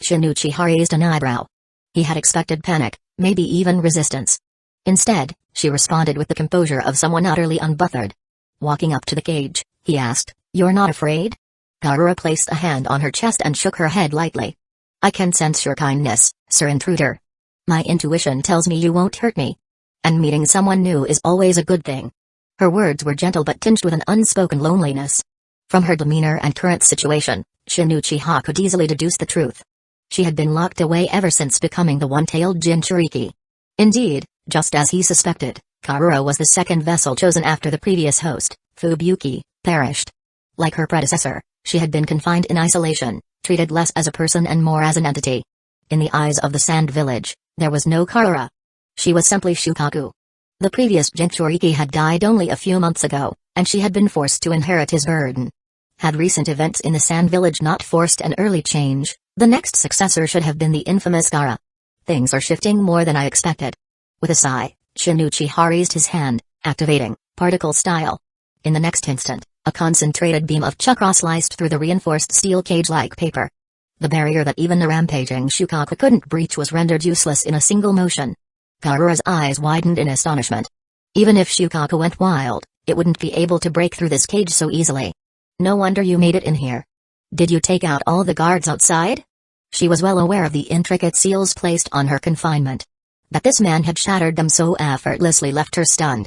Shin Uchiha raised an eyebrow. He had expected panic, maybe even resistance. Instead, she responded with the composure of someone utterly unbothered. Walking up to the cage, he asked, "You're not afraid?" Karura placed a hand on her chest and shook her head lightly. "I can sense your kindness, Sir Intruder. My intuition tells me you won't hurt me. And meeting someone new is always a good thing." Her words were gentle but tinged with an unspoken loneliness. From her demeanor and current situation, Shin Uchiha could easily deduce the truth. She had been locked away ever since becoming the one-tailed Jinchuriki. Indeed, just as he suspected, Karura was the second vessel chosen after the previous host, Fubuki, perished. Like her predecessor, she had been confined in isolation, treated less as a person and more as an entity. In the eyes of the Sand Village, there was no Karura. She was simply Shukaku. The previous Jinchuriki had died only a few months ago, and she had been forced to inherit his burden. Had recent events in the Sand Village not forced an early change, the next successor should have been the infamous Gaara. Things are shifting more than I expected. With a sigh, Shin Uchiha raised his hand, activating particle style. In the next instant, a concentrated beam of chakra sliced through the reinforced steel cage like paper. The barrier that even the rampaging Shukaku couldn't breach was rendered useless in a single motion. Karura's eyes widened in astonishment. Even if Shukaku went wild, it wouldn't be able to break through this cage so easily. "No wonder you made it in here. Did you take out all the guards outside?" She was well aware of the intricate seals placed on her confinement. That this man had shattered them so effortlessly left her stunned.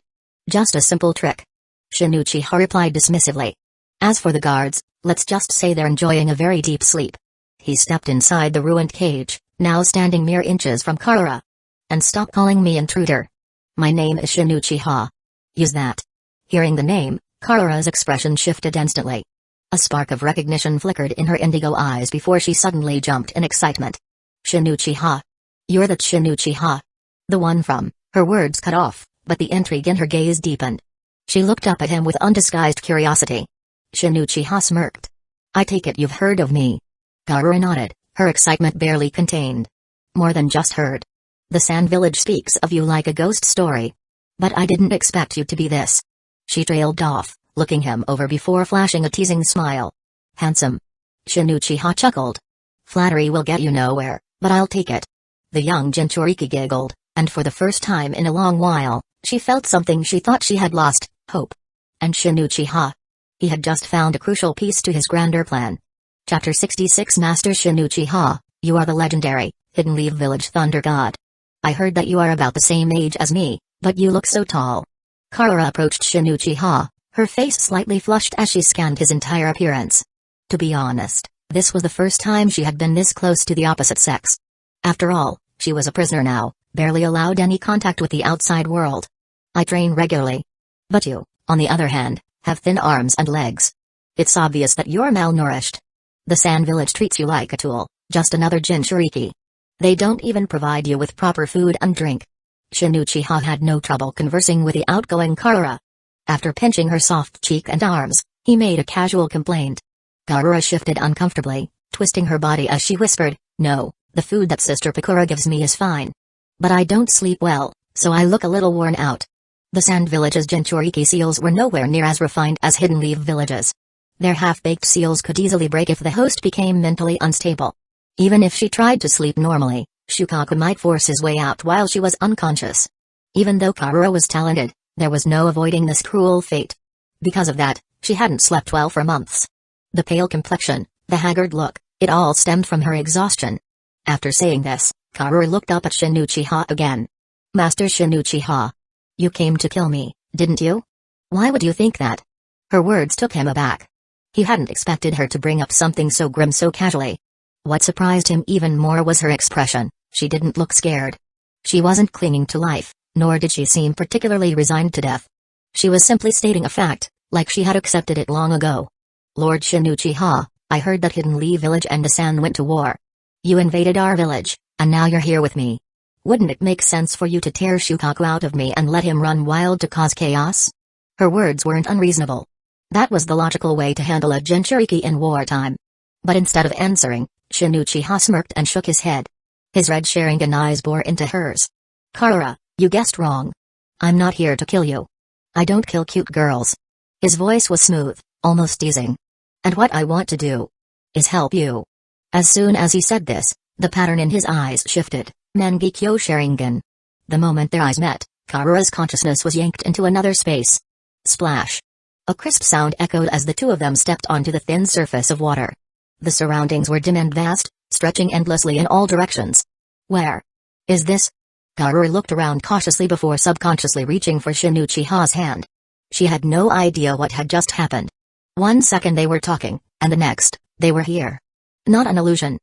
"Just a simple trick." Shin Uchiha replied dismissively. "As for the guards, let's just say they're enjoying a very deep sleep." He stepped inside the ruined cage, now standing mere inches from Karura. "And stop calling me intruder. My name is Shin Uchiha. Use that." Hearing the name, Karura's expression shifted instantly. A spark of recognition flickered in her indigo eyes before she suddenly jumped in excitement. "Shin Uchiha. You're the Shin Uchiha. The one from..." Her words cut off, but the intrigue in her gaze deepened. She looked up at him with undisguised curiosity. Shin Uchiha smirked. "I take it you've heard of me." Karura nodded, her excitement barely contained. "More than just heard. The Sand Village speaks of you like a ghost story. But I didn't expect you to be this." She trailed off, looking him over before flashing a teasing smile. Handsome. Shinichi chuckled. Flattery will get you nowhere, but I'll take it. The young Jinchuriki giggled, and for the first time in a long while, she felt something she thought she had lost, hope. And Shinichi. He had just found a crucial piece to his grander plan. Chapter 66 Master Shinichi, you are the legendary, Hidden Leaf Village Thunder God. I heard that you are about the same age as me, but you look so tall. Karura approached Shinichi, her face slightly flushed as she scanned his entire appearance. To be honest, this was the first time she had been this close to the opposite sex. After all, she was a prisoner now, barely allowed any contact with the outside world. I train regularly. But you, on the other hand, have thin arms and legs. It's obvious that you're malnourished. The Sand Village treats you like a tool, just another Jinchuriki. They don't even provide you with proper food and drink. Shinichi had no trouble conversing with the outgoing Karura. After pinching her soft cheek and arms, he made a casual complaint. Karura shifted uncomfortably, twisting her body as she whispered, "No, the food that Sister Pakura gives me is fine. But I don't sleep well, so I look a little worn out." The Sand Village's Jinchuriki seals were nowhere near as refined as Hidden Leaf Villages. Their half-baked seals could easily break if the host became mentally unstable. Even if she tried to sleep normally, Shukaku might force his way out while she was unconscious. Even though Karura was talented, there was no avoiding this cruel fate. Because of that, she hadn't slept well for months. The pale complexion, the haggard look, it all stemmed from her exhaustion. After saying this, Karura looked up at Shinichi again. "Master Shinichi, you came to kill me, didn't you? Why would you think that?" Her words took him aback. He hadn't expected her to bring up something so grim so casually. What surprised him even more was her expression. She didn't look scared. She wasn't clinging to life, nor did she seem particularly resigned to death. She was simply stating a fact, like she had accepted it long ago. "Lord Shinichi, I heard that Hidden Leaf Village and the Sand went to war. You invaded our village, and now you're here with me. Wouldn't it make sense for you to tear Shukaku out of me and let him run wild to cause chaos?" Her words weren't unreasonable. That was the logical way to handle a Jinchuriki in wartime. But instead of answering, Shinichi smirked and shook his head. His red Sharingan eyes bore into hers. "Karura, you guessed wrong. I'm not here to kill you. I don't kill cute girls." His voice was smooth, almost teasing. "And what I want to do is help you." As soon as he said this, the pattern in his eyes shifted. Mangekyo Sharingan. The moment their eyes met, Karura's consciousness was yanked into another space. Splash. A crisp sound echoed as the two of them stepped onto the thin surface of water. The surroundings were dim and vast, stretching endlessly in all directions. "Where is this?" Karura looked around cautiously before subconsciously reaching for Shinichi's hand. She had no idea what had just happened. One second they were talking, and the next, they were here. "Not an illusion,"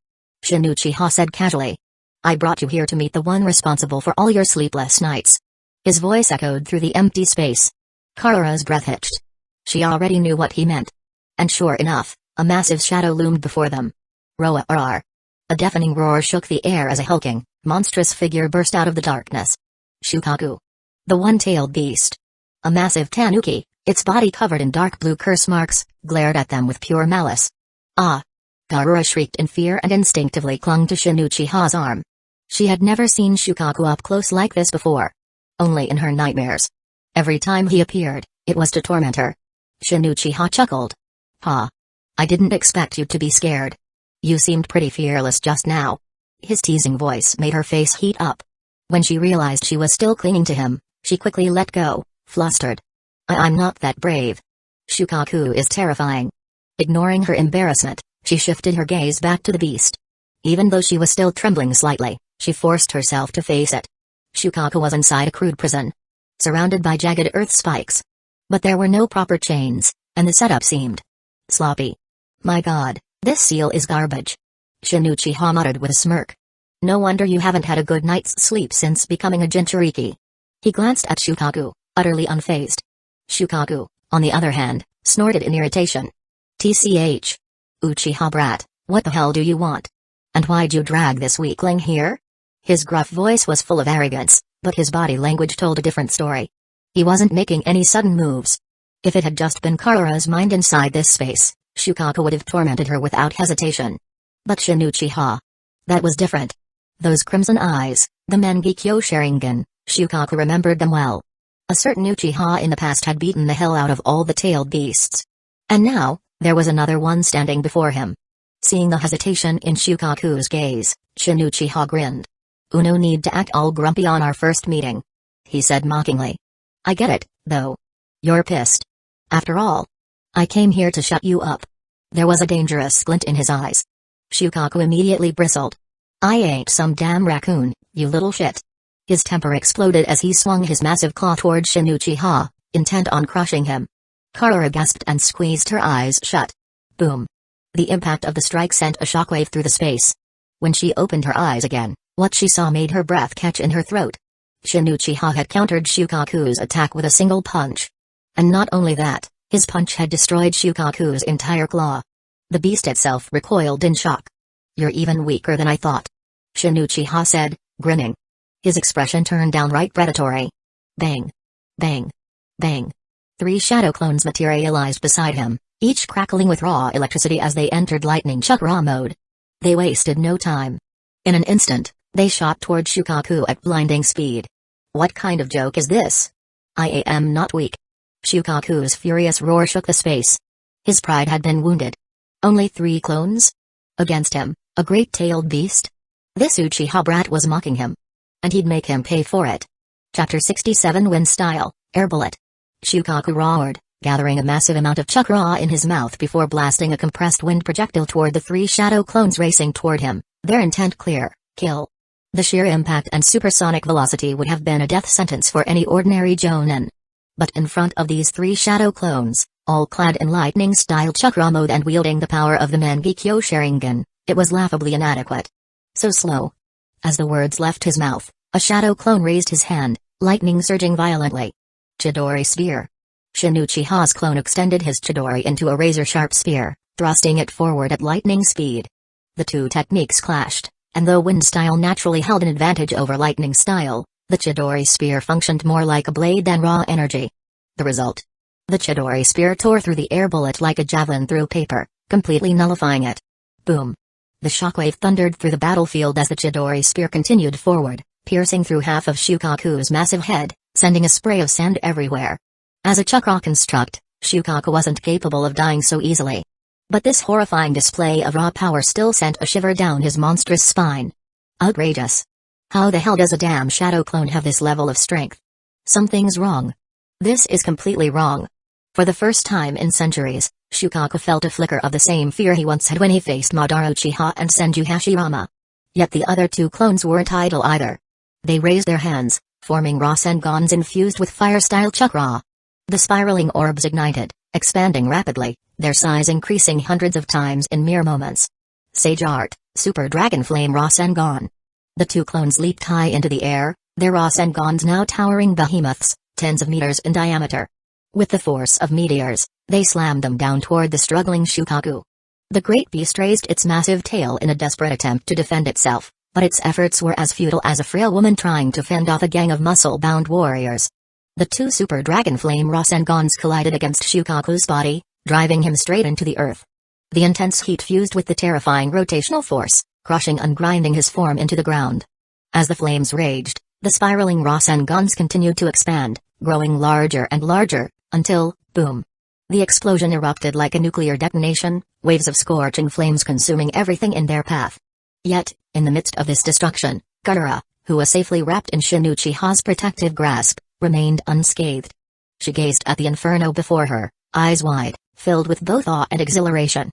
Shinichi said casually. "I brought you here to meet the one responsible for all your sleepless nights." His voice echoed through the empty space. Karura's breath hitched. She already knew what he meant. And sure enough, a massive shadow loomed before them. Roar! A deafening roar shook the air as a hulking, monstrous figure burst out of the darkness. Shukaku. The one-tailed beast. A massive tanuki, its body covered in dark blue curse marks, glared at them with pure malice. "Ah!" Karura shrieked in fear and instinctively clung to Shinichi's arm. She had never seen Shukaku up close like this before. Only in her nightmares. Every time he appeared, it was to torment her. Shinichi chuckled. "Ha! I didn't expect you to be scared. You seemed pretty fearless just now." His teasing voice made her face heat up. When she realized she was still clinging to him, she quickly let go, flustered. I'm not that brave. Shukaku is terrifying." Ignoring her embarrassment, she shifted her gaze back to the beast. Even though she was still trembling slightly, she forced herself to face it. Shukaku was inside a crude prison, surrounded by jagged earth spikes. But there were no proper chains, and the setup seemed sloppy. "My god, this seal is garbage," Shinichi muttered with a smirk. "No wonder you haven't had a good night's sleep since becoming a Jinchuriki." He glanced at Shukaku, utterly unfazed. Shukaku, on the other hand, snorted in irritation. "Tch. Uchiha brat, what the hell do you want? And why'd you drag this weakling here?" His gruff voice was full of arrogance, but his body language told a different story. He wasn't making any sudden moves. If it had just been Karura's mind inside this space, Shukaku would have tormented her without hesitation. But Shinichi, that was different. Those crimson eyes, the Mangekyo Sharingan, Shukaku remembered them well. A certain Uchiha in the past had beaten the hell out of all the tailed beasts. And now, there was another one standing before him. Seeing the hesitation in Shukaku's gaze, Shin Uchiha grinned. "No need to act all grumpy on our first meeting," he said mockingly. "I get it, though. You're pissed. After all, I came here to shut you up." There was a dangerous glint in his eyes. Shukaku immediately bristled. "I ain't some damn raccoon, you little shit." His temper exploded as he swung his massive claw toward Shin Uchiha, intent on crushing him. Karura gasped and squeezed her eyes shut. Boom. The impact of the strike sent a shockwave through the space. When she opened her eyes again, what she saw made her breath catch in her throat. Shin Uchiha had countered Shukaku's attack with a single punch. And not only that, his punch had destroyed Shukaku's entire claw. The beast itself recoiled in shock. "You're even weaker than I thought," Shin Uchiha said, grinning. His expression turned downright predatory. Bang. Bang. Bang. 3 shadow clones materialized beside him, each crackling with raw electricity as they entered lightning chakra mode. They wasted no time. In an instant, they shot toward Shukaku at blinding speed. "What kind of joke is this? I am not weak." Shukaku's furious roar shook the space. His pride had been wounded. Only 3 clones? Against him, a great-tailed beast? This Uchiha brat was mocking him. And he'd make him pay for it. Chapter 67 Wind Style, Air Bullet. Shukaku roared, gathering a massive amount of chakra in his mouth before blasting a compressed wind projectile toward the 3 shadow clones racing toward him, their intent clear: kill. The sheer impact and supersonic velocity would have been a death sentence for any ordinary jonin. But in front of these 3 shadow clones, all clad in lightning-style chakra mode and wielding the power of the Mangekyo Sharingan, it was laughably inadequate. So slow. As the words left his mouth, a shadow clone raised his hand, lightning surging violently. Chidori Spear. Shin Uchiha's clone extended his Chidori into a razor-sharp spear, thrusting it forward at lightning speed. The 2 techniques clashed, and though wind style naturally held an advantage over lightning style, the Chidori Spear functioned more like a blade than raw energy. The result? The Chidori Spear tore through the air bullet like a javelin through paper, completely nullifying it. Boom. The shockwave thundered through the battlefield as the Chidori Spear continued forward, piercing through half of Shukaku's massive head, sending a spray of sand everywhere. As a chakra construct, Shukaku wasn't capable of dying so easily. But this horrifying display of raw power still sent a shiver down his monstrous spine. Outrageous. How the hell does a damn shadow clone have this level of strength? Something's wrong. This is completely wrong. For the first time in centuries, Shukaku felt a flicker of the same fear he once had when he faced Madara Uchiha and Senju Hashirama. Yet the other 2 clones weren't idle either. They raised their hands, forming Rasengans infused with fire-style chakra. The spiraling orbs ignited, expanding rapidly, their size increasing hundreds of times in mere moments. Sage Art, Super Dragon Flame Rasengan. The 2 clones leaped high into the air, their Rasengans now towering behemoths, tens of meters in diameter. With the force of meteors, they slammed them down toward the struggling Shukaku. The great beast raised its massive tail in a desperate attempt to defend itself, but its efforts were as futile as a frail woman trying to fend off a gang of muscle-bound warriors. The 2 Super Dragon Flame Rasengans collided against Shukaku's body, driving him straight into the earth. The intense heat fused with the terrifying rotational force, crushing and grinding his form into the ground. As the flames raged, the spiraling Rasengans continued to expand, growing larger and larger, until, boom. The explosion erupted like a nuclear detonation, waves of scorching flames consuming everything in their path. Yet, in the midst of this destruction, Karura, who was safely wrapped in Shin Uchiha's protective grasp, remained unscathed. She gazed at the inferno before her, eyes wide, filled with both awe and exhilaration.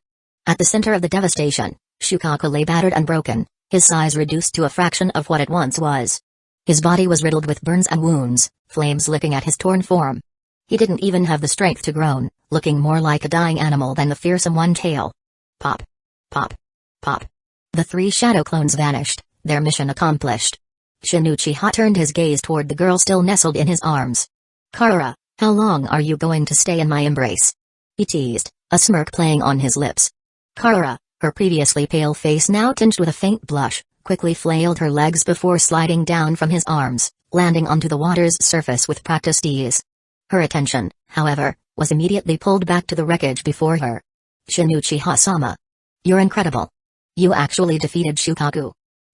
At the center of the devastation, Shukaku lay battered and broken, his size reduced to a fraction of what it once was. His body was riddled with burns and wounds, flames licking at his torn form. He didn't even have the strength to groan, looking more like a dying animal than the fearsome one-tail. Pop. Pop. Pop. The 3 shadow clones vanished, their mission accomplished. Shin Uchiha turned his gaze toward the girl still nestled in his arms. "Karura, how long are you going to stay in my embrace?" he teased, a smirk playing on his lips. Karura, her previously pale face now tinged with a faint blush, quickly flailed her legs before sliding down from his arms, landing onto the water's surface with practiced ease. Her attention, however, was immediately pulled back to the wreckage before her. "Shin Uchiha-sama. You're incredible. You actually defeated Shukaku."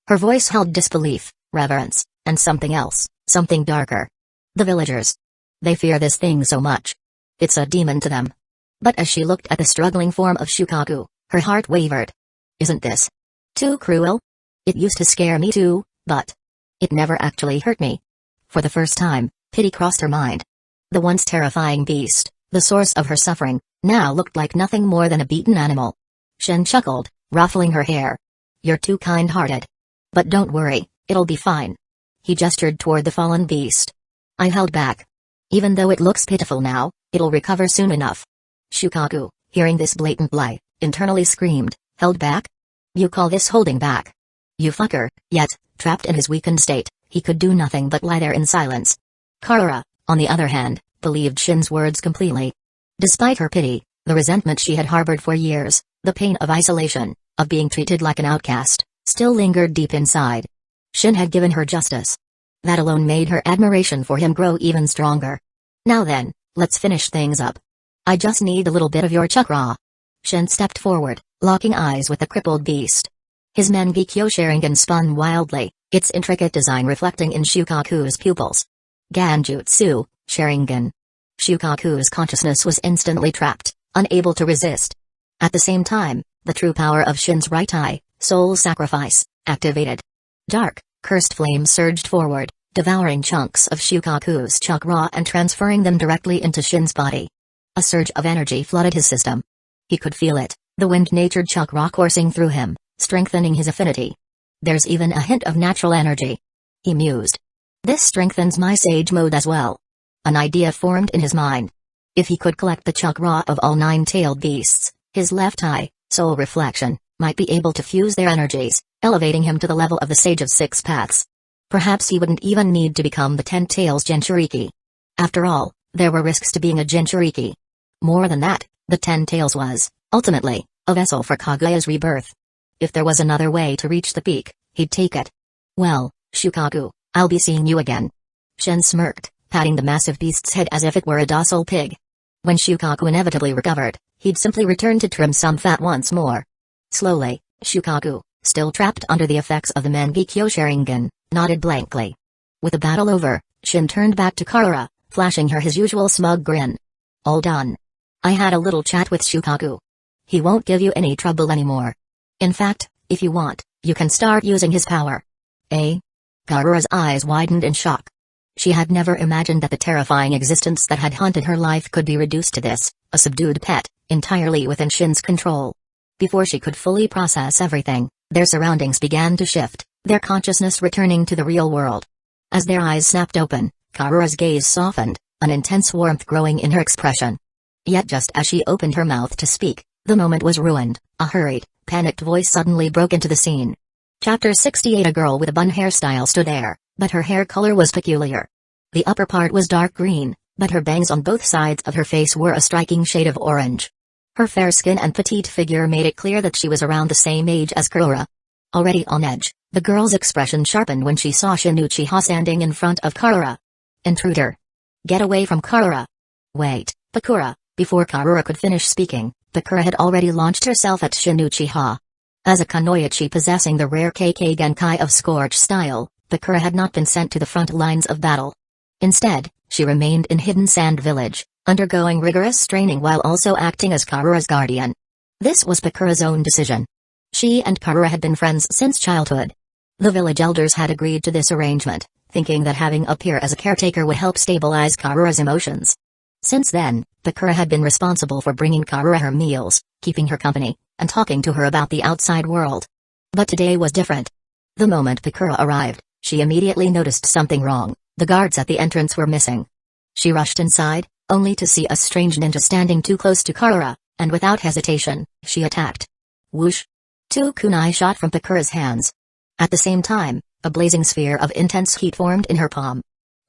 Her voice held disbelief, reverence, and something else, something darker. "The villagers. They fear this thing so much. It's a demon to them. But as she looked at the struggling form of Shukaku, her heart wavered. Isn't this too cruel? It used to scare me too, but it never actually hurt me. For the first time, pity crossed her mind. The once terrifying beast, the source of her suffering, now looked like nothing more than a beaten animal. Shin chuckled, ruffling her hair. You're too kind-hearted. But don't worry, it'll be fine. He gestured toward the fallen beast. I held back. Even though it looks pitiful now, it'll recover soon enough. Shukaku, hearing this blatant lie, internally screamed, held back? You call this holding back? You fucker. Yet, trapped in his weakened state, he could do nothing but lie there in silence. Karura, on the other hand, believed Shin's words completely. Despite her pity, the resentment she had harbored for years, the pain of isolation, of being treated like an outcast, still lingered deep inside. Shin had given her justice. That alone made her admiration for him grow even stronger. Now then, let's finish things up. I just need a little bit of your chakra. Shin stepped forward, locking eyes with the crippled beast. His Mangekyo Sharingan spun wildly, its intricate design reflecting in Shukaku's pupils. Ganjutsu, Sharingan. Shukaku's consciousness was instantly trapped, unable to resist. At the same time, the true power of Shin's right eye, soul sacrifice, activated. Dark, cursed flames surged forward, devouring chunks of Shukaku's chakra and transferring them directly into Shin's body. A surge of energy flooded his system. He could feel it, the wind-natured chakra coursing through him, strengthening his affinity. There's even a hint of natural energy. He mused. This strengthens my sage mode as well. An idea formed in his mind. If he could collect the chakra of all 9-tailed beasts, his left eye, soul reflection, might be able to fuse their energies, elevating him to the level of the Sage of Six Paths. Perhaps he wouldn't even need to become the 10 Tails Jinchuriki. After all, there were risks to being a Jinchuriki. More than that, the 10 Tails was, ultimately, a vessel for Kaguya's rebirth. If there was another way to reach the peak, he'd take it. Well, Shukaku, I'll be seeing you again. Shin smirked, patting the massive beast's head as if it were a docile pig. When Shukaku inevitably recovered, he'd simply return to trim some fat once more. Slowly, Shukaku, still trapped under the effects of the Mangekyo Sharingan, nodded blankly. With the battle over, Shin turned back to Karura, flashing her his usual smug grin. All done. I had a little chat with Shukaku. He won't give you any trouble anymore. In fact, if you want, you can start using his power. Eh? Karura's eyes widened in shock. She had never imagined that the terrifying existence that had haunted her life could be reduced to this, a subdued pet, entirely within Shin's control. Before she could fully process everything, their surroundings began to shift, their consciousness returning to the real world. As their eyes snapped open, Karura's gaze softened, an intense warmth growing in her expression. Yet just as she opened her mouth to speak, the moment was ruined. A hurried, panicked voice suddenly broke into the scene. Chapter 68. A girl with a bun hairstyle stood there, but her hair color was peculiar. The upper part was dark green, but her bangs on both sides of her face were a striking shade of orange. Her fair skin and petite figure made it clear that she was around the same age as Karura. Already on edge, the girl's expression sharpened when she saw Shin Uchiha standing in front of Karura. Intruder! Get away from Karura! Wait, Bakura! Before Karura could finish speaking, Bakura had already launched herself at Shin Uchiha. As a kunoichi possessing the rare Kekkei Genkai of Scorch style, Bakura had not been sent to the front lines of battle. Instead, she remained in Hidden Sand Village, undergoing rigorous training while also acting as Karura's guardian. This was Bakura's own decision. She and Karura had been friends since childhood. The village elders had agreed to this arrangement, thinking that having a peer as a caretaker would help stabilize Karura's emotions. Since then, Bakura had been responsible for bringing Karura her meals, keeping her company, and talking to her about the outside world. But today was different. The moment Bakura arrived, she immediately noticed something wrong. The guards at the entrance were missing. She rushed inside, only to see a strange ninja standing too close to Karura, and without hesitation, she attacked. Whoosh! 2 kunai shot from Bakura's hands. At the same time, a blazing sphere of intense heat formed in her palm.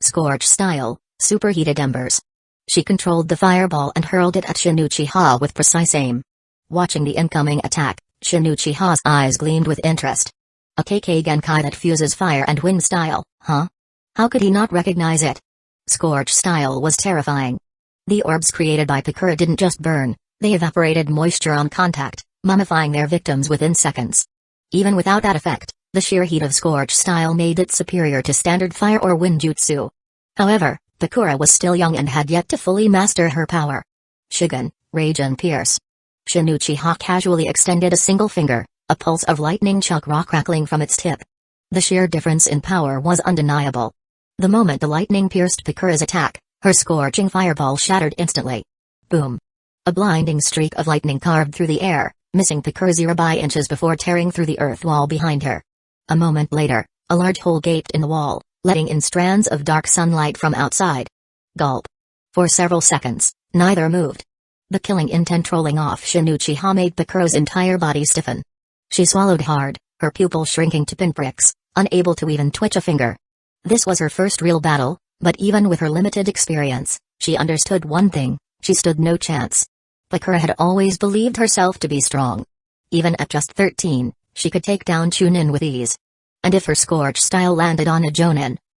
Scorch style, superheated embers. She controlled the fireball and hurled it at Shin Uchiha with precise aim. Watching the incoming attack, Shin Uchiha's eyes gleamed with interest. A Kekkei Genkai that fuses fire and wind style, huh? How could he not recognize it? Scorch style was terrifying. The orbs created by Bakura didn't just burn, they evaporated moisture on contact, mummifying their victims within seconds. Even without that effect, the sheer heat of Scorch style made it superior to standard fire or wind jutsu. However, Bakura was still young and had yet to fully master her power. Shigen, Rage and Pierce. Shin Uchiha casually extended a single finger, a pulse of lightning chakra crackling from its tip. The sheer difference in power was undeniable. The moment the lightning pierced Bakura's attack, her scorching fireball shattered instantly. Boom! A blinding streak of lightning carved through the air, missing Bakura's ear by inches before tearing through the earth wall behind her. A moment later, a large hole gaped in the wall, letting in strands of dark sunlight from outside. Gulp. For several seconds, neither moved. The killing intent rolling off Shin Uchiha made Bakura's entire body stiffen. She swallowed hard, her pupil shrinking to pinpricks, unable to even twitch a finger. This was her first real battle, but even with her limited experience, she understood one thing: she stood no chance. Bakura had always believed herself to be strong. Even at just 13, she could take down Chunin with ease. And if her scorch style landed on a Jonin,